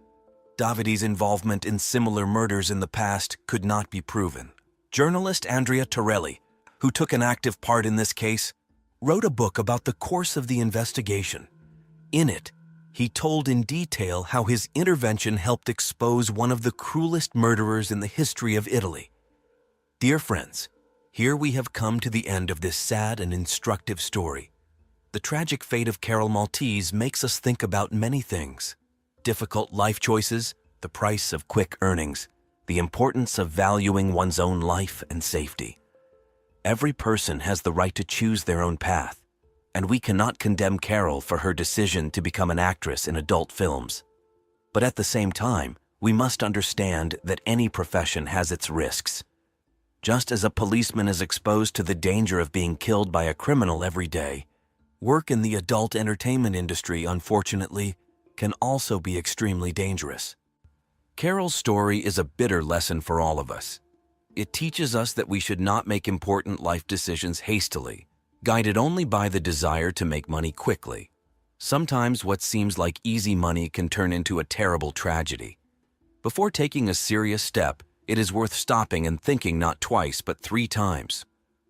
Davide's involvement in similar murders in the past could not be proven. Journalist Andrea Torelli, who took an active part in this case, wrote a book about the course of the investigation. In it, he told in detail how his intervention helped expose one of the cruelest murderers in the history of Italy. Dear friends, here we have come to the end of this sad and instructive story. The tragic fate of Carol Maltese makes us think about many things: difficult life choices, the price of quick earnings, the importance of valuing one's own life and safety. Every person has the right to choose their own path, and we cannot condemn Carol for her decision to become an actress in adult films. But at the same time, we must understand that any profession has its risks. Just as a policeman is exposed to the danger of being killed by a criminal every day, work in the adult entertainment industry, unfortunately, can also be extremely dangerous. Carol's story is a bitter lesson for all of us. It teaches us that we should not make important life decisions hastily, guided only by the desire to make money quickly. Sometimes what seems like easy money can turn into a terrible tragedy. Before taking a serious step, it is worth stopping and thinking not twice but 3 times,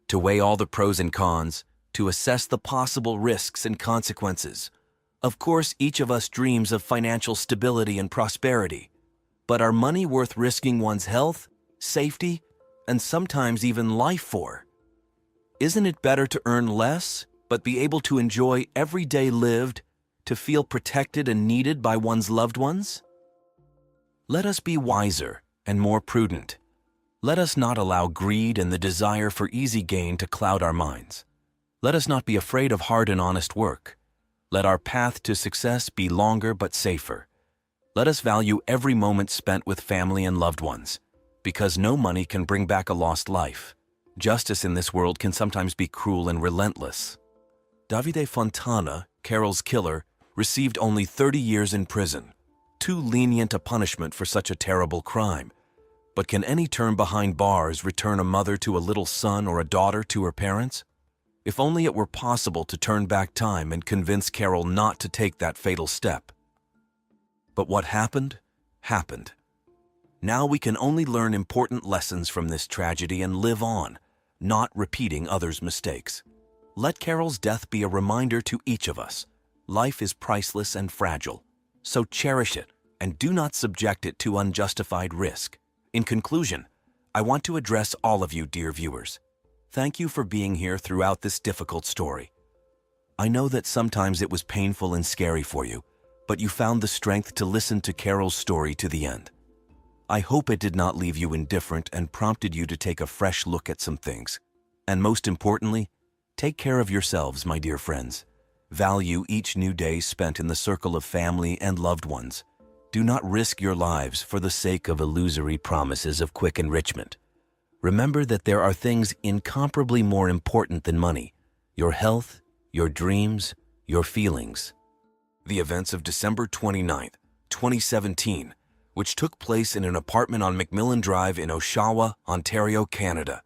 to weigh all the pros and cons, to assess the possible risks and consequences. Of course, each of us dreams of financial stability and prosperity, but are money worth risking one's health, safety, and sometimes even life for? Isn't it better to earn less, but be able to enjoy every day lived, to feel protected and needed by one's loved ones? Let us be wiser and more prudent. Let us not allow greed and the desire for easy gain to cloud our minds. Let us not be afraid of hard and honest work. Let our path to success be longer but safer. Let us value every moment spent with family and loved ones, because no money can bring back a lost life. Justice in this world can sometimes be cruel and relentless. Davide Fontana, Carol's killer, received only 30 years in prison. Too lenient a punishment for such a terrible crime. But can any term behind bars return a mother to a little son or a daughter to her parents? If only it were possible to turn back time and convince Carol not to take that fatal step. But what happened, happened. Now we can only learn important lessons from this tragedy and live on, not repeating others' mistakes. Let Carol's death be a reminder to each of us. Life is priceless and fragile, so cherish it and do not subject it to unjustified risk. In conclusion, I want to address all of you, dear viewers. Thank you for being here throughout this difficult story. I know that sometimes it was painful and scary for you, but you found the strength to listen to Carol's story to the end. I hope it did not leave you indifferent and prompted you to take a fresh look at some things. And most importantly, take care of yourselves, my dear friends. Value each new day spent in the circle of family and loved ones. Do not risk your lives for the sake of illusory promises of quick enrichment. Remember that there are things incomparably more important than money: your health, your dreams, your feelings. The events of December 29, 2017, which took place in an apartment on Macmillan Drive in Oshawa, Ontario, Canada.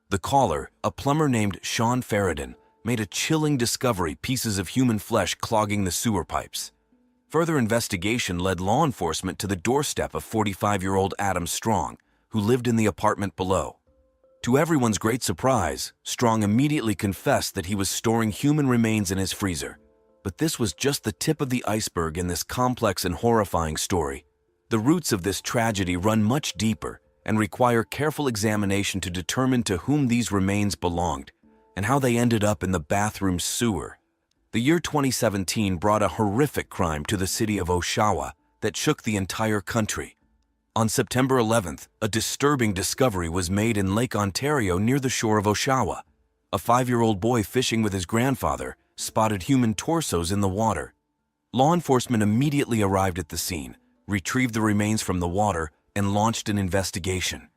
The caller, a plumber named Sean Ferridan, made a chilling discovery: pieces of human flesh clogging the sewer pipes. Further investigation led law enforcement to the doorstep of 45-year-old Adam Strong, who lived in the apartment below. To everyone's great surprise, Strong immediately confessed that he was storing human remains in his freezer. But this was just the tip of the iceberg in this complex and horrifying story. The roots of this tragedy run much deeper and require careful examination to determine to whom these remains belonged and how they ended up in the bathroom sewer. The year 2017 brought a horrific crime to the city of Oshawa that shook the entire country. On September 11th, a disturbing discovery was made in Lake Ontario near the shore of Oshawa. A 5-year-old boy fishing with his grandfather spotted human torsos in the water. Law enforcement immediately arrived at the scene, retrieved the remains from the water, and launched an investigation.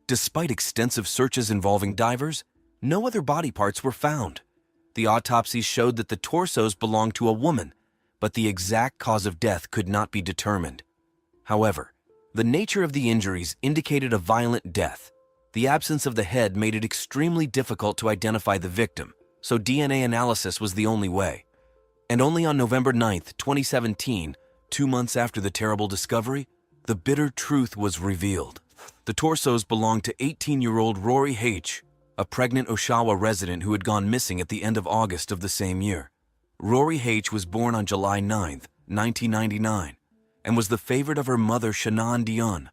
Despite extensive searches involving divers, no other body parts were found. The autopsies showed that the torsos belonged to a woman, but the exact cause of death could not be determined. However, the nature of the injuries indicated a violent death. The absence of the head made it extremely difficult to identify the victim, so DNA analysis was the only way. And only on November 9, 2017, 2 months after the terrible discovery, the bitter truth was revealed. The torsos belonged to 18-year-old Rory H., a pregnant Oshawa resident who had gone missing at the end of August of the same year. Rory H. was born on July 9, 1999, and was the favorite of her mother, Shannon Dion.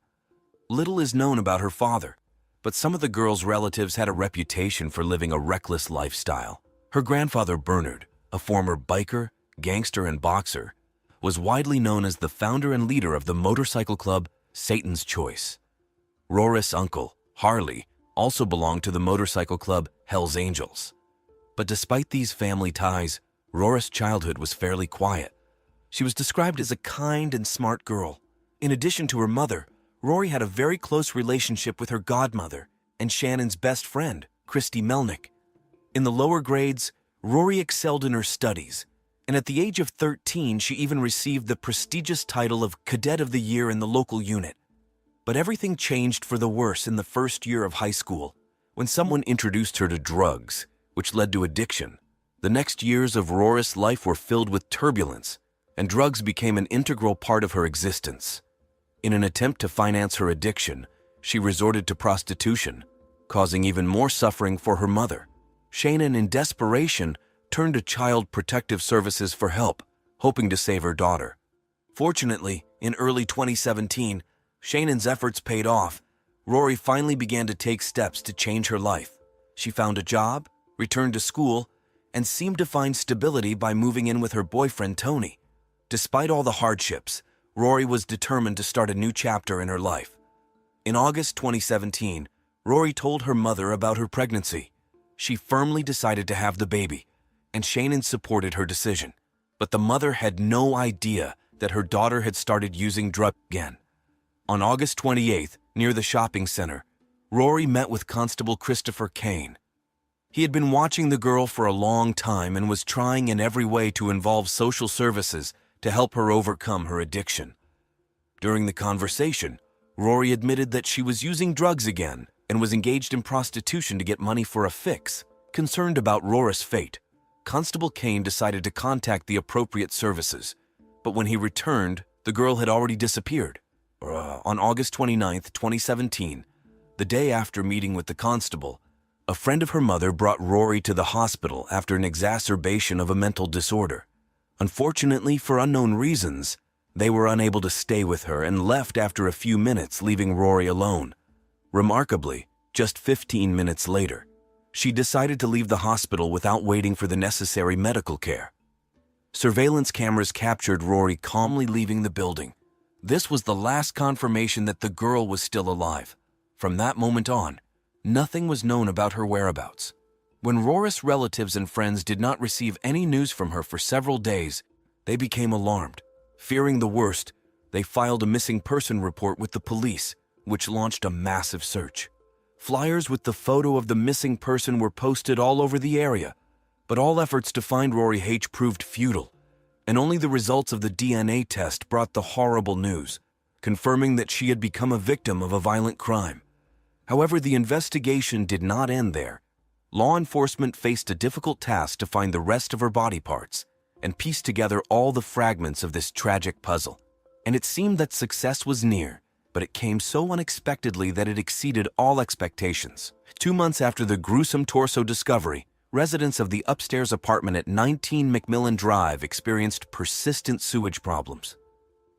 Little is known about her father, but some of the girl's relatives had a reputation for living a reckless lifestyle. Her grandfather, Bernard, a former biker, gangster, and boxer, was widely known as the founder and leader of the motorcycle club Satan's Choice. Rory's uncle, Harley, also belonged to the motorcycle club Hell's Angels. But despite these family ties, Rory's childhood was fairly quiet. She was described as a kind and smart girl. In addition to her mother, Rory had a very close relationship with her godmother and Shannon's best friend, Christy Melnick. In the lower grades, Rory excelled in her studies, and at the age of 13, she even received the prestigious title of Cadet of the Year in the local unit. But everything changed for the worse in the first year of high school, when someone introduced her to drugs, which led to addiction. The next years of Rory's life were filled with turbulence, and drugs became an integral part of her existence. In an attempt to finance her addiction, she resorted to prostitution, causing even more suffering for her mother. Shannon, in desperation, turned to Child Protective Services for help, hoping to save her daughter. Fortunately, in early 2017, Shannon's efforts paid off. Rory finally began to take steps to change her life. She found a job, returned to school, and seemed to find stability by moving in with her boyfriend, Tony. Despite all the hardships, Rory was determined to start a new chapter in her life. In August 2017, Rory told her mother about her pregnancy. She firmly decided to have the baby, and Shannon supported her decision. But the mother had no idea that her daughter had started using drugs again. On August 28th, near the shopping center, Rory met with Constable Christopher Kane. He had been watching the girl for a long time and was trying in every way to involve social services to help her overcome her addiction. During the conversation, Rory admitted that she was using drugs again and was engaged in prostitution to get money for a fix. Concerned about Rory's fate, Constable Kane decided to contact the appropriate services, but when he returned, the girl had already disappeared. On August 29, 2017, the day after meeting with the constable, a friend of her mother brought Rory to the hospital after an exacerbation of a mental disorder. Unfortunately, for unknown reasons, they were unable to stay with her and left after a few minutes, leaving Rory alone. Remarkably, just 15 minutes later, she decided to leave the hospital without waiting for the necessary medical care. Surveillance cameras captured Rory calmly leaving the building. This was the last confirmation that the girl was still alive. From that moment on, nothing was known about her whereabouts. When Rory's relatives and friends did not receive any news from her for several days, they became alarmed. Fearing the worst, they filed a missing person report with the police, which launched a massive search. Flyers with the photo of the missing person were posted all over the area, but all efforts to find Rory H. proved futile, and only the results of the DNA test brought the horrible news, confirming that she had become a victim of a violent crime. However, the investigation did not end there. Law enforcement faced a difficult task to find the rest of her body parts and piece together all the fragments of this tragic puzzle. And it seemed that success was near, but it came so unexpectedly that it exceeded all expectations. 2 months after the gruesome torso discovery, residents of the upstairs apartment at 19 McMillan Drive experienced persistent sewage problems.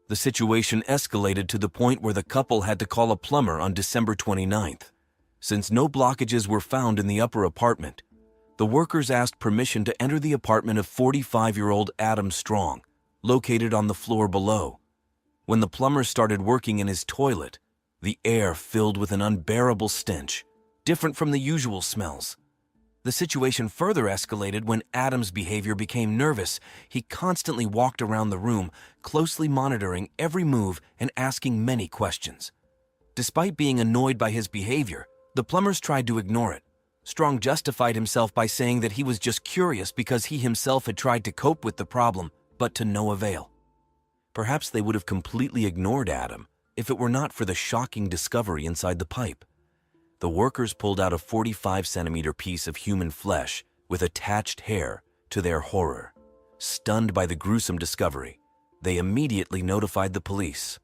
The situation escalated to the point where the couple had to call a plumber on December 29th. Since no blockages were found in the upper apartment, the workers asked permission to enter the apartment of 45-year-old Adam Strong, located on the floor below. When the plumber started working in his toilet, the air filled with an unbearable stench, different from the usual smells. The situation further escalated when Adam's behavior became nervous. He constantly walked around the room, closely monitoring every move and asking many questions. Despite being annoyed by his behavior, the plumbers tried to ignore it. Strong justified himself by saying that he was just curious because he himself had tried to cope with the problem, but to no avail. Perhaps they would have completely ignored Adam if it were not for the shocking discovery inside the pipe. The workers pulled out a 45-centimeter piece of human flesh with attached hair. To their horror, stunned by the gruesome discovery, they immediately notified the police.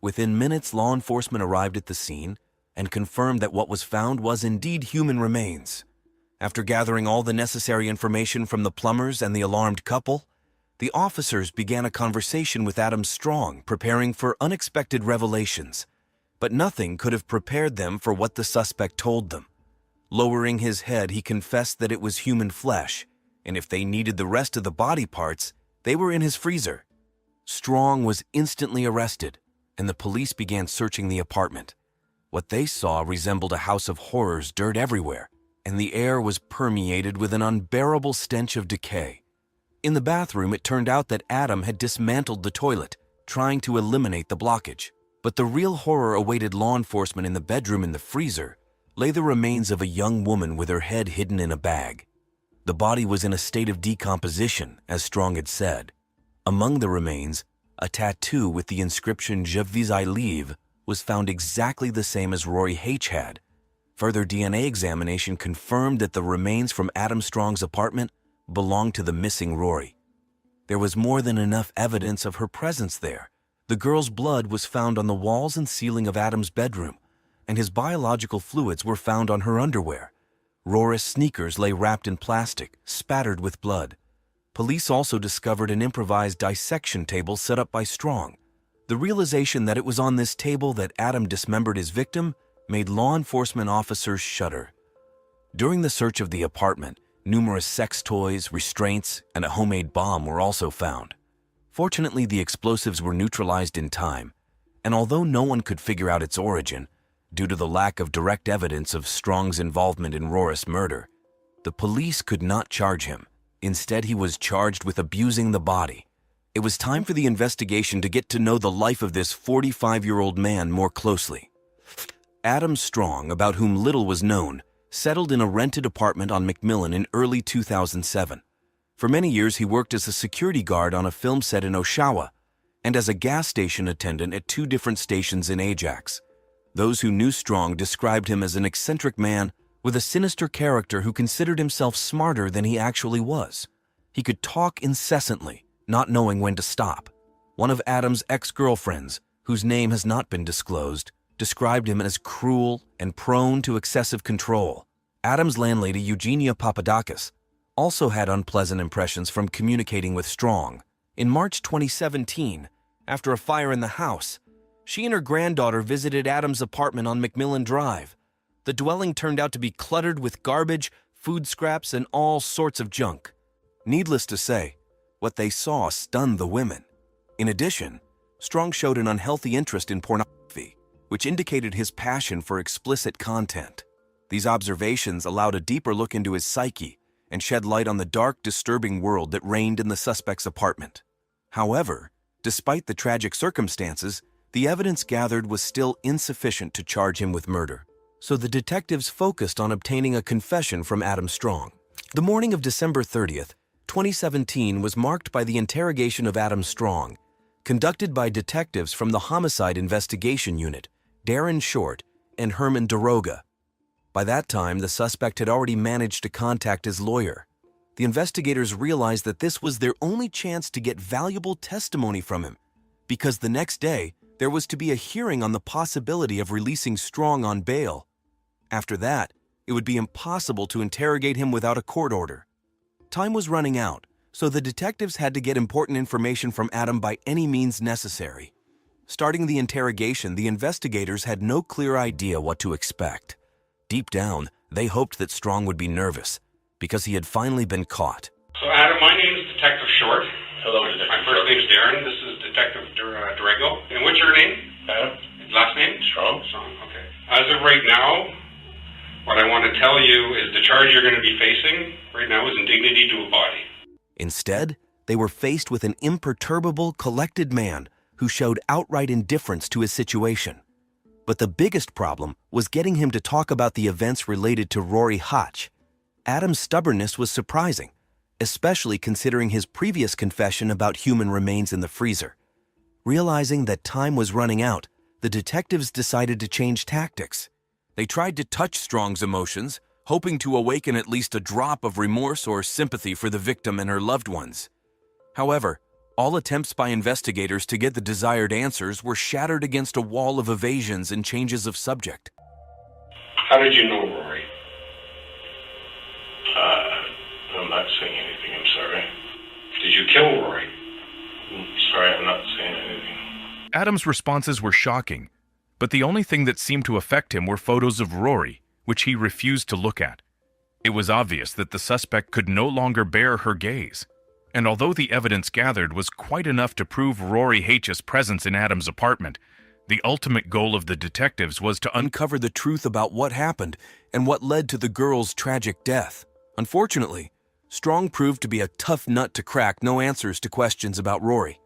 Within minutes, law enforcement arrived at the scene and confirmed that what was found was indeed human remains. After gathering all the necessary information from the plumbers and the alarmed couple, the officers began a conversation with Adam Strong, preparing for unexpected revelations. But nothing could have prepared them for what the suspect told them. Lowering his head, he confessed that it was human flesh, and if they needed the rest of the body parts, they were in his freezer. Strong was instantly arrested, and the police began searching the apartment. What they saw resembled a house of horrors, dirt everywhere, and the air was permeated with an unbearable stench of decay. In the bathroom, it turned out that Adam had dismantled the toilet, trying to eliminate the blockage. But the real horror awaited law enforcement. In the bedroom in the freezer lay the remains of a young woman with her head hidden in a bag. The body was in a state of decomposition, as Strong had said. Among the remains, a tattoo with the inscription "Je vis I live" was found exactly the same as Rory H. had. Further DNA examination confirmed that the remains from Adam Strong's apartment belonged to the missing Rory. There was more than enough evidence of her presence there. The girl's blood was found on the walls and ceiling of Adam's bedroom, and his biological fluids were found on her underwear. Rory's sneakers lay wrapped in plastic, spattered with blood. Police also discovered an improvised dissection table set up by Strong. The realization that it was on this table that Adam dismembered his victim made law enforcement officers shudder. During the search of the apartment, numerous sex toys, restraints, and a homemade bomb were also found. Fortunately, the explosives were neutralized in time, and although no one could figure out its origin, due to the lack of direct evidence of Strong's involvement in Rory's murder, the police could not charge him. Instead, he was charged with abusing the body. It was time for the investigation to get to know the life of this 45-year-old man more closely. Adam Strong, about whom little was known, settled in a rented apartment on McMillan in early 2007. For many years, he worked as a security guard on a film set in Oshawa and as a gas station attendant at 2 different stations in Ajax. Those who knew Strong described him as an eccentric man with a sinister character who considered himself smarter than he actually was. He could talk incessantly, not knowing when to stop. One of Adam's ex-girlfriends, whose name has not been disclosed, described him as cruel and prone to excessive control. Adam's landlady, Eugenia Papadakis, also had unpleasant impressions from communicating with Strong. In March 2017, after a fire in the house, she and her granddaughter visited Adam's apartment on McMillan Drive. The dwelling turned out to be cluttered with garbage, food scraps, and all sorts of junk. Needless to say, what they saw stunned the women. In addition, Strong showed an unhealthy interest in pornography, which indicated his passion for explicit content. These observations allowed a deeper look into his psyche and shed light on the dark, disturbing world that reigned in the suspect's apartment. However, despite the tragic circumstances, the evidence gathered was still insufficient to charge him with murder. So the detectives focused on obtaining a confession from Adam Strong. The morning of December 30th, 2017 was marked by the interrogation of Adam Strong, conducted by detectives from the Homicide Investigation Unit, Darren Short and Herman Daroga. By that time, the suspect had already managed to contact his lawyer. The investigators realized that this was their only chance to get valuable testimony from him, because the next day, there was to be a hearing on the possibility of releasing Strong on bail. After that, It would be impossible to interrogate him without a court order. Time was running out, so the detectives had to get important information from Adam by any means necessary. Starting the interrogation, the investigators had no clear idea what to expect. Deep down, they hoped that Strong would be nervous, because he had finally been caught. So Adam, my name is Detective Short. Hello, Detective My first name is Darren. This is Detective Durego. And what's your name? Adam. Last name? Strong. Strong, okay. As of right now, what I want to tell you is the charge you're going to be facing right now is indignity to a body. Instead, they were faced with an imperturbable, collected man who showed outright indifference to his situation. But the biggest problem was getting him to talk about the events related to Rory Hotch. Adam's stubbornness was surprising, especially considering his previous confession about human remains in the freezer. Realizing that time was running out, the detectives decided to change tactics. They tried to touch Strong's emotions, hoping to awaken at least a drop of remorse or sympathy for the victim and her loved ones. However, all attempts by investigators to get the desired answers were shattered against a wall of evasions and changes of subject. How did you know Rory? I'm not saying anything, I'm sorry. Did you kill Rory? Sorry, I'm not saying anything. Adam's responses were shocking, but the only thing that seemed to affect him were photos of Rory, which he refused to look at. It was obvious that the suspect could no longer bear her gaze, and although the evidence gathered was quite enough to prove Rory H's presence in Adam's apartment, the ultimate goal of the detectives was to Uncover the truth about what happened and what led to the girl's tragic death. Unfortunately, Strong proved to be a tough nut to crack. No answers to questions about Rory.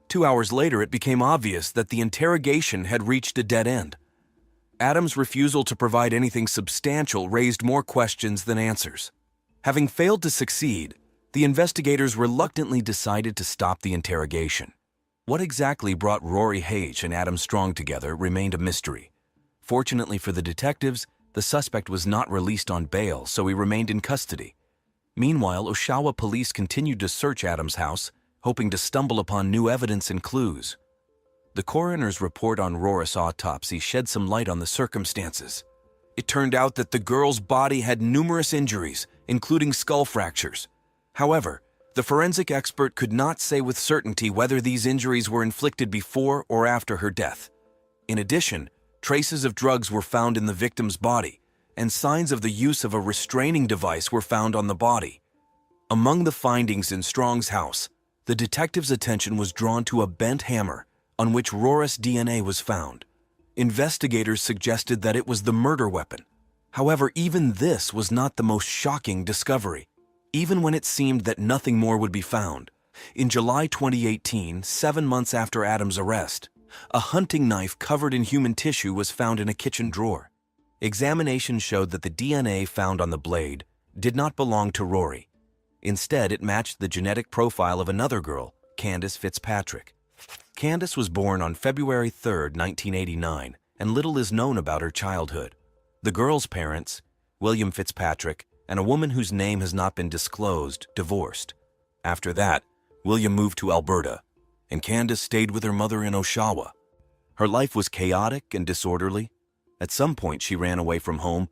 2 hours later, it became obvious that the interrogation had reached a dead end. Adam's refusal to provide anything substantial raised more questions than answers. Having failed to succeed, the investigators reluctantly decided to stop the interrogation. What exactly brought Rory H and Adam Strong together remained a mystery. Fortunately for the detectives, the suspect was not released on bail, so he remained in custody. Meanwhile, Oshawa police continued to search Adam's house, hoping to stumble upon new evidence and clues. The coroner's report on Rory's autopsy shed some light on the circumstances. It turned out that the girl's body had numerous injuries, including skull fractures. However, the forensic expert could not say with certainty whether these injuries were inflicted before or after her death. In addition, traces of drugs were found in the victim's body, and signs of the use of a restraining device were found on the body. Among the findings in Strong's house, the detective's attention was drawn to a bent hammer on which Rory's DNA was found. Investigators suggested that it was the murder weapon. However, even this was not the most shocking discovery, even when it seemed that nothing more would be found. In July 2018, 7 months after Adam's arrest, a hunting knife covered in human tissue was found in a kitchen drawer. Examination showed that the DNA found on the blade did not belong to Rory. Instead, it matched the genetic profile of another girl, Candace Fitzpatrick. Candace was born on February 3, 1989, and little is known about her childhood. The girl's parents, William Fitzpatrick, and a woman whose name has not been disclosed, divorced. After that, William moved to Alberta, and Candace stayed with her mother in Oshawa. Her life was chaotic and disorderly. At some point, she ran away from home,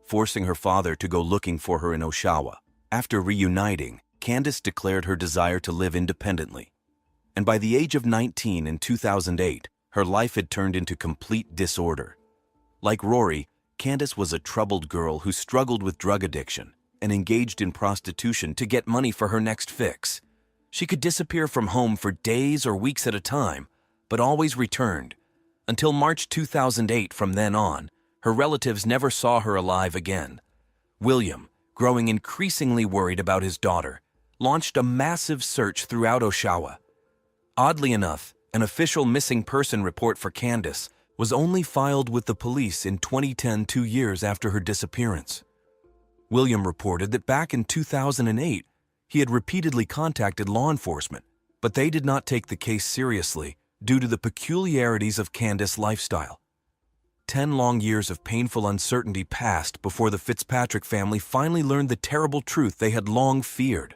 forcing her father to go looking for her in Oshawa. After reuniting, Candace declared her desire to live independently. And by the age of 19 in 2008, her life had turned into complete disorder. Like Rory, Candace was a troubled girl who struggled with drug addiction and engaged in prostitution to get money for her next fix. She could disappear from home for days or weeks at a time, but always returned. Until March 2008, from then on, her relatives never saw her alive again. William, growing increasingly worried about his daughter, launched a massive search throughout Oshawa. Oddly enough, an official missing person report for Candace was only filed with the police in 2010, 2 years after her disappearance. William reported that back in 2008, he had repeatedly contacted law enforcement, but they did not take the case seriously due to the peculiarities of Candace's lifestyle. 10 long years of painful uncertainty passed before the Fitzpatrick family finally learned the terrible truth they had long feared.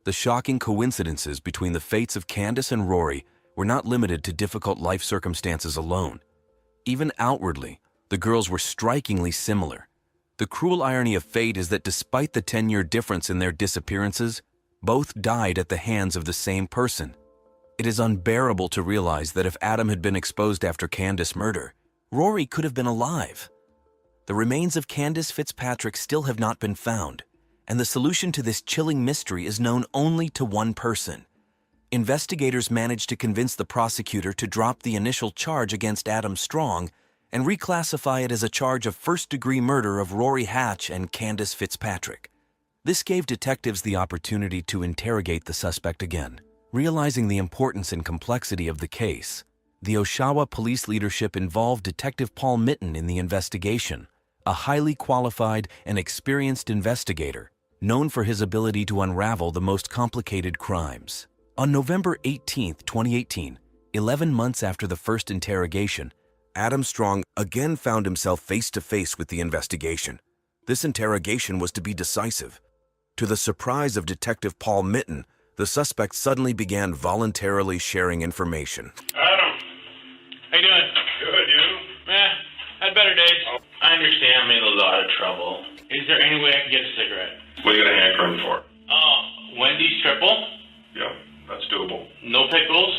The shocking coincidences between the fates of Candace and Rory were not limited to difficult life circumstances alone. Even outwardly, the girls were strikingly similar. The cruel irony of fate is that despite the 10-year difference in their disappearances, both died at the hands of the same person. It is unbearable to realize that if Adam had been exposed after Candace's murder, Rory could have been alive. The remains of Candace Fitzpatrick still have not been found, and the solution to this chilling mystery is known only to one person. Investigators managed to convince the prosecutor to drop the initial charge against Adam Strong and reclassify it as a charge of first-degree murder of Rory Hatch and Candace Fitzpatrick. This gave detectives the opportunity to interrogate the suspect again. Realizing the importance and complexity of the case, the Oshawa police leadership involved Detective Paul Mitten in the investigation, a highly qualified and experienced investigator, known for his ability to unravel the most complicated crimes. On November 18, 2018, 11 months after the first interrogation, Adam Strong again found himself face-to-face with the investigation. This interrogation was to be decisive. To the surprise of Detective Paul Mitten, the suspect suddenly began voluntarily sharing information. Adam! How you doing? Good, you? Had better days. I understand I'm in a lot of trouble. Is there any way I can get a cigarette? What are you gonna hankering for? Wendy's triple? Yeah, that's doable. No pickles?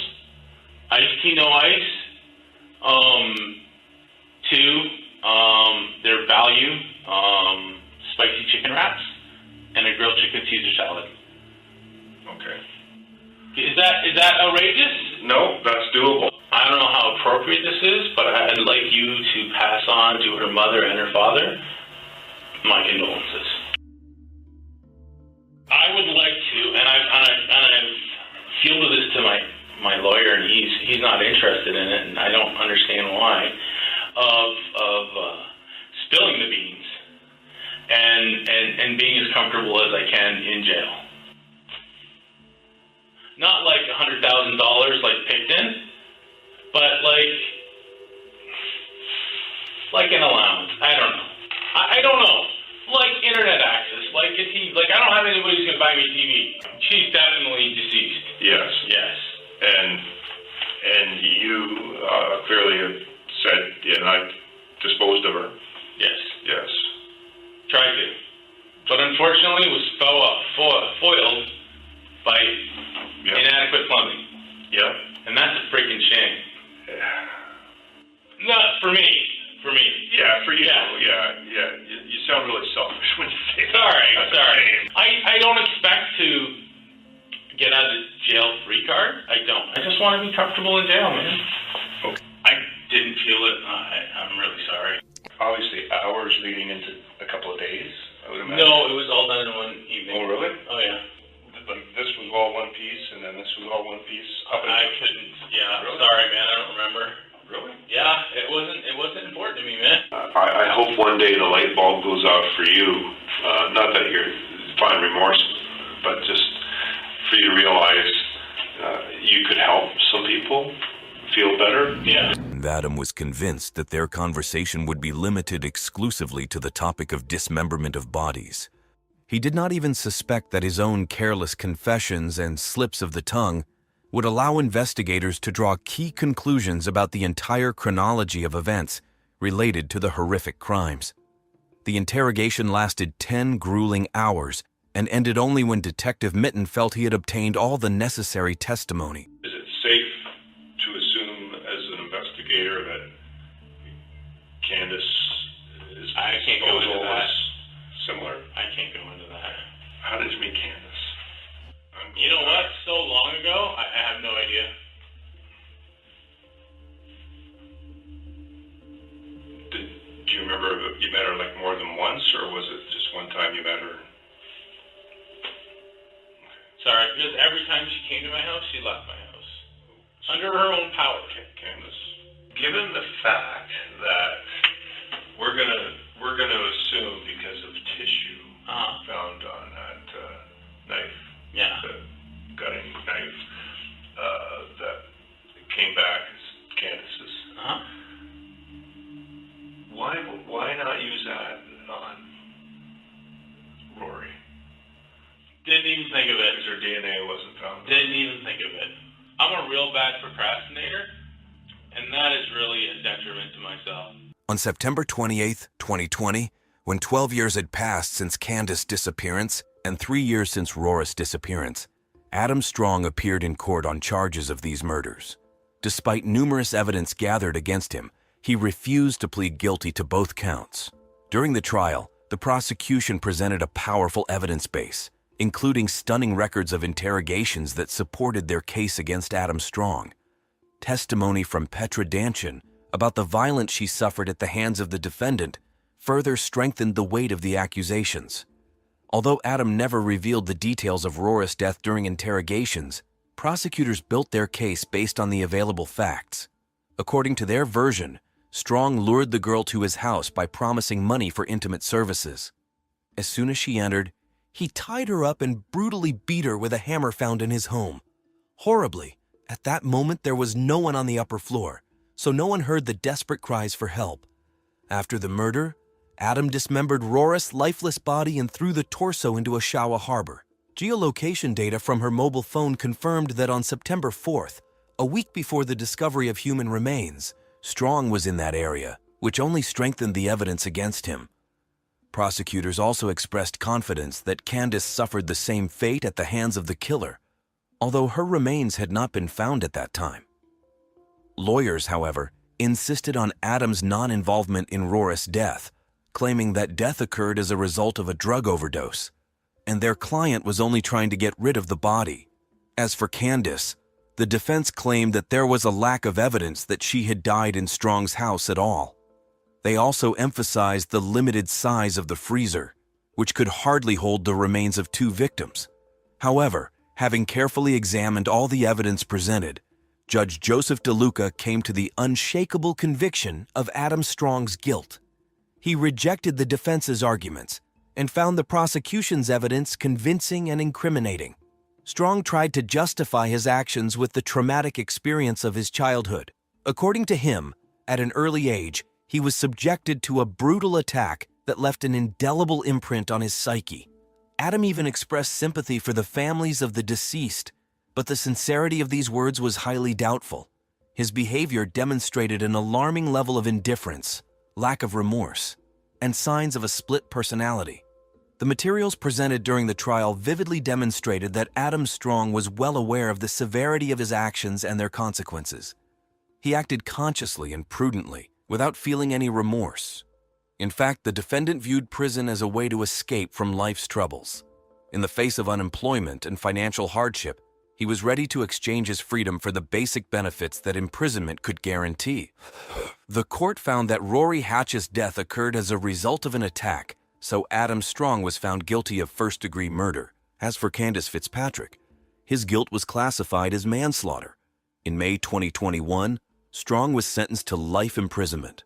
Iced tea, no ice? Two, their value, spicy chicken wraps, and a grilled chicken Caesar salad. Okay. Is that outrageous? No, that's doable. I don't know how appropriate this is, but I'd like you to pass on to her mother and her father my condolences. I would like to, and I've fielded this to my lawyer, and he's not interested in it, and I don't understand why, of spilling the beans and being as comfortable as I can in jail. Not like $100,000 like Picton, but like an allowance. I don't know. Like internet access, like a TV. Like I don't have anybody who's gonna buy me a TV. She's definitely deceased. Yes. Yes. And you clearly have said, I disposed of her. Yes. Yes. Tried to, but unfortunately was foiled by inadequate plumbing. Yep. And that's a freaking shame. Not for me. For me. Yeah, for you. Yeah. You sound really selfish when you say that. Sorry. I don't expect to get out of jail free card. I don't. I just want to be comfortable in jail, man. Okay. I didn't feel it. I'm really sorry. Obviously, hours leading into a couple of days, I would imagine. No, it was all done in one evening. Oh, really? Oh, yeah. Like this was all one piece, and then this was all one piece. I couldn't. Yeah. Really? Sorry, man. I don't remember. Really? Yeah, it wasn't important to me, man. I hope one day the light bulb goes off for you. Not that you're fine remorse, but just for you to realize you could help some people feel better. Yeah. Adam was convinced that their conversation would be limited exclusively to the topic of dismemberment of bodies. He did not even suspect that his own careless confessions and slips of the tongue would allow investigators to draw key conclusions about the entire chronology of events related to the horrific crimes. The interrogation lasted 10 grueling hours and ended only when Detective Mitten felt he had obtained all the necessary testimony. Is it safe to assume as an investigator that Candace is I can't go into that. similar? I can't go into that. How did you meet Candace? You know what? So long ago, I have no idea. Do you remember if you met her like more than once, or was it just one time you met her? Sorry, because every time she came to my house, she left my house. Under her own power. Candace. Given the fact that we're gonna assume because of tissue found on that knife, the gutting knife, that came back as Candace's. Why not use that on Rory? Didn't even think of it. Because her DNA wasn't found. Didn't even think of it. I'm a real bad procrastinator, and that is really a detriment to myself. On September 28, 2020, When 12 years had passed since Candace's disappearance and 3 years since Rora's disappearance, Adam Strong appeared in court on charges of these murders. Despite numerous evidence gathered against him, he refused to plead guilty to both counts. During the trial, the prosecution presented a powerful evidence base, including stunning records of interrogations that supported their case against Adam Strong. Testimony from Petra Danchin about the violence she suffered at the hands of the defendant further strengthened the weight of the accusations. Although Adam never revealed the details of Rora's death during interrogations, prosecutors built their case based on the available facts. According to their version, Strong lured the girl to his house by promising money for intimate services. As soon as she entered, he tied her up and brutally beat her with a hammer found in his home. Horribly, at that moment there was no one on the upper floor, so no one heard the desperate cries for help. After the murder, Adam dismembered Rora's lifeless body and threw the torso into Oshawa Harbor. Geolocation data from her mobile phone confirmed that on September 4th, a week before the discovery of human remains, Strong was in that area, which only strengthened the evidence against him. Prosecutors also expressed confidence that Candace suffered the same fate at the hands of the killer, although her remains had not been found at that time. Lawyers, however, insisted on Adam's non-involvement in Rora's death, claiming that death occurred as a result of a drug overdose, and their client was only trying to get rid of the body. As for Candace, the defense claimed that there was a lack of evidence that she had died in Strong's house at all. They also emphasized the limited size of the freezer, which could hardly hold the remains of 2 victims. However, having carefully examined all the evidence presented, Judge Joseph DeLuca came to the unshakable conviction of Adam Strong's guilt. He rejected the defense's arguments and found the prosecution's evidence convincing and incriminating. Strong tried to justify his actions with the traumatic experience of his childhood. According to him, at an early age, he was subjected to a brutal attack that left an indelible imprint on his psyche. Adam even expressed sympathy for the families of the deceased, but the sincerity of these words was highly doubtful. His behavior demonstrated an alarming level of indifference, lack of remorse, and signs of a split personality. The materials presented during the trial vividly demonstrated that Adam Strong was well aware of the severity of his actions and their consequences. He acted consciously and prudently, without feeling any remorse. In fact, the defendant viewed prison as a way to escape from life's troubles. In the face of unemployment and financial hardship, he was ready to exchange his freedom for the basic benefits that imprisonment could guarantee. The court found that Rory Hatch's death occurred as a result of an attack, so Adam Strong was found guilty of first-degree murder. As for Candace Fitzpatrick, his guilt was classified as manslaughter. In May 2021, Strong was sentenced to life imprisonment.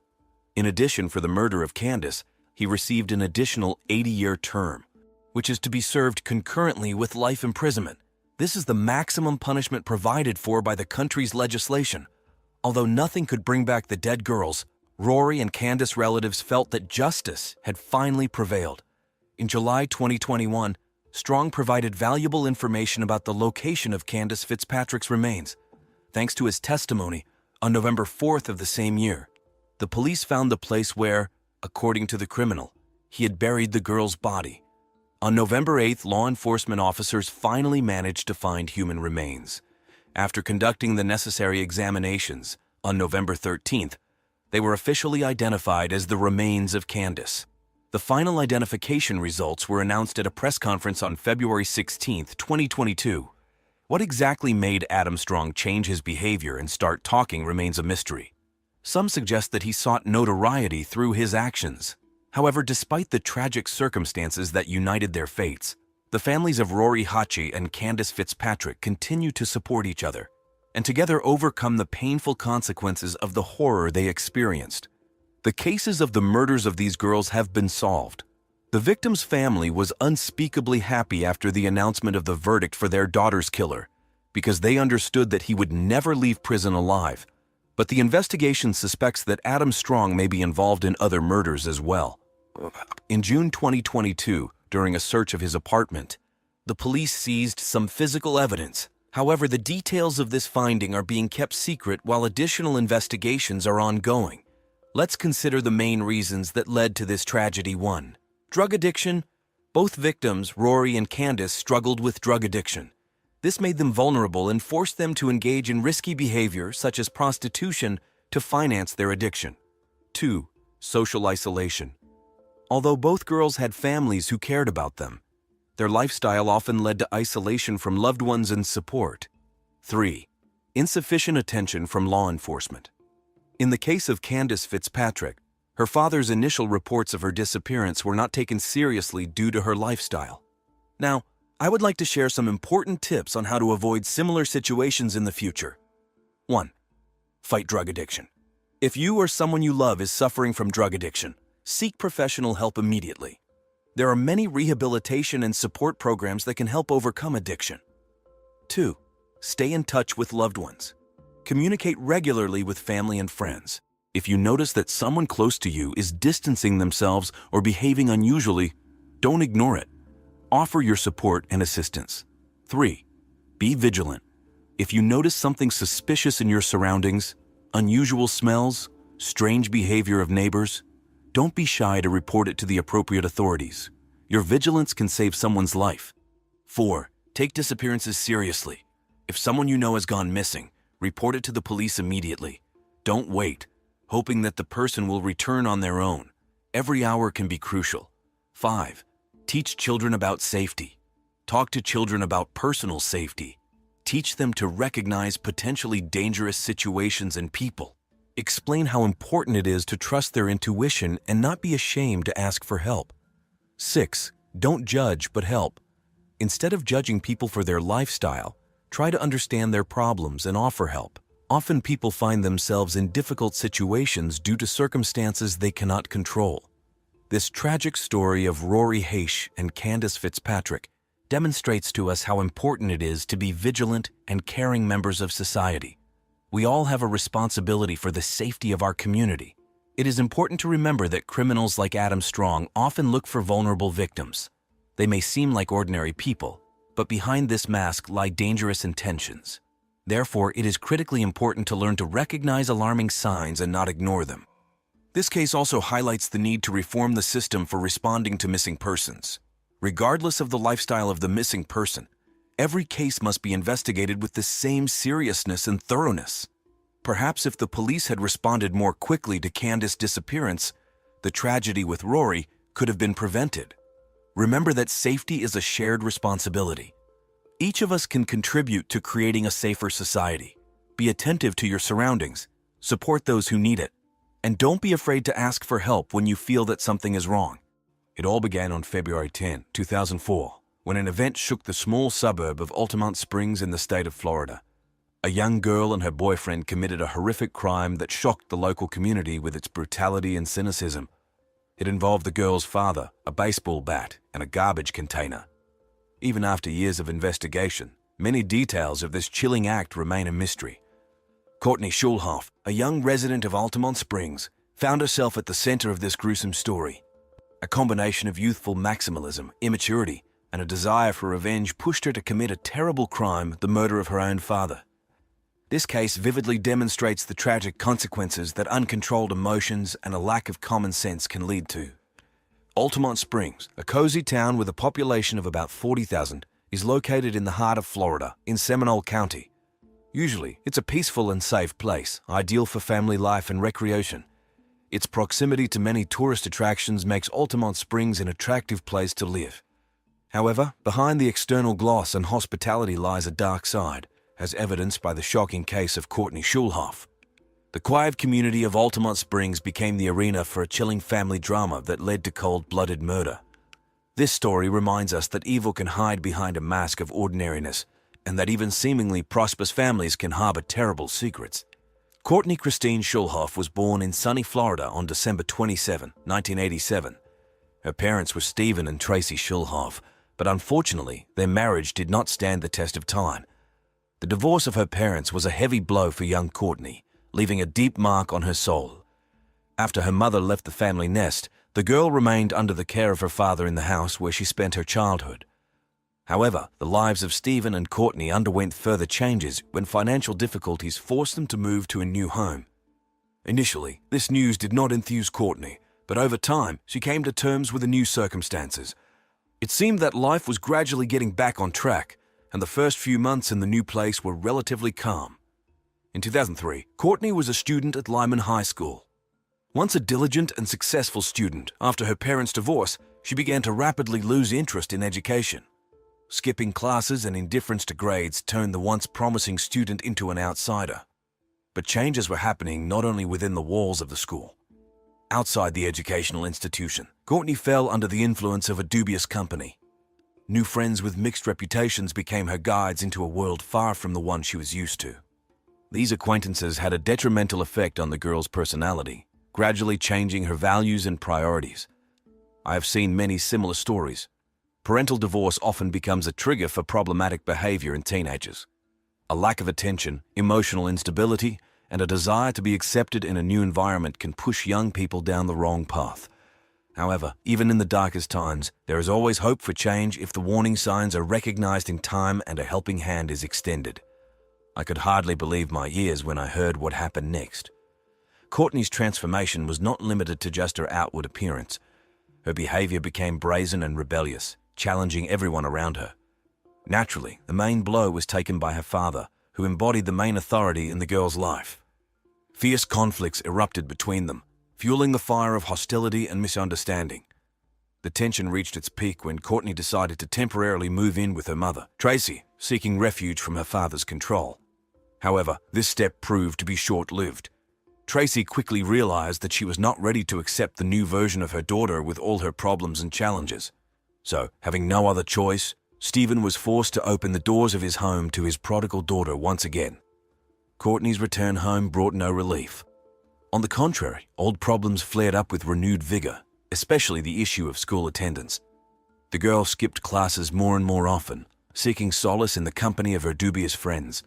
In addition, for the murder of Candace, he received an additional 80-year term, which is to be served concurrently with life imprisonment. This is the maximum punishment provided for by the country's legislation. Although nothing could bring back the dead girls, Rory and Candace relatives felt that justice had finally prevailed. In July 2021, Strong provided valuable information about the location of Candace Fitzpatrick's remains. Thanks to his testimony, on November 4th of the same year, the police found the place where, according to the criminal, he had buried the girl's body. On November 8th, law enforcement officers finally managed to find human remains. After conducting the necessary examinations, on November 13th, they were officially identified as the remains of Candace. The final identification results were announced at a press conference on February 16, 2022. What exactly made Adam Strong change his behavior and start talking remains a mystery. Some suggest that he sought notoriety through his actions. However, despite the tragic circumstances that united their fates, the families of Rory Hatchie and Candace Fitzpatrick continue to support each other, and together overcome the painful consequences of the horror they experienced. The cases of the murders of these girls have been solved. The victim's family was unspeakably happy after the announcement of the verdict for their daughter's killer, because they understood that he would never leave prison alive. But the investigation suspects that Adam Strong may be involved in other murders as well. In June 2022, during a search of his apartment, the police seized some physical evidence. However, the details of this finding are being kept secret while additional investigations are ongoing. Let's consider the main reasons that led to this tragedy. 1. Drug addiction. Both victims, Rory and Candace, struggled with drug addiction. This made them vulnerable and forced them to engage in risky behavior such as prostitution to finance their addiction. 2. Social isolation. Although both girls had families who cared about them, their lifestyle often led to isolation from loved ones and support. 3. Insufficient attention from law enforcement. In the case of Candace Fitzpatrick, her father's initial reports of her disappearance were not taken seriously due to her lifestyle. Now, I would like to share some important tips on how to avoid similar situations in the future. 1. Fight drug addiction. If you or someone you love is suffering from drug addiction, seek professional help immediately. There are many rehabilitation and support programs that can help overcome addiction. 2. Stay in touch with loved ones. Communicate regularly with family and friends. If you notice that someone close to you is distancing themselves or behaving unusually, don't ignore it. Offer your support and assistance. 3. Be vigilant. If you notice something suspicious in your surroundings, unusual smells, strange behavior of neighbors, don't be shy to report it to the appropriate authorities. Your vigilance can save someone's life. 4. Take disappearances seriously. If someone you know has gone missing, report it to the police immediately. Don't wait, hoping that the person will return on their own. Every hour can be crucial. 5. Teach children about safety. Talk to children about personal safety. Teach them to recognize potentially dangerous situations and people. Explain how important it is to trust their intuition and not be ashamed to ask for help. 6. Don't judge, but help. Instead of judging people for their lifestyle, try to understand their problems and offer help. Often people find themselves in difficult situations due to circumstances they cannot control. This tragic story of Rory Haish and Candace Fitzpatrick demonstrates to us how important it is to be vigilant and caring members of society. We all have a responsibility for the safety of our community. It is important to remember that criminals like Adam Strong often look for vulnerable victims. They may seem like ordinary people, but behind this mask lie dangerous intentions. Therefore, it is critically important to learn to recognize alarming signs and not ignore them. This case also highlights the need to reform the system for responding to missing persons. Regardless of the lifestyle of the missing person, every case must be investigated with the same seriousness and thoroughness. Perhaps if the police had responded more quickly to Candace's disappearance, the tragedy with Rory could have been prevented. Remember that safety is a shared responsibility. Each of us can contribute to creating a safer society. Be attentive to your surroundings, support those who need it, and don't be afraid to ask for help when you feel that something is wrong. It all began on February 10, 2004, when an event shook the small suburb of Altamont Springs in the state of Florida. A young girl and her boyfriend committed a horrific crime that shocked the local community with its brutality and cynicism. It involved the girl's father, a baseball bat, and a garbage container. Even after years of investigation, many details of this chilling act remain a mystery. Courtney Schulhoff, a young resident of Altamont Springs, found herself at the center of this gruesome story. A combination of youthful maximalism, immaturity, and a desire for revenge pushed her to commit a terrible crime, the murder of her own father. This case vividly demonstrates the tragic consequences that uncontrolled emotions and a lack of common sense can lead to. Altamont Springs, a cozy town with a population of about 40,000, is located in the heart of Florida, in Seminole County. Usually, it's a peaceful and safe place, ideal for family life and recreation. Its proximity to many tourist attractions makes Altamont Springs an attractive place to live. However, behind the external gloss and hospitality lies a dark side, as evidenced by the shocking case of Courtney Schulhoff. The quiet community of Altamont Springs became the arena for a chilling family drama that led to cold-blooded murder. This story reminds us that evil can hide behind a mask of ordinariness, and that even seemingly prosperous families can harbor terrible secrets. Courtney Christine Schulhoff was born in sunny Florida on December 27, 1987. Her parents were Stephen and Tracy Schulhoff, but unfortunately, their marriage did not stand the test of time. The divorce of her parents was a heavy blow for young Courtney, leaving a deep mark on her soul. After her mother left the family nest, the girl remained under the care of her father in the house where she spent her childhood. However, the lives of Stephen and Courtney underwent further changes when financial difficulties forced them to move to a new home. Initially, this news did not enthuse Courtney, but over time, she came to terms with the new circumstances. It seemed that life was gradually getting back on track, and the first few months in the new place were relatively calm. In 2003, Courtney was a student at Lyman High School. Once a diligent and successful student, after her parents' divorce, she began to rapidly lose interest in education. Skipping classes and indifference to grades turned the once promising student into an outsider. But changes were happening not only within the walls of the school. Outside the educational institution, Courtney fell under the influence of a dubious company. New friends with mixed reputations became her guides into a world far from the one she was used to. These acquaintances had a detrimental effect on the girl's personality, gradually changing her values and priorities. I have seen many similar stories. Parental divorce often becomes a trigger for problematic behavior in teenagers. A lack of attention, emotional instability, and a desire to be accepted in a new environment can push young people down the wrong path. However, even in the darkest times, there is always hope for change if the warning signs are recognized in time and a helping hand is extended. I could hardly believe my ears when I heard what happened next. Courtney's transformation was not limited to just her outward appearance. Her behavior became brazen and rebellious, challenging everyone around her. Naturally, the main blow was taken by her father, who embodied the main authority in the girl's life. Fierce conflicts erupted between them, fueling the fire of hostility and misunderstanding. The tension reached its peak when Courtney decided to temporarily move in with her mother, Tracy, seeking refuge from her father's control. However, this step proved to be short-lived. Tracy quickly realized that she was not ready to accept the new version of her daughter with all her problems and challenges. So, having no other choice, Stephen was forced to open the doors of his home to his prodigal daughter once again. Courtney's return home brought no relief. On the contrary, old problems flared up with renewed vigor, especially the issue of school attendance. The girl skipped classes more and more often, seeking solace in the company of her dubious friends.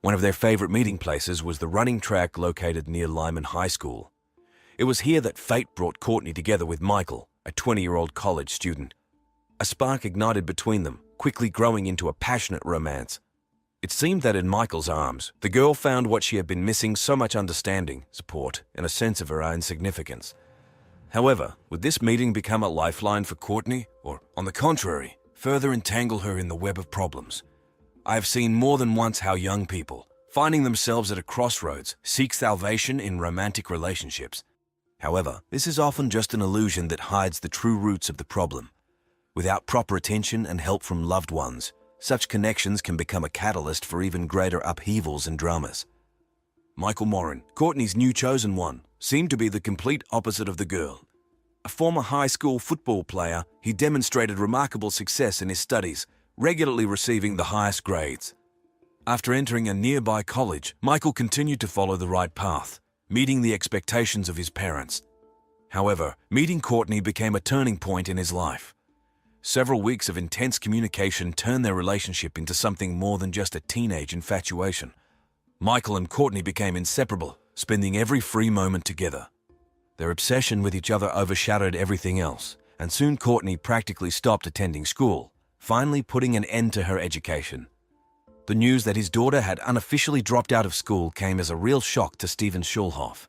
One of their favorite meeting places was the running track located near Lyman High School. It was here that fate brought Courtney together with Michael, a 20-year-old college student. A spark ignited between them, quickly growing into a passionate romance. It seemed that in Michael's arms, the girl found what she had been missing: so much understanding, support, and a sense of her own significance. However, would this meeting become a lifeline for Courtney, or, on the contrary, further entangle her in the web of problems? I have seen more than once how young people, finding themselves at a crossroads, seek salvation in romantic relationships. However, this is often just an illusion that hides the true roots of the problem. Without proper attention and help from loved ones, such connections can become a catalyst for even greater upheavals and dramas. Michael Morin, Courtney's new chosen one, seemed to be the complete opposite of the girl. A former high school football player, he demonstrated remarkable success in his studies, regularly receiving the highest grades. After entering a nearby college, Michael continued to follow the right path, meeting the expectations of his parents. However, meeting Courtney became a turning point in his life. Several weeks of intense communication turned their relationship into something more than just a teenage infatuation. Michael and Courtney became inseparable, spending every free moment together. Their obsession with each other overshadowed everything else, and soon Courtney practically stopped attending school, finally putting an end to her education. The news that his daughter had unofficially dropped out of school came as a real shock to Stephen Schulhoff.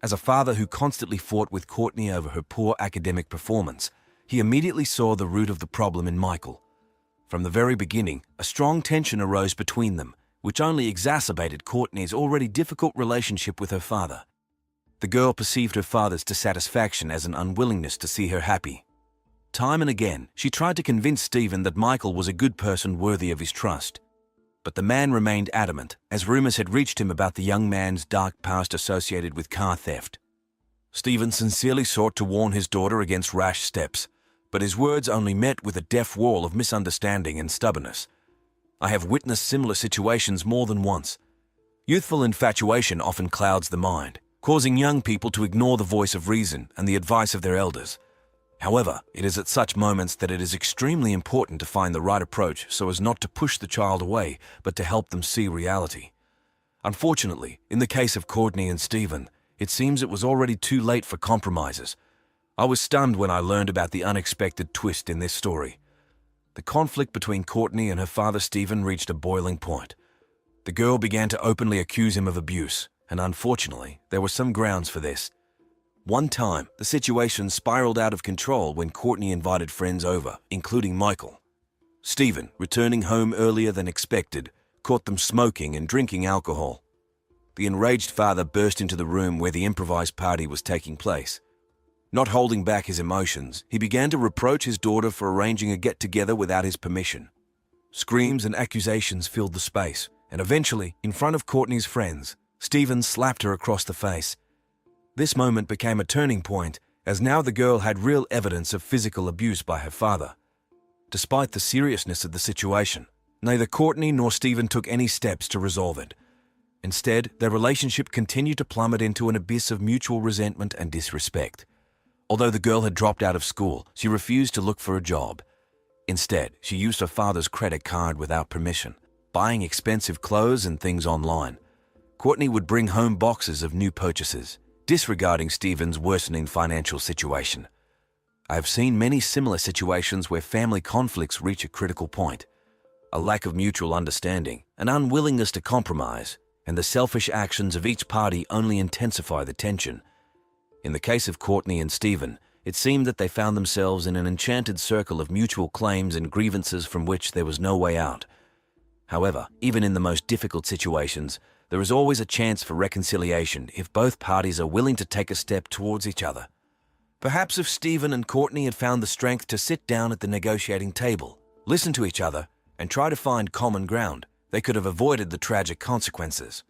As a father who constantly fought with Courtney over her poor academic performance, he immediately saw the root of the problem in Michael. From the very beginning, a strong tension arose between them, which only exacerbated Courtney's already difficult relationship with her father. The girl perceived her father's dissatisfaction as an unwillingness to see her happy. Time and again, she tried to convince Stephen that Michael was a good person worthy of his trust. But the man remained adamant, as rumors had reached him about the young man's dark past associated with car theft. Stephen sincerely sought to warn his daughter against rash steps, but his words only met with a deaf wall of misunderstanding and stubbornness. I have witnessed similar situations more than once. Youthful infatuation often clouds the mind, causing young people to ignore the voice of reason and the advice of their elders. However, it is at such moments that it is extremely important to find the right approach so as not to push the child away, but to help them see reality. Unfortunately, in the case of Courtney and Stephen, it seems it was already too late for compromises. I was stunned when I learned about the unexpected twist in this story. The conflict between Courtney and her father Stephen reached a boiling point. The girl began to openly accuse him of abuse, and unfortunately, there were some grounds for this. One time, the situation spiraled out of control when Courtney invited friends over, including Michael. Stephen, returning home earlier than expected, caught them smoking and drinking alcohol. The enraged father burst into the room where the improvised party was taking place. Not holding back his emotions, he began to reproach his daughter for arranging a get-together without his permission. Screams and accusations filled the space, and eventually, in front of Courtney's friends, Stephen slapped her across the face. This moment became a turning point, as now the girl had real evidence of physical abuse by her father. Despite the seriousness of the situation, neither Courtney nor Stephen took any steps to resolve it. Instead, their relationship continued to plummet into an abyss of mutual resentment and disrespect. Although the girl had dropped out of school, she refused to look for a job. Instead, she used her father's credit card without permission, buying expensive clothes and things online. Courtney would bring home boxes of new purchases, disregarding Stephen's worsening financial situation. I have seen many similar situations where family conflicts reach a critical point. A lack of mutual understanding, an unwillingness to compromise, and the selfish actions of each party only intensify the tension. In the case of Courtney and Stephen, it seemed that they found themselves in an enchanted circle of mutual claims and grievances from which there was no way out. However, even in the most difficult situations, there is always a chance for reconciliation if both parties are willing to take a step towards each other. Perhaps if Stephen and Courtney had found the strength to sit down at the negotiating table, listen to each other, and try to find common ground, they could have avoided the tragic consequences.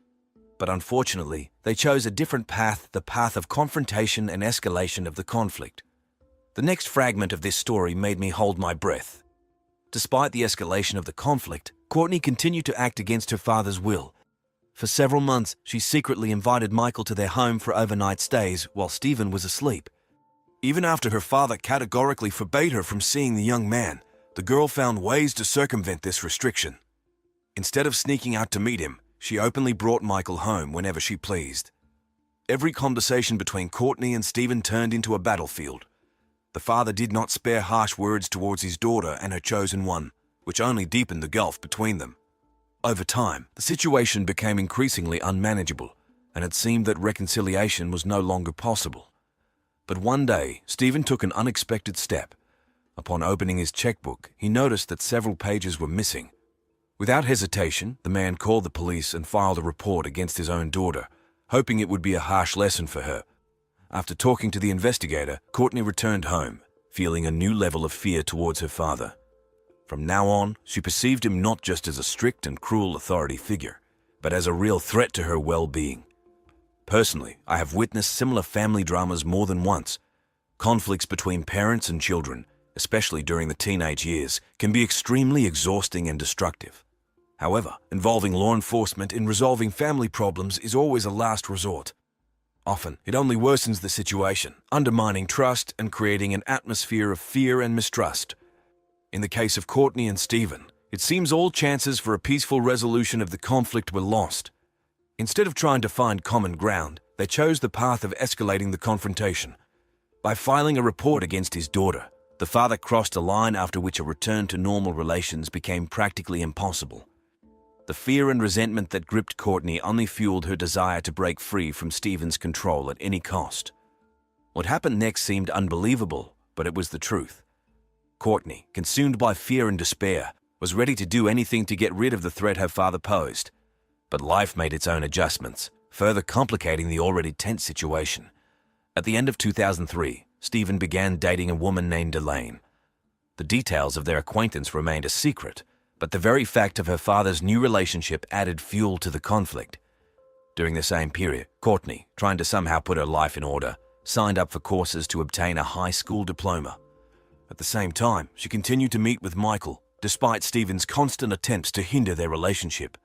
But unfortunately, they chose a different path, the path of confrontation and escalation of the conflict. The next fragment of this story made me hold my breath. Despite the escalation of the conflict, Courtney continued to act against her father's will. For several months, she secretly invited Michael to their home for overnight stays while Stephen was asleep. Even after her father categorically forbade her from seeing the young man, the girl found ways to circumvent this restriction. Instead of sneaking out to meet him, she openly brought Michael home whenever she pleased. Every conversation between Courtney and Stephen turned into a battlefield. The father did not spare harsh words towards his daughter and her chosen one, which only deepened the gulf between them. Over time, the situation became increasingly unmanageable, and it seemed that reconciliation was no longer possible. But one day, Stephen took an unexpected step. Upon opening his checkbook, he noticed that several pages were missing. Without hesitation, the man called the police and filed a report against his own daughter, hoping it would be a harsh lesson for her. After talking to the investigator, Courtney returned home, feeling a new level of fear towards her father. From now on, she perceived him not just as a strict and cruel authority figure, but as a real threat to her well-being. Personally, I have witnessed similar family dramas more than once. Conflicts between parents and children, especially during the teenage years, can be extremely exhausting and destructive. However, involving law enforcement in resolving family problems is always a last resort. Often, it only worsens the situation, undermining trust and creating an atmosphere of fear and mistrust. In the case of Courtney and Stephen, it seems all chances for a peaceful resolution of the conflict were lost. Instead of trying to find common ground, they chose the path of escalating the confrontation. By filing a report against his daughter, the father crossed a line after which a return to normal relations became practically impossible. The fear and resentment that gripped Courtney only fueled her desire to break free from Stephen's control at any cost. What happened next seemed unbelievable, but it was the truth. Courtney, consumed by fear and despair, was ready to do anything to get rid of the threat her father posed. But life made its own adjustments, further complicating the already tense situation. At the end of 2003, Stephen began dating a woman named Elaine. The details of their acquaintance remained a secret, but the very fact of her father's new relationship added fuel to the conflict. During the same period, Courtney, trying to somehow put her life in order, signed up for courses to obtain a high school diploma. At the same time, she continued to meet with Michael, despite Stephen's constant attempts to hinder their relationship.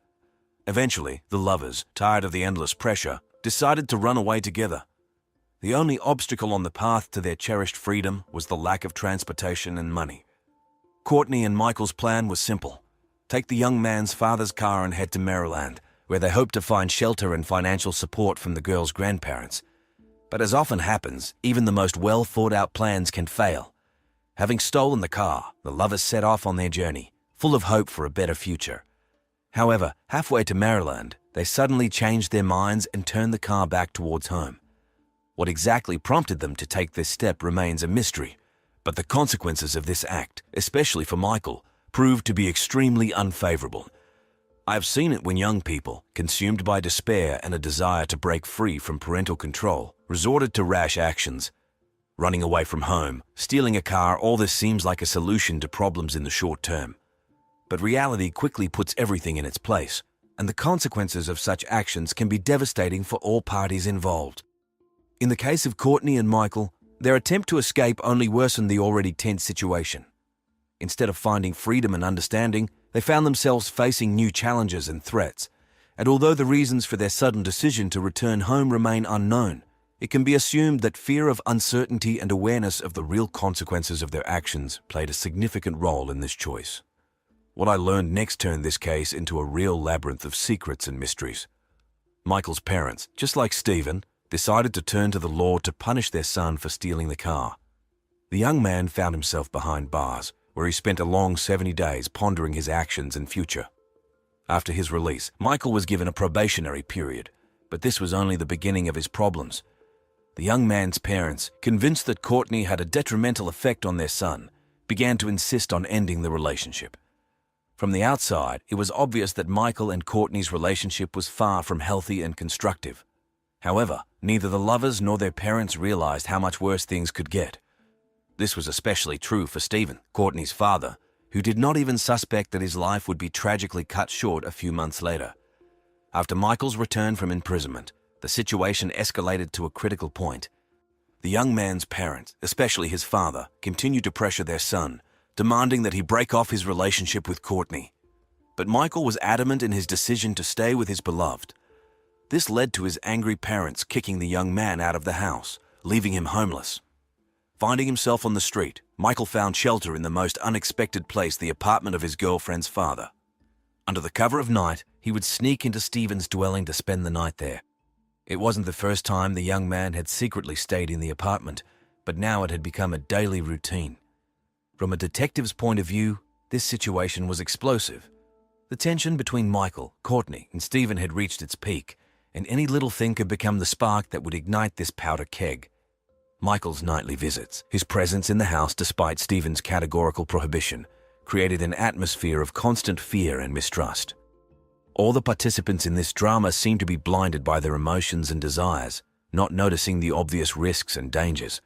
Eventually, the lovers, tired of the endless pressure, decided to run away together. The only obstacle on the path to their cherished freedom was the lack of transportation and money. Courtney and Michael's plan was simple. Take the young man's father's car and head to Maryland, where they hoped to find shelter and financial support from the girl's grandparents. But as often happens, even the most well-thought-out plans can fail. Having stolen the car, the lovers set off on their journey, full of hope for a better future. However, halfway to Maryland, they suddenly changed their minds and turned the car back towards home. What exactly prompted them to take this step remains a mystery, but the consequences of this act, especially for Michael, proved to be extremely unfavorable. I have seen it when young people, consumed by despair and a desire to break free from parental control, resorted to rash actions. Running away from home, stealing a car, all this seems like a solution to problems in the short term. But reality quickly puts everything in its place, and the consequences of such actions can be devastating for all parties involved. In the case of Courtney and Michael, their attempt to escape only worsened the already tense situation. Instead of finding freedom and understanding, they found themselves facing new challenges and threats, and although the reasons for their sudden decision to return home remain unknown, it can be assumed that fear of uncertainty and awareness of the real consequences of their actions played a significant role in this choice. What I learned next turned this case into a real labyrinth of secrets and mysteries. Michael's parents, just like Stephen, decided to turn to the law to punish their son for stealing the car. The young man found himself behind bars, where he spent a long 70 days pondering his actions and future. After his release, Michael was given a probationary period, but this was only the beginning of his problems. The young man's parents, convinced that Courtney had a detrimental effect on their son, began to insist on ending the relationship. From the outside, it was obvious that Michael and Courtney's relationship was far from healthy and constructive. However, neither the lovers nor their parents realized how much worse things could get. This was especially true for Stephen, Courtney's father, who did not even suspect that his life would be tragically cut short a few months later. After Michael's return from imprisonment, the situation escalated to a critical point. The young man's parents, especially his father, continued to pressure their son, demanding that he break off his relationship with Courtney. But Michael was adamant in his decision to stay with his beloved. This led to his angry parents kicking the young man out of the house, leaving him homeless. Finding himself on the street, Michael found shelter in the most unexpected place, the apartment of his girlfriend's father. Under the cover of night, he would sneak into Stephen's dwelling to spend the night there. It wasn't the first time the young man had secretly stayed in the apartment, but now it had become a daily routine. From a detective's point of view, this situation was explosive. The tension between Michael, Courtney, and Stephen had reached its peak, and any little thing could become the spark that would ignite this powder keg. Michael's nightly visits, his presence in the house despite Stephen's categorical prohibition, created an atmosphere of constant fear and mistrust. All the participants in this drama seemed to be blinded by their emotions and desires, not noticing the obvious risks and dangers.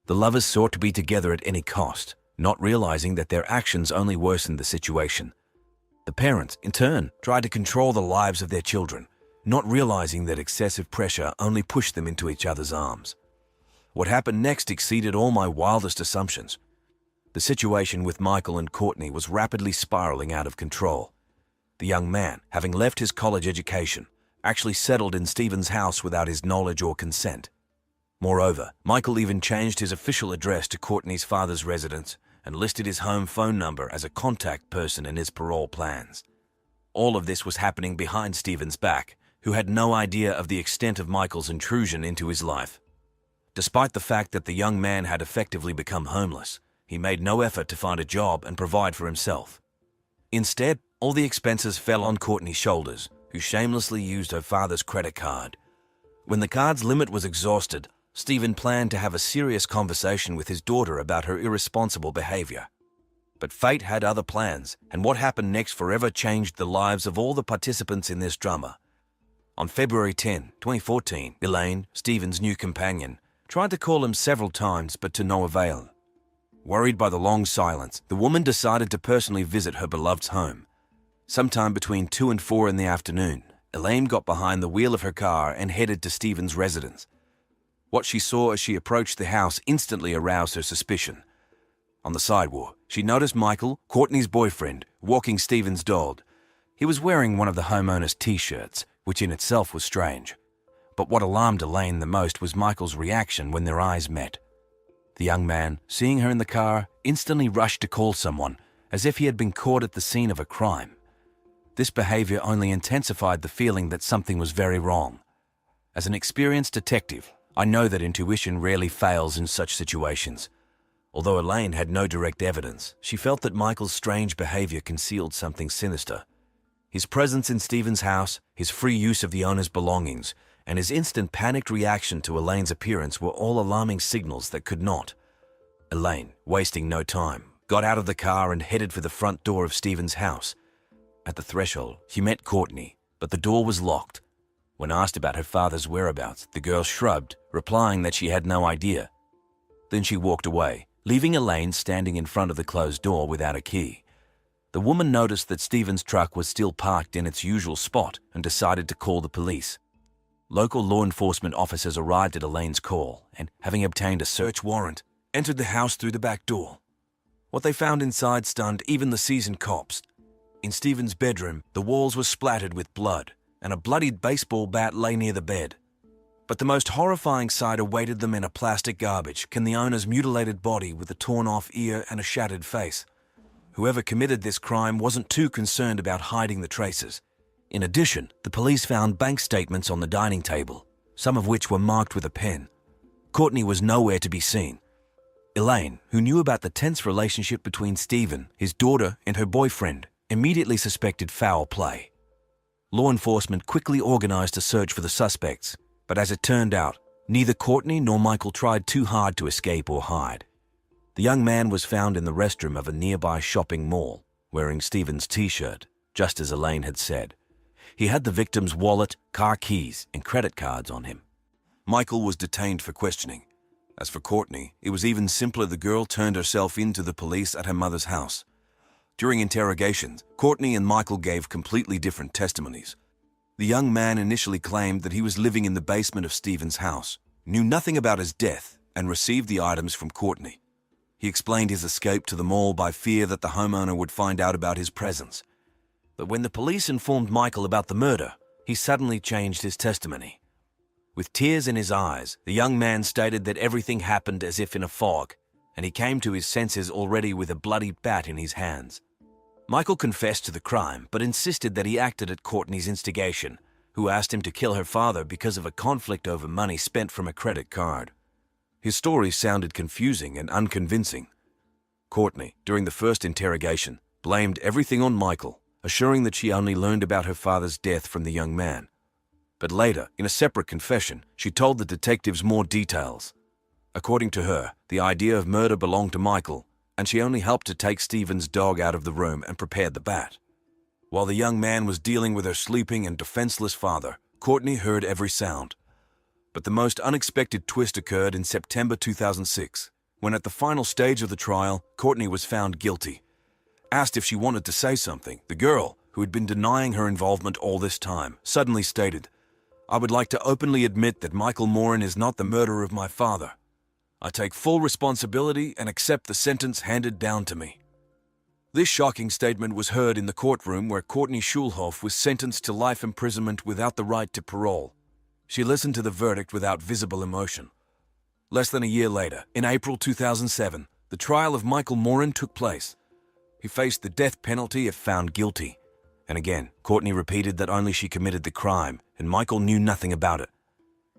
The lovers sought to be together at any cost, not realizing that their actions only worsened the situation. The parents, in turn, tried to control the lives of their children, not realizing that excessive pressure only pushed them into each other's arms. What happened next exceeded all my wildest assumptions. The situation with Michael and Courtney was rapidly spiraling out of control. The young man, having left his college education, actually settled in Stephen's house without his knowledge or consent. Moreover, Michael even changed his official address to Courtney's father's residence and listed his home phone number as a contact person in his parole plans. All of this was happening behind Stephen's back, who had no idea of the extent of Michael's intrusion into his life. Despite the fact that the young man had effectively become homeless, he made no effort to find a job and provide for himself. Instead, all the expenses fell on Courtney's shoulders, who shamelessly used her father's credit card. When the card's limit was exhausted, Stephen planned to have a serious conversation with his daughter about her irresponsible behavior. But fate had other plans, and what happened next forever changed the lives of all the participants in this drama. On February 10, 2014, Elaine, Stephen's new companion, tried to call him several times, but to no avail. Worried by the long silence, the woman decided to personally visit her beloved's home. Sometime between 2 and 4 in the afternoon, Elaine got behind the wheel of her car and headed to Stephen's residence. What she saw as she approached the house instantly aroused her suspicion. On the sidewalk, she noticed Michael, Courtney's boyfriend, walking Stephen's dog. He was wearing one of the homeowner's t-shirts, which in itself was strange. But what alarmed Elaine the most was Michael's reaction when their eyes met. The young man, seeing her in the car, instantly rushed to call someone, as if he had been caught at the scene of a crime. This behavior only intensified the feeling that something was very wrong. As an experienced detective, I know that intuition rarely fails in such situations. Although Elaine had no direct evidence, she felt that Michael's strange behavior concealed something sinister. His presence in Stephen's house, his free use of the owner's belongings, and his instant panicked reaction to Elaine's appearance were all alarming signals that could not. Elaine, wasting no time, got out of the car and headed for the front door of Stephen's house. At the threshold, she met Courtney, but the door was locked. When asked about her father's whereabouts, the girl shrugged, replying that she had no idea. Then she walked away, leaving Elaine standing in front of the closed door without a key. The woman noticed that Stephen's truck was still parked in its usual spot and decided to call the police. Local law enforcement officers arrived at Elaine's call and, having obtained a search warrant, entered the house through the back door. What they found inside stunned even the seasoned cops. In Stephen's bedroom, the walls were splattered with blood, and a bloodied baseball bat lay near the bed. But the most horrifying sight awaited them in a plastic garbage can the owner's mutilated body with a torn-off ear and a shattered face. Whoever committed this crime wasn't too concerned about hiding the traces. In addition, the police found bank statements on the dining table, some of which were marked with a pen. Courtney was nowhere to be seen. Elaine, who knew about the tense relationship between Stephen, his daughter, and her boyfriend, immediately suspected foul play. Law enforcement quickly organized a search for the suspects, but as it turned out, neither Courtney nor Michael tried too hard to escape or hide. The young man was found in the restroom of a nearby shopping mall, wearing Stephen's t-shirt, just as Elaine had said. He had the victim's wallet, car keys, and credit cards on him. Michael was detained for questioning. As for Courtney, it was even simpler. The girl turned herself in to the police at her mother's house. During interrogations, Courtney and Michael gave completely different testimonies. The young man initially claimed that he was living in the basement of Stephen's house, knew nothing about his death, and received the items from Courtney. He explained his escape to the mall by fear that the homeowner would find out about his presence. But when the police informed Michael about the murder, he suddenly changed his testimony. With tears in his eyes, the young man stated that everything happened as if in a fog, and he came to his senses already with a bloody bat in his hands. Michael confessed to the crime, but insisted that he acted at Courtney's instigation, who asked him to kill her father because of a conflict over money spent from a credit card. His story sounded confusing and unconvincing. Courtney, during the first interrogation, blamed everything on Michael, assuring that she only learned about her father's death from the young man. But later, in a separate confession, she told the detectives more details. According to her, the idea of murder belonged to Michael, and she only helped to take Stephen's dog out of the room and prepared the bat. While the young man was dealing with her sleeping and defenseless father, Courtney heard every sound. But the most unexpected twist occurred in September 2006, when at the final stage of the trial, Courtney was found guilty. Asked if she wanted to say something, the girl, who had been denying her involvement all this time, suddenly stated, "I would like to openly admit that Michael Morin is not the murderer of my father. I take full responsibility and accept the sentence handed down to me." This shocking statement was heard in the courtroom where Courtney Schulhoff was sentenced to life imprisonment without the right to parole. She listened to the verdict without visible emotion. Less than a year later, in April 2007, the trial of Michael Morin took place. He faced the death penalty if found guilty. And again, Courtney repeated that only she committed the crime, and Michael knew nothing about it.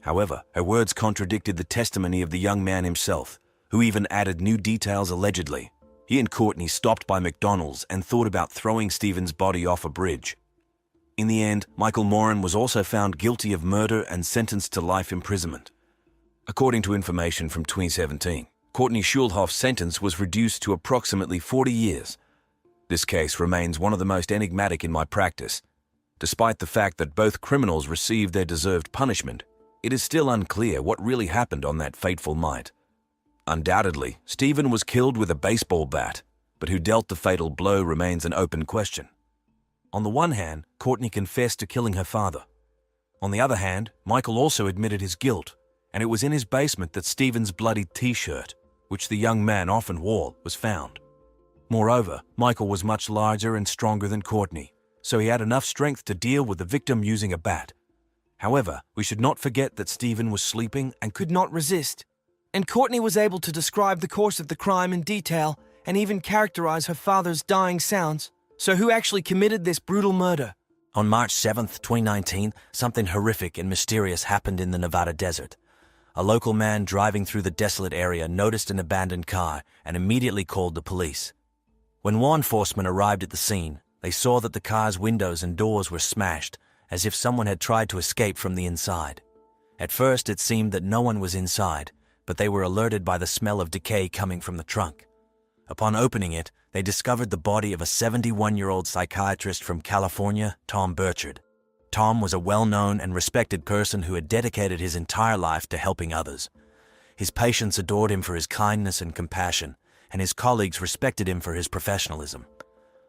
However, her words contradicted the testimony of the young man himself, who even added new details allegedly. He and Courtney stopped by McDonald's and thought about throwing Stephen's body off a bridge. In the end, Michael Morin was also found guilty of murder and sentenced to life imprisonment. According to information from 2017, Courtney Schulhoff's sentence was reduced to approximately 40 years. This case remains one of the most enigmatic in my practice. Despite the fact that both criminals received their deserved punishment, it is still unclear what really happened on that fateful night. Undoubtedly, Stephen was killed with a baseball bat, but who dealt the fatal blow remains an open question. On the one hand, Courtney confessed to killing her father. On the other hand, Michael also admitted his guilt, and it was in his basement that Stephen's bloody t-shirt, which the young man often wore, was found. Moreover, Michael was much larger and stronger than Courtney, so he had enough strength to deal with the victim using a bat. However, we should not forget that Stephen was sleeping and could not resist. And Courtney was able to describe the course of the crime in detail and even characterize her father's dying sounds. So who actually committed this brutal murder? On March 7th, 2019, something horrific and mysterious happened in the Nevada desert. A local man driving through the desolate area noticed an abandoned car and immediately called the police. When law enforcement arrived at the scene, They saw that the car's windows and doors were smashed, as if someone had tried to escape from the inside. At first, it seemed that no one was inside, but they were alerted by the smell of decay coming from the trunk. Upon opening it, they discovered the body of a 71-year-old psychiatrist from California, Tom Burchard. Tom was a well-known and respected person who had dedicated his entire life to helping others. His patients adored him for his kindness and compassion, and his colleagues respected him for his professionalism.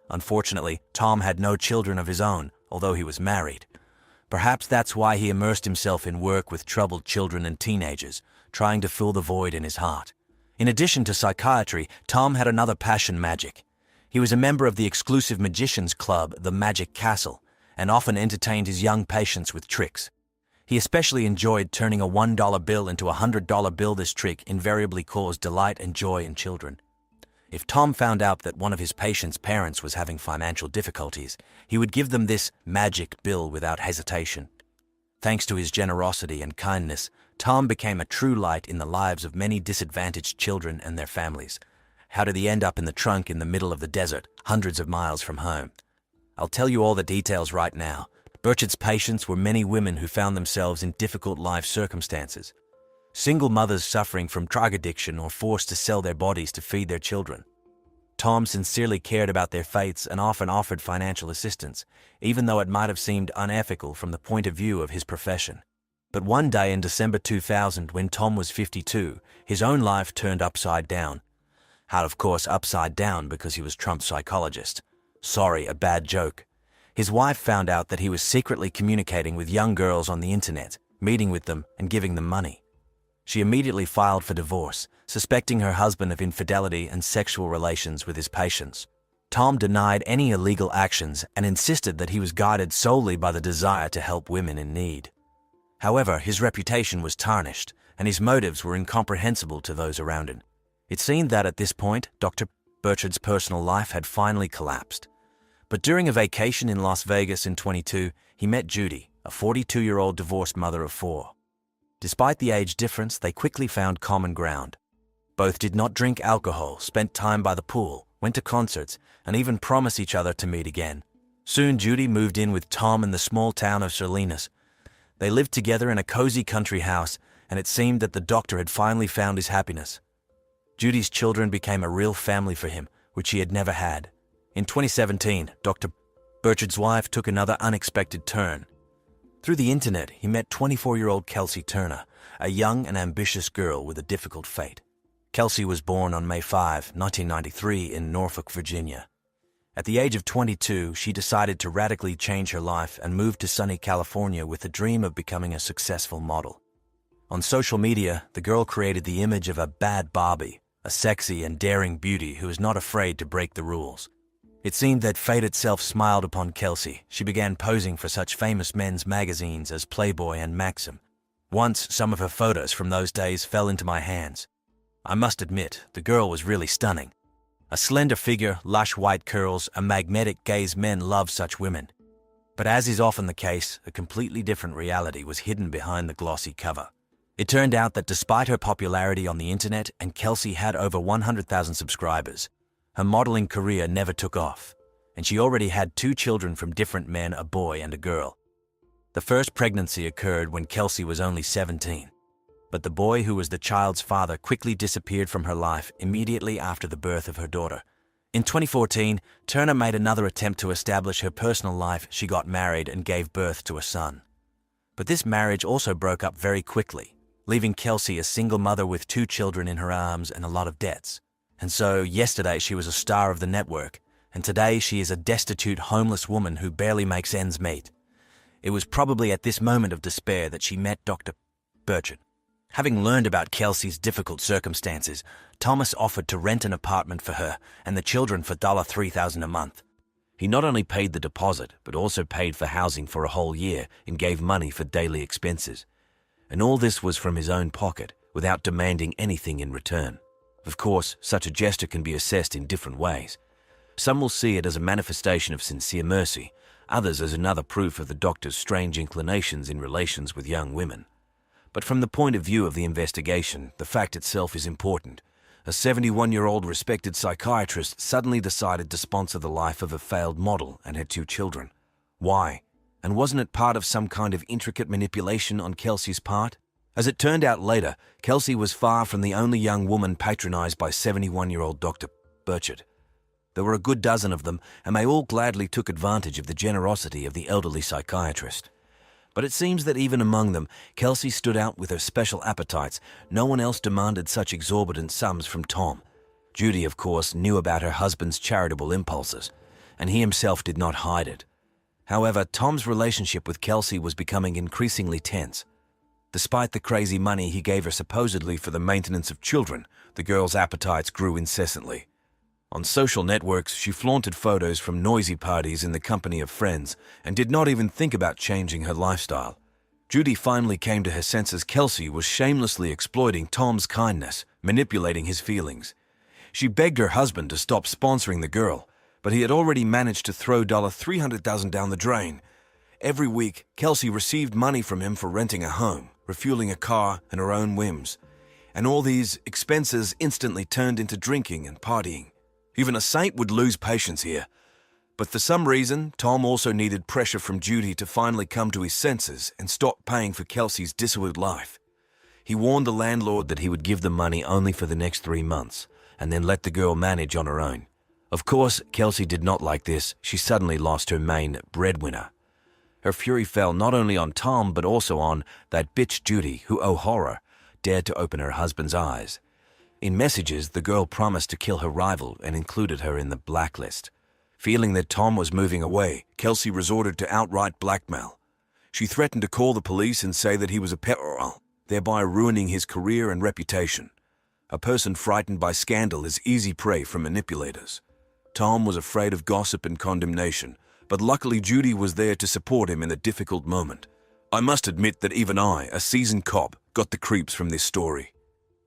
Unfortunately, Tom had no children of his own, although he was married. Perhaps that's why he immersed himself in work with troubled children and teenagers, trying to fill the void in his heart. In addition to psychiatry, Tom had another passion: magic. He was a member of the exclusive magicians club, the Magic Castle, and often entertained his young patients with tricks. He especially enjoyed turning a $1 bill into a $100 bill. This trick invariably caused delight and joy in children. If Tom found out that one of his patients' parents was having financial difficulties, he would give them this magic bill without hesitation. Thanks to his generosity and kindness, Tom became a true light in the lives of many disadvantaged children and their families. How did he end up in the trunk in the middle of the desert, hundreds of miles from home? I'll tell you all the details right now. Burchard's patients were many women who found themselves in difficult life circumstances. Single mothers suffering from drug addiction or forced to sell their bodies to feed their children. Tom sincerely cared about their fates and often offered financial assistance, even though it might have seemed unethical from the point of view of his profession. But one day in December 2000, when Tom was 52, his own life turned upside down. How, of course, upside down because he was Trump's psychologist. Sorry, a bad joke. His wife found out that he was secretly communicating with young girls on the internet, meeting with them and giving them money. She immediately filed for divorce, suspecting her husband of infidelity and sexual relations with his patients. Tom denied any illegal actions and insisted that he was guided solely by the desire to help women in need. However, his reputation was tarnished, and his motives were incomprehensible to those around him. It seemed that at this point, Dr. Burchard's personal life had finally collapsed. But during a vacation in Las Vegas in 22, he met Judy, a 42-year-old divorced mother of 4. Despite the age difference, they quickly found common ground. Both did not drink alcohol, spent time by the pool, went to concerts, and even promised each other to meet again. Soon, Judy moved in with Tom in the small town of Salinas. They lived together in a cozy country house, and it seemed that the doctor had finally found his happiness. Judy's children became a real family for him, which he had never had. In 2017, Dr. Burchard's wife took another unexpected turn. Through the internet, he met 24-year-old Kelsey Turner, a young and ambitious girl with a difficult fate. Kelsey was born on May 5, 1993 in Norfolk, Virginia. At the age of 22, she decided to radically change her life and moved to sunny California with the dream of becoming a successful model. On social media, the girl created the image of a bad Barbie, a sexy and daring beauty who is not afraid to break the rules. It seemed that fate itself smiled upon Kelsey. She began posing for such famous men's magazines as Playboy and Maxim. Once, some of her photos from those days fell into my hands. I must admit, the girl was really stunning. A slender figure, lush white curls, a magnetic gaze. Men love such women. But as is often the case, a completely different reality was hidden behind the glossy cover. It turned out that despite her popularity on the internet, and Kelsey had over 100,000 subscribers, her modeling career never took off, and she already had 2 children from different men, a boy and a girl. The first pregnancy occurred when Kelsey was only 17, but the boy who was the child's father quickly disappeared from her life immediately after the birth of her daughter. In 2014, Turner made another attempt to establish her personal life. She got married and gave birth to a son. But this marriage also broke up very quickly, leaving Kelsey a single mother with 2 children in her arms and a lot of debts. And so, yesterday she was a star of the network, and today she is a destitute, homeless woman who barely makes ends meet. It was probably at this moment of despair that she met Dr. Burchard. Having learned about Kelsey's difficult circumstances, Thomas offered to rent an apartment for her and the children for $3,000 a month. He not only paid the deposit, but also paid for housing for a whole year and gave money for daily expenses. And all this was from his own pocket, without demanding anything in return. Of course, such a gesture can be assessed in different ways. Some will see it as a manifestation of sincere mercy, others as another proof of the doctor's strange inclinations in relations with young women. But from the point of view of the investigation, the fact itself is important. A 71-year-old respected psychiatrist suddenly decided to sponsor the life of a failed model and her 2 children. Why? And wasn't it part of some kind of intricate manipulation on Kelsey's part? As it turned out later, Kelsey was far from the only young woman patronized by 71-year-old Dr. Burchard. There were a good dozen of them, and they all gladly took advantage of the generosity of the elderly psychiatrist. But it seems that even among them, Kelsey stood out with her special appetites. No one else demanded such exorbitant sums from Tom. Judy, of course, knew about her husband's charitable impulses, and he himself did not hide it. However, Tom's relationship with Kelsey was becoming increasingly tense. Despite the crazy money he gave her supposedly for the maintenance of children, the girl's appetites grew incessantly. On social networks, she flaunted photos from noisy parties in the company of friends and did not even think about changing her lifestyle. Judy finally came to her senses. Kelsey was shamelessly exploiting Tom's kindness, manipulating his feelings. She begged her husband to stop sponsoring the girl, but he had already managed to throw $300,000 down the drain. Every week, Kelsey received money from him for renting a home, refueling a car, and her own whims. And all these expenses instantly turned into drinking and partying. Even a saint would lose patience here. But for some reason, Tom also needed pressure from Judy to finally come to his senses and stop paying for Kelsey's dissolute life. He warned the landlord that he would give the money only for the next 3 months, and then let the girl manage on her own. Of course, Kelsey did not like this. She suddenly lost her main breadwinner. Her fury fell not only on Tom, but also on that bitch Judy, who, oh horror, dared to open her husband's eyes. In messages, the girl promised to kill her rival and included her in the blacklist. Feeling that Tom was moving away, Kelsey resorted to outright blackmail. She threatened to call the police and say that he was a pedophile, thereby ruining his career and reputation. A person frightened by scandal is easy prey for manipulators. Tom was afraid of gossip and condemnation, but luckily Judy was there to support him in the difficult moment. I must admit that even I, a seasoned cop, got the creeps from this story.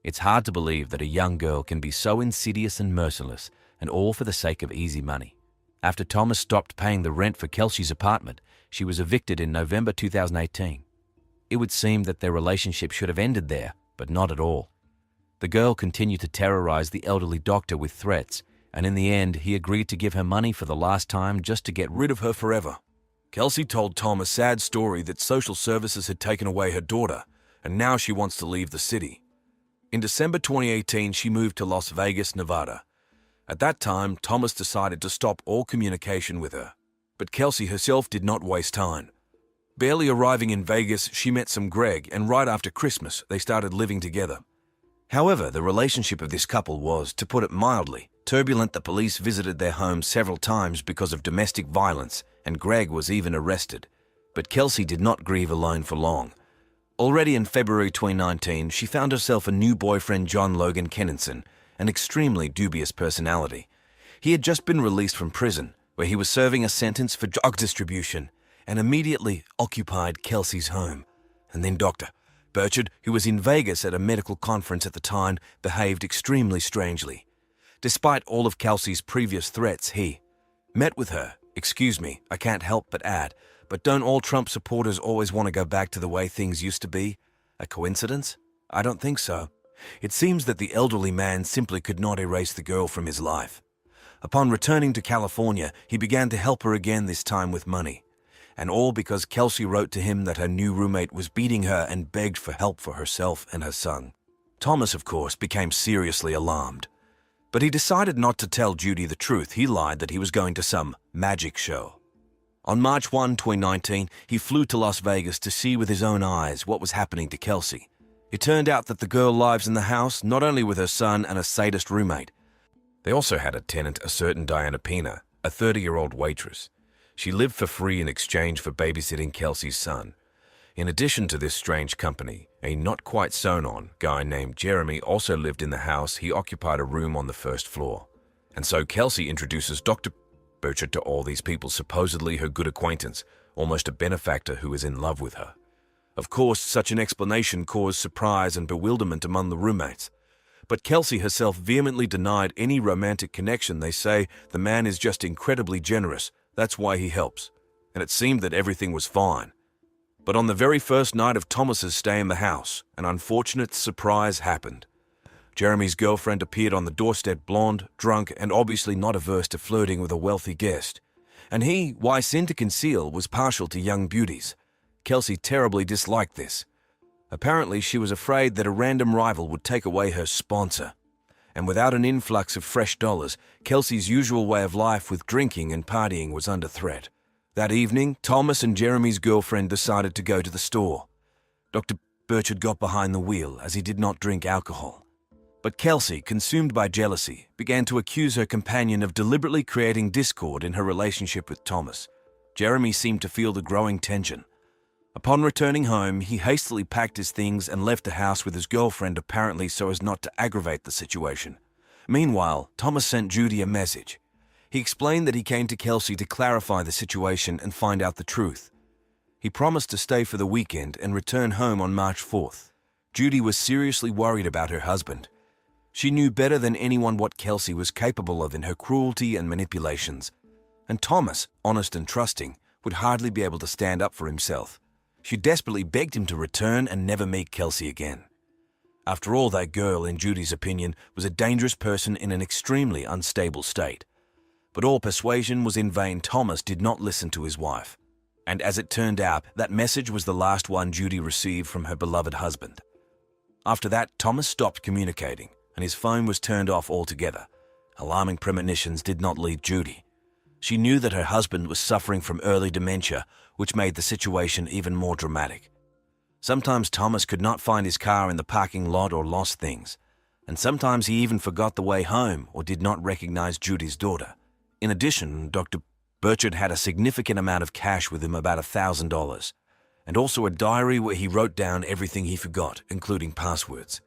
It's hard to believe that a young girl can be so insidious and merciless, and all for the sake of easy money. After Thomas stopped paying the rent for Kelsey's apartment, she was evicted in November 2018. It would seem that their relationship should have ended there, but not at all. The girl continued to terrorize the elderly doctor with threats, and in the end, he agreed to give her money for the last time just to get rid of her forever. Kelsey told Tom a sad story that social services had taken away her daughter, and now she wants to leave the city. In December 2018, she moved to Las Vegas, Nevada. At that time, Thomas decided to stop all communication with her. But Kelsey herself did not waste time. Barely arriving in Vegas, she met some Greg, and right after Christmas, they started living together. However, the relationship of this couple was, to put it mildly, turbulent. The police visited their home several times because of domestic violence, and Greg was even arrested. But Kelsey did not grieve alone for long. Already in February 2019, she found herself a new boyfriend, John Logan Kenninson, an extremely dubious personality. He had just been released from prison, where he was serving a sentence for drug distribution, and immediately occupied Kelsey's home. And then Dr. Burchard, who was in Vegas at a medical conference at the time, behaved extremely strangely. Despite all of Kelsey's previous threats, he met with her. Excuse me, I can't help but add, but don't all Trump supporters always want to go back to the way things used to be? A coincidence? I don't think so. It seems that the elderly man simply could not erase the girl from his life. Upon returning to California, he began to help her again, this time with money. And all because Kelsey wrote to him that her new roommate was beating her and begged for help for herself and her son. Thomas, of course, became seriously alarmed. But he decided not to tell Judy the truth. He lied that he was going to some magic show. On March 1, 2019, he flew to Las Vegas to see with his own eyes what was happening to Kelsey. It turned out that the girl lives in the house not only with her son and a sadist roommate. They also had a tenant, a certain Diana Pena, a 30-year-old waitress. She lived for free in exchange for babysitting Kelsey's son. In addition to this strange company, a not-quite-sewn-on guy named Jeremy also lived in the house. He occupied a room on the first floor. And so Kelsey introduces Dr. Burchard to all these people, supposedly her good acquaintance, almost a benefactor who is in love with her. Of course, such an explanation caused surprise and bewilderment among the roommates. But Kelsey herself vehemently denied any romantic connection. They say the man is just incredibly generous. That's why he helps. And it seemed that everything was fine. But on the very first night of Thomas's stay in the house, an unfortunate surprise happened. Jeremy's girlfriend appeared on the doorstep blonde, drunk, and obviously not averse to flirting with a wealthy guest. And he, why sin to conceal, was partial to young beauties. Kelsey terribly disliked this. Apparently, she was afraid that a random rival would take away her sponsor. And without an influx of fresh dollars, Kelsey's usual way of life with drinking and partying was under threat. That evening, Thomas and Jeremy's girlfriend decided to go to the store. Dr. Burchard got behind the wheel as he did not drink alcohol. But Kelsey, consumed by jealousy, began to accuse her companion of deliberately creating discord in her relationship with Thomas. Jeremy seemed to feel the growing tension. Upon returning home, he hastily packed his things and left the house with his girlfriend, apparently so as not to aggravate the situation. Meanwhile, Thomas sent Judy a message. He explained that he came to Kelsey to clarify the situation and find out the truth. He promised to stay for the weekend and return home on March 4th. Judy was seriously worried about her husband. She knew better than anyone what Kelsey was capable of in her cruelty and manipulations. And Thomas, honest and trusting, would hardly be able to stand up for himself. She desperately begged him to return and never meet Kelsey again. After all, that girl, in Judy's opinion, was a dangerous person in an extremely unstable state. But all persuasion was in vain. Thomas did not listen to his wife. And as it turned out, that message was the last one Judy received from her beloved husband. After that, Thomas stopped communicating, and his phone was turned off altogether. Alarming premonitions did not leave Judy. She knew that her husband was suffering from early dementia, which made the situation even more dramatic. Sometimes Thomas could not find his car in the parking lot or lost things, and sometimes he even forgot the way home or did not recognize Judy's daughter. In addition, Dr. Burchard had a significant amount of cash with him, about $1,000, and also a diary where he wrote down everything he forgot, including passwords.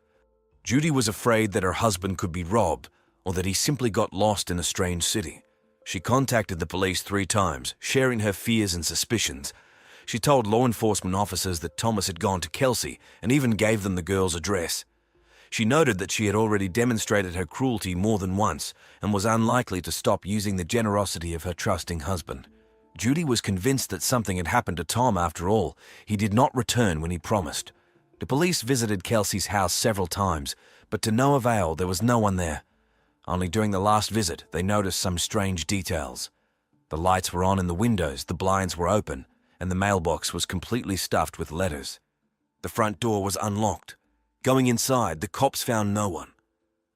Judy was afraid that her husband could be robbed or that he simply got lost in a strange city. She contacted the police 3 times, sharing her fears and suspicions. She told law enforcement officers that Thomas had gone to Kelsey and even gave them the girl's address. She noted that she had already demonstrated her cruelty more than once and was unlikely to stop using the generosity of her trusting husband. Judy was convinced that something had happened to Tom after all. He did not return when he promised. The police visited Kelsey's house several times, but to no avail. There was no one there. Only during the last visit, they noticed some strange details. The lights were on in the windows, the blinds were open, and the mailbox was completely stuffed with letters. The front door was unlocked. Going inside, the cops found no one.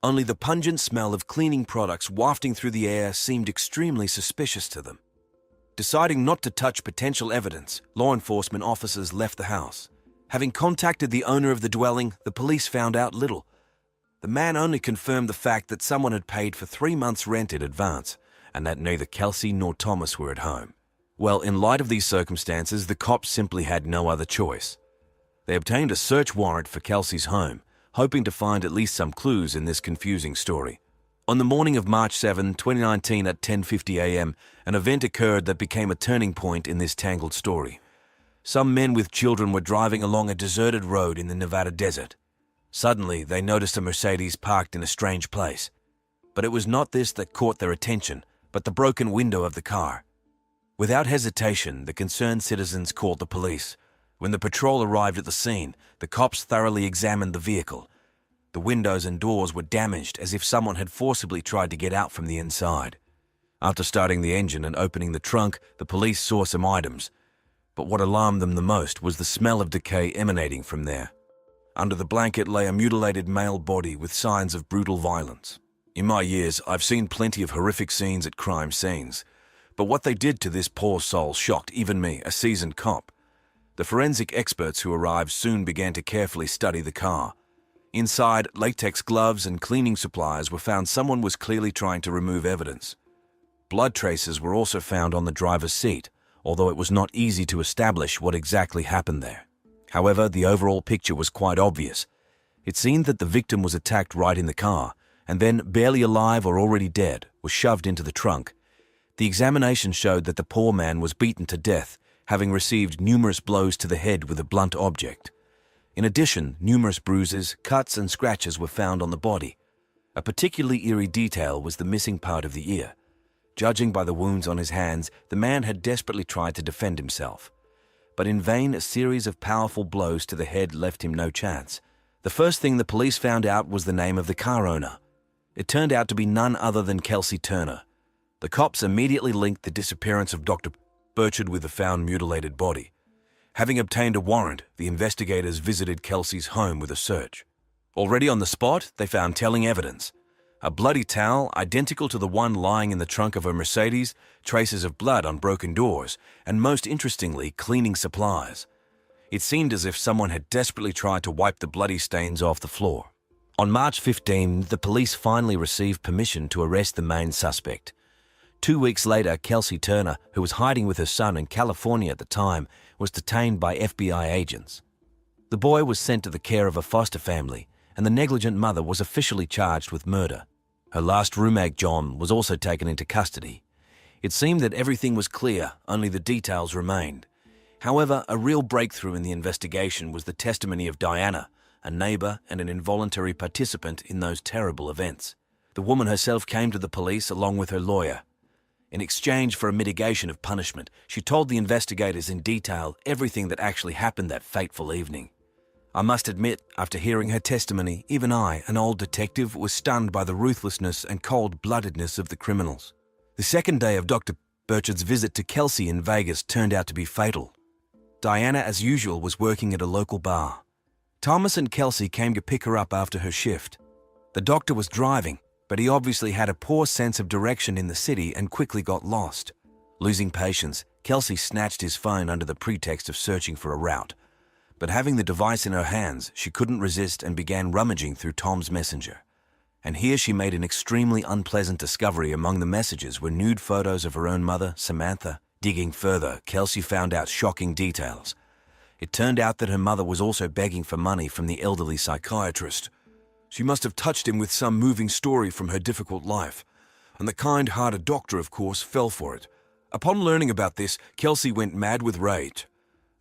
Only the pungent smell of cleaning products wafting through the air seemed extremely suspicious to them. Deciding not to touch potential evidence, law enforcement officers left the house. Having contacted the owner of the dwelling, the police found out little. The man only confirmed the fact that someone had paid for 3 months' rent in advance, and that neither Kelsey nor Thomas were at home. Well, in light of these circumstances, the cops simply had no other choice. They obtained a search warrant for Kelsey's home, hoping to find at least some clues in this confusing story. On the morning of March 7, 2019 at 10:50 a.m., an event occurred that became a turning point in this tangled story. Some men with children were driving along a deserted road in the Nevada desert. Suddenly, they noticed a Mercedes parked in a strange place. But it was not this that caught their attention, but the broken window of the car. Without hesitation, the concerned citizens called the police. When the patrol arrived at the scene, the cops thoroughly examined the vehicle. The windows and doors were damaged as if someone had forcibly tried to get out from the inside. After starting the engine and opening the trunk, the police saw some items. But what alarmed them the most was the smell of decay emanating from there. Under the blanket lay a mutilated male body with signs of brutal violence. In my years, I've seen plenty of horrific scenes at crime scenes, but what they did to this poor soul shocked even me, a seasoned cop. The forensic experts who arrived soon began to carefully study the car. Inside, latex gloves and cleaning supplies were found. Someone was clearly trying to remove evidence. Blood traces were also found on the driver's seat, although it was not easy to establish what exactly happened there. However, the overall picture was quite obvious. It seemed that the victim was attacked right in the car, and then, barely alive or already dead, was shoved into the trunk. The examination showed that the poor man was beaten to death, having received numerous blows to the head with a blunt object. In addition, numerous bruises, cuts, and scratches were found on the body. A particularly eerie detail was the missing part of the ear. Judging by the wounds on his hands, the man had desperately tried to defend himself. But in vain, a series of powerful blows to the head left him no chance. The first thing the police found out was the name of the car owner. It turned out to be none other than Kelsey Turner. The cops immediately linked the disappearance of Dr. Burchard with the found mutilated body. Having obtained a warrant, the investigators visited Kelsey's home with a search. Already on the spot, they found telling evidence. A bloody towel identical to the one lying in the trunk of a Mercedes, traces of blood on broken doors, and most interestingly, cleaning supplies. It seemed as if someone had desperately tried to wipe the bloody stains off the floor. On March 15, the police finally received permission to arrest the main suspect. 2 weeks later, Kelsey Turner, who was hiding with her son in California at the time, was detained by FBI agents. The boy was sent to the care of a foster family, and the negligent mother was officially charged with murder. Her last roommate, John, was also taken into custody. It seemed that everything was clear, only the details remained. However, a real breakthrough in the investigation was the testimony of Diana, a neighbor and an involuntary participant in those terrible events. The woman herself came to the police along with her lawyer. In exchange for a mitigation of punishment, she told the investigators in detail everything that actually happened that fateful evening. I must admit, after hearing her testimony, even I, an old detective, was stunned by the ruthlessness and cold-bloodedness of the criminals. The second day of Dr. Burchard's visit to Kelsey in Vegas turned out to be fatal. Diana, as usual, was working at a local bar. Thomas and Kelsey came to pick her up after her shift. The doctor was driving, but he obviously had a poor sense of direction in the city and quickly got lost. Losing patience, Kelsey snatched his phone under the pretext of searching for a route. But having the device in her hands, she couldn't resist and began rummaging through Tom's messenger. And here she made an extremely unpleasant discovery. Among the messages were nude photos of her own mother, Samantha. Digging further, Kelsey found out shocking details. It turned out that her mother was also begging for money from the elderly psychiatrist. She must have touched him with some moving story from her difficult life, and the kind-hearted doctor, of course, fell for it. Upon learning about this, Kelsey went mad with rage.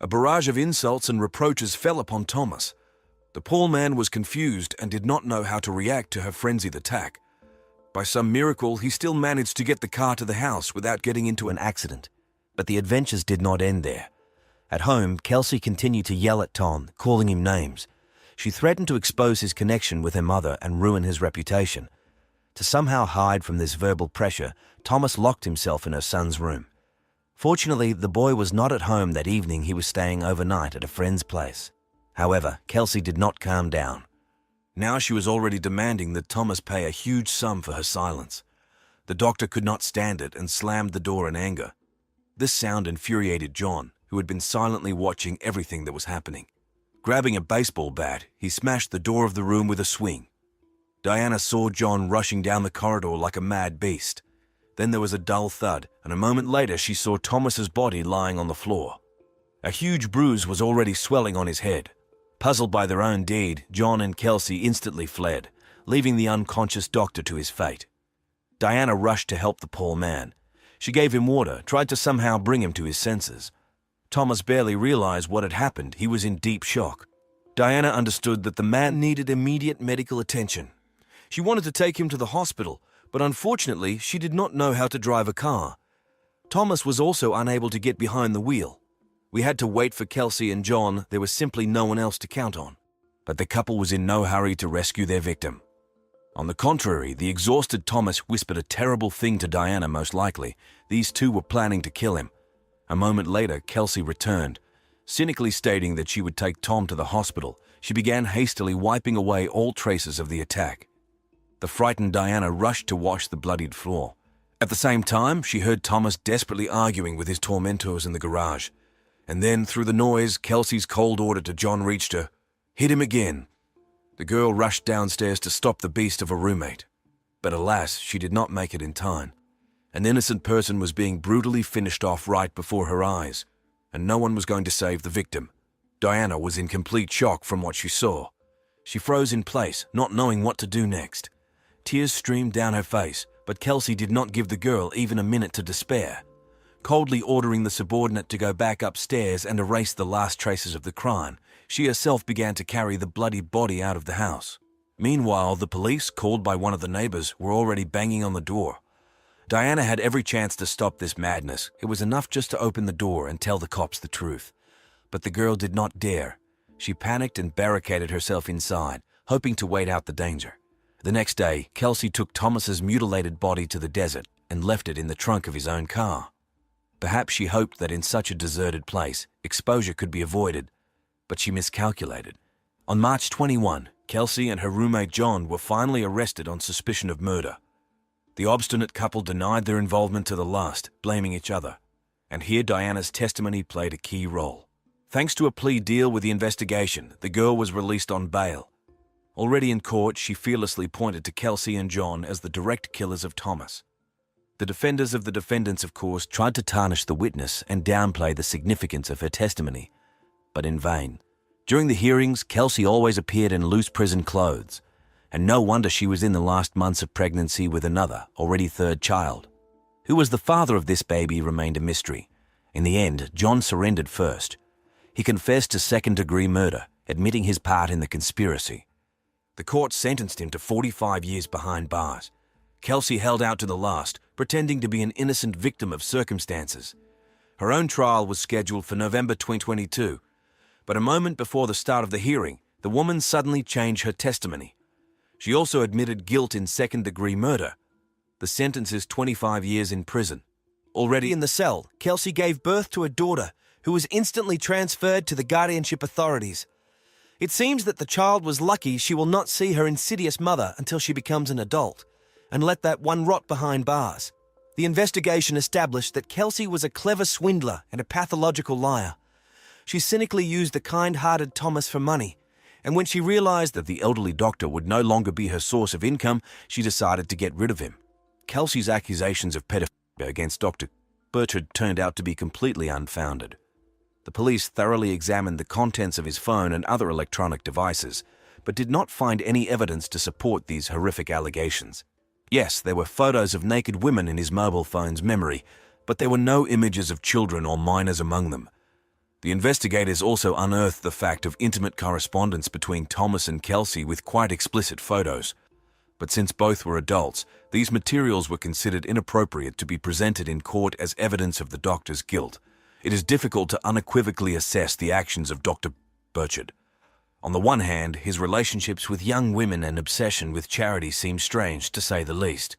A barrage of insults and reproaches fell upon Thomas. The poor man was confused and did not know how to react to her frenzied attack. By some miracle, he still managed to get the car to the house without getting into an accident. But the adventures did not end there. At home, Kelsey continued to yell at Tom, calling him names. She threatened to expose his connection with her mother and ruin his reputation. To somehow hide from this verbal pressure, Thomas locked himself in her son's room. Fortunately, the boy was not at home that evening. He was staying overnight at a friend's place. However, Kelsey did not calm down. Now she was already demanding that Thomas pay a huge sum for her silence. The doctor could not stand it and slammed the door in anger. This sound infuriated John, who had been silently watching everything that was happening. Grabbing a baseball bat, he smashed the door of the room with a swing. Diana saw John rushing down the corridor like a mad beast. Then there was a dull thud, and a moment later she saw Thomas's body lying on the floor. A huge bruise was already swelling on his head. Puzzled by their own deed, John and Kelsey instantly fled, leaving the unconscious doctor to his fate. Diana rushed to help the poor man. She gave him water, tried to somehow bring him to his senses. Thomas barely realized what had happened. He was in deep shock. Diana understood that the man needed immediate medical attention. She wanted to take him to the hospital, but unfortunately, she did not know how to drive a car. Thomas was also unable to get behind the wheel. We had to wait for Kelsey and John. There was simply no one else to count on. But the couple was in no hurry to rescue their victim. On the contrary, the exhausted Thomas whispered a terrible thing to Diana, most likely. These two were planning to kill him. A moment later, Kelsey returned. Cynically stating that she would take Tom to the hospital, she began hastily wiping away all traces of the attack. The frightened Diana rushed to wash the bloodied floor. At the same time, she heard Thomas desperately arguing with his tormentors in the garage. And then, through the noise, Kelsey's cold order to John reached her. "Hit him again." The girl rushed downstairs to stop the beast of a roommate. But alas, she did not make it in time. An innocent person was being brutally finished off right before her eyes, and no one was going to save the victim. Diana was in complete shock from what she saw. She froze in place, not knowing what to do next. Tears streamed down her face, but Kelsey did not give the girl even a minute to despair. Coldly ordering the subordinate to go back upstairs and erase the last traces of the crime, she herself began to carry the bloody body out of the house. Meanwhile, the police, called by one of the neighbors, were already banging on the door. Diana had every chance to stop this madness. It was enough just to open the door and tell the cops the truth. But the girl did not dare. She panicked and barricaded herself inside, hoping to wait out the danger. The next day, Kelsey took Thomas's mutilated body to the desert and left it in the trunk of his own car. Perhaps she hoped that in such a deserted place, exposure could be avoided, but she miscalculated. On March 21, Kelsey and her roommate John were finally arrested on suspicion of murder. The obstinate couple denied their involvement to the last, blaming each other. And here Diana's testimony played a key role. Thanks to a plea deal with the investigation, the girl was released on bail. Already in court, she fearlessly pointed to Kelsey and John as the direct killers of Thomas. The defenders of the defendants, of course, tried to tarnish the witness and downplay the significance of her testimony, but in vain. During the hearings, Kelsey always appeared in loose prison clothes, and no wonder she was in the last months of pregnancy with another, already third child. Who was the father of this baby remained a mystery. In the end, John surrendered first. He confessed to second-degree murder, admitting his part in the conspiracy. The court sentenced him to 45 years behind bars. Kelsey held out to the last, pretending to be an innocent victim of circumstances. Her own trial was scheduled for November 2022, but a moment before the start of the hearing, the woman suddenly changed her testimony. She also admitted guilt in second-degree murder. The sentence is 25 years in prison. Already in the cell, Kelsey gave birth to a daughter who was instantly transferred to the guardianship authorities. It seems that the child was lucky she will not see her insidious mother until she becomes an adult, and let that one rot behind bars. The investigation established that Kelsey was a clever swindler and a pathological liar. She cynically used the kind-hearted Thomas for money, and when she realized that the elderly doctor would no longer be her source of income, she decided to get rid of him. Kelsey's accusations of pedophilia against Dr. Burchard turned out to be completely unfounded. The police thoroughly examined the contents of his phone and other electronic devices, but did not find any evidence to support these horrific allegations. Yes, there were photos of naked women in his mobile phone's memory, but there were no images of children or minors among them. The investigators also unearthed the fact of intimate correspondence between Thomas and Kelsey with quite explicit photos. But since both were adults, these materials were considered inappropriate to be presented in court as evidence of the doctor's guilt. It is difficult to unequivocally assess the actions of Dr. Burchard. On the one hand, his relationships with young women and obsession with charity seem strange, to say the least,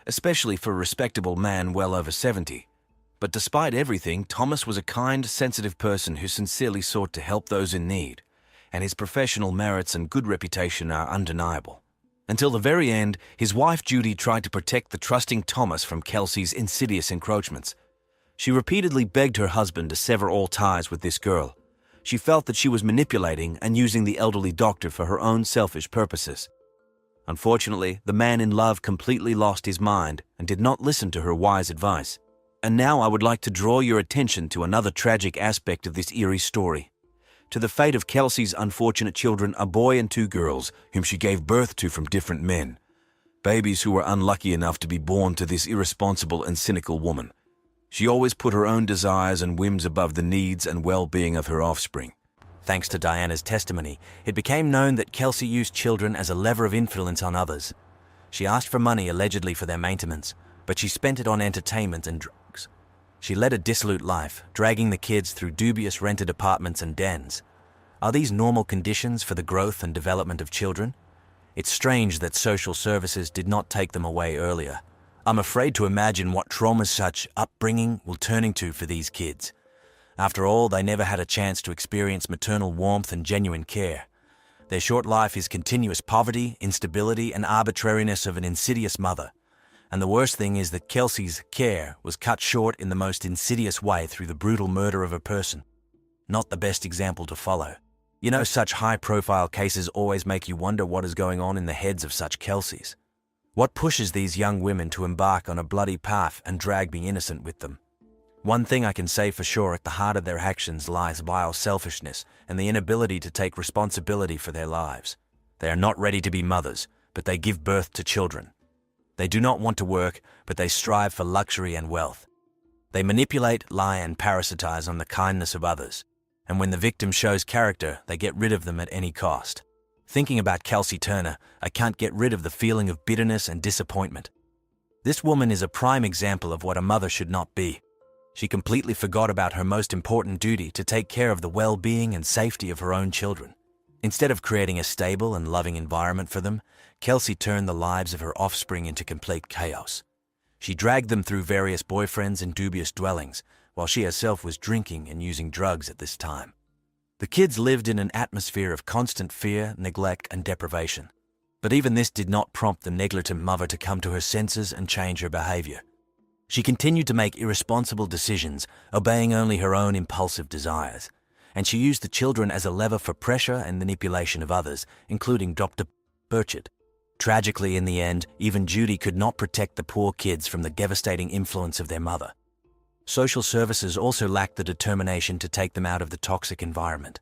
especially for a respectable man well over 70. But despite everything, Thomas was a kind, sensitive person who sincerely sought to help those in need, and his professional merits and good reputation are undeniable. Until the very end, his wife Judy tried to protect the trusting Thomas from Kelsey's insidious encroachments. She repeatedly begged her husband to sever all ties with this girl. She felt that she was manipulating and using the elderly doctor for her own selfish purposes. Unfortunately, the man in love completely lost his mind and did not listen to her wise advice. And now I would like to draw your attention to another tragic aspect of this eerie story. To the fate of Kelsey's unfortunate children, a boy and two girls, whom she gave birth to from different men. Babies who were unlucky enough to be born to this irresponsible and cynical woman. She always put her own desires and whims above the needs and well-being of her offspring. Thanks to Diana's testimony, it became known that Kelsey used children as a lever of influence on others. She asked for money allegedly for their maintenance, but she spent it on entertainment and drugs. She led a dissolute life, dragging the kids through dubious rented apartments and dens. Are these normal conditions for the growth and development of children? It's strange that social services did not take them away earlier. I'm afraid to imagine what traumas such upbringing will turn into for these kids. After all, they never had a chance to experience maternal warmth and genuine care. Their short life is continuous poverty, instability, and arbitrariness of an insidious mother. And the worst thing is that Kelsey's care was cut short in the most insidious way through the brutal murder of a person. Not the best example to follow. You know, such high-profile cases always make you wonder what is going on in the heads of such Kelseys. What pushes these young women to embark on a bloody path and drag the innocent with them? One thing I can say for sure, at the heart of their actions lies vile selfishness and the inability to take responsibility for their lives. They are not ready to be mothers, but they give birth to children. They do not want to work, but they strive for luxury and wealth. They manipulate, lie, and parasitize on the kindness of others. And when the victim shows character, they get rid of them at any cost. Thinking about Kelsey Turner, I can't get rid of the feeling of bitterness and disappointment. This woman is a prime example of what a mother should not be. She completely forgot about her most important duty to take care of the well-being and safety of her own children. Instead of creating a stable and loving environment for them, Kelsey turned the lives of her offspring into complete chaos. She dragged them through various boyfriends and dubious dwellings, while she herself was drinking and using drugs at this time. The kids lived in an atmosphere of constant fear, neglect, and deprivation. But even this did not prompt the negligent mother to come to her senses and change her behavior. She continued to make irresponsible decisions, obeying only her own impulsive desires, and she used the children as a lever for pressure and manipulation of others, including Dr. Burchett. Tragically, in the end, even Judy could not protect the poor kids from the devastating influence of their mother. Social services also lacked the determination to take them out of the toxic environment.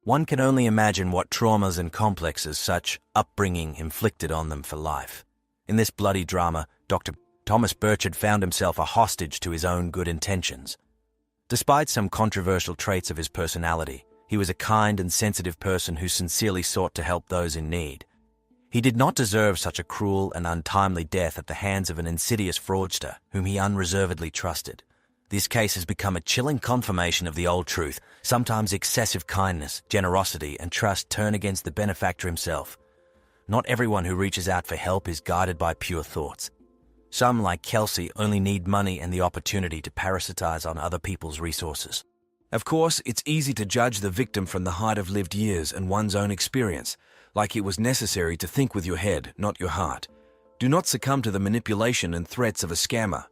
One can only imagine what traumas and complexes such upbringing inflicted on them for life. In this bloody drama, Dr. Thomas Burchard found himself a hostage to his own good intentions. Despite some controversial traits of his personality, he was a kind and sensitive person who sincerely sought to help those in need. He did not deserve such a cruel and untimely death at the hands of an insidious fraudster whom he unreservedly trusted. This case has become a chilling confirmation of the old truth. Sometimes excessive kindness, generosity, and trust turn against the benefactor himself. Not everyone who reaches out for help is guided by pure thoughts. Some, like Kelsey, only need money and the opportunity to parasitize on other people's resources. Of course, it's easy to judge the victim from the height of lived years and one's own experience, like it was necessary to think with your head, not your heart. Do not succumb to the manipulation and threats of a scammer.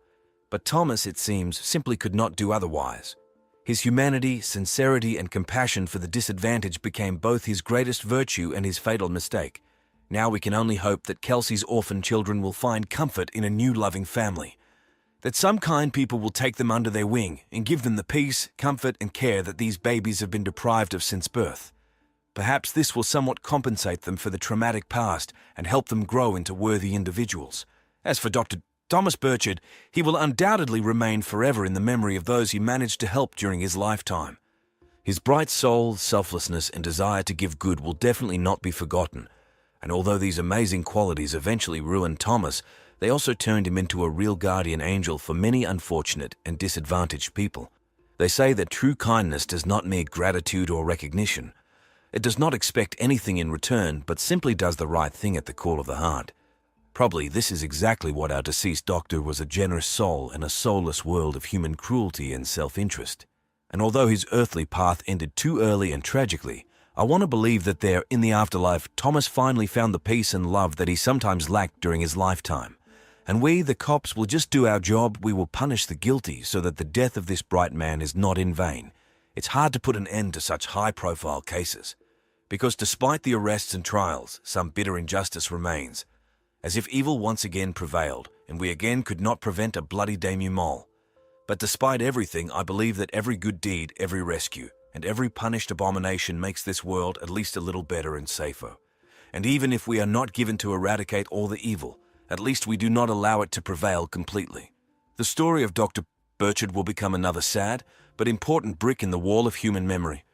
But Thomas, it seems, simply could not do otherwise. His humanity, sincerity, and compassion for the disadvantaged became both his greatest virtue and his fatal mistake. Now we can only hope that Kelsey's orphan children will find comfort in a new loving family, that some kind people will take them under their wing and give them the peace, comfort, and care that these babies have been deprived of since birth. Perhaps this will somewhat compensate them for the traumatic past and help them grow into worthy individuals. As for Dr. Thomas Burchard, he will undoubtedly remain forever in the memory of those he managed to help during his lifetime. His bright soul, selflessness, and desire to give good will definitely not be forgotten. And although these amazing qualities eventually ruined Thomas, they also turned him into a real guardian angel for many unfortunate and disadvantaged people. They say that true kindness does not need gratitude or recognition. It does not expect anything in return, but simply does the right thing at the call of the heart. Probably this is exactly what our deceased doctor was, a generous soul in a soulless world of human cruelty and self-interest. And although his earthly path ended too early and tragically, I want to believe that there, in the afterlife, Thomas finally found the peace and love that he sometimes lacked during his lifetime. And we, the cops, will just do our job. We will punish the guilty so that the death of this bright man is not in vain. It's hard to put an end to such high-profile cases, because despite the arrests and trials, some bitter injustice remains, as if evil once again prevailed, and we again could not prevent a bloody denouement. But despite everything, I believe that every good deed, every rescue, and every punished abomination makes this world at least a little better and safer. And even if we are not given to eradicate all the evil, at least we do not allow it to prevail completely. The story of Dr. Burchard will become another sad, but important brick in the wall of human memory.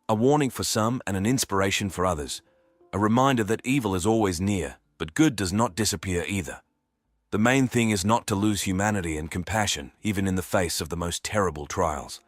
A warning for some and an inspiration for others. A reminder that evil is always near, but good does not disappear either. The main thing is not to lose humanity and compassion, even in the face of the most terrible trials.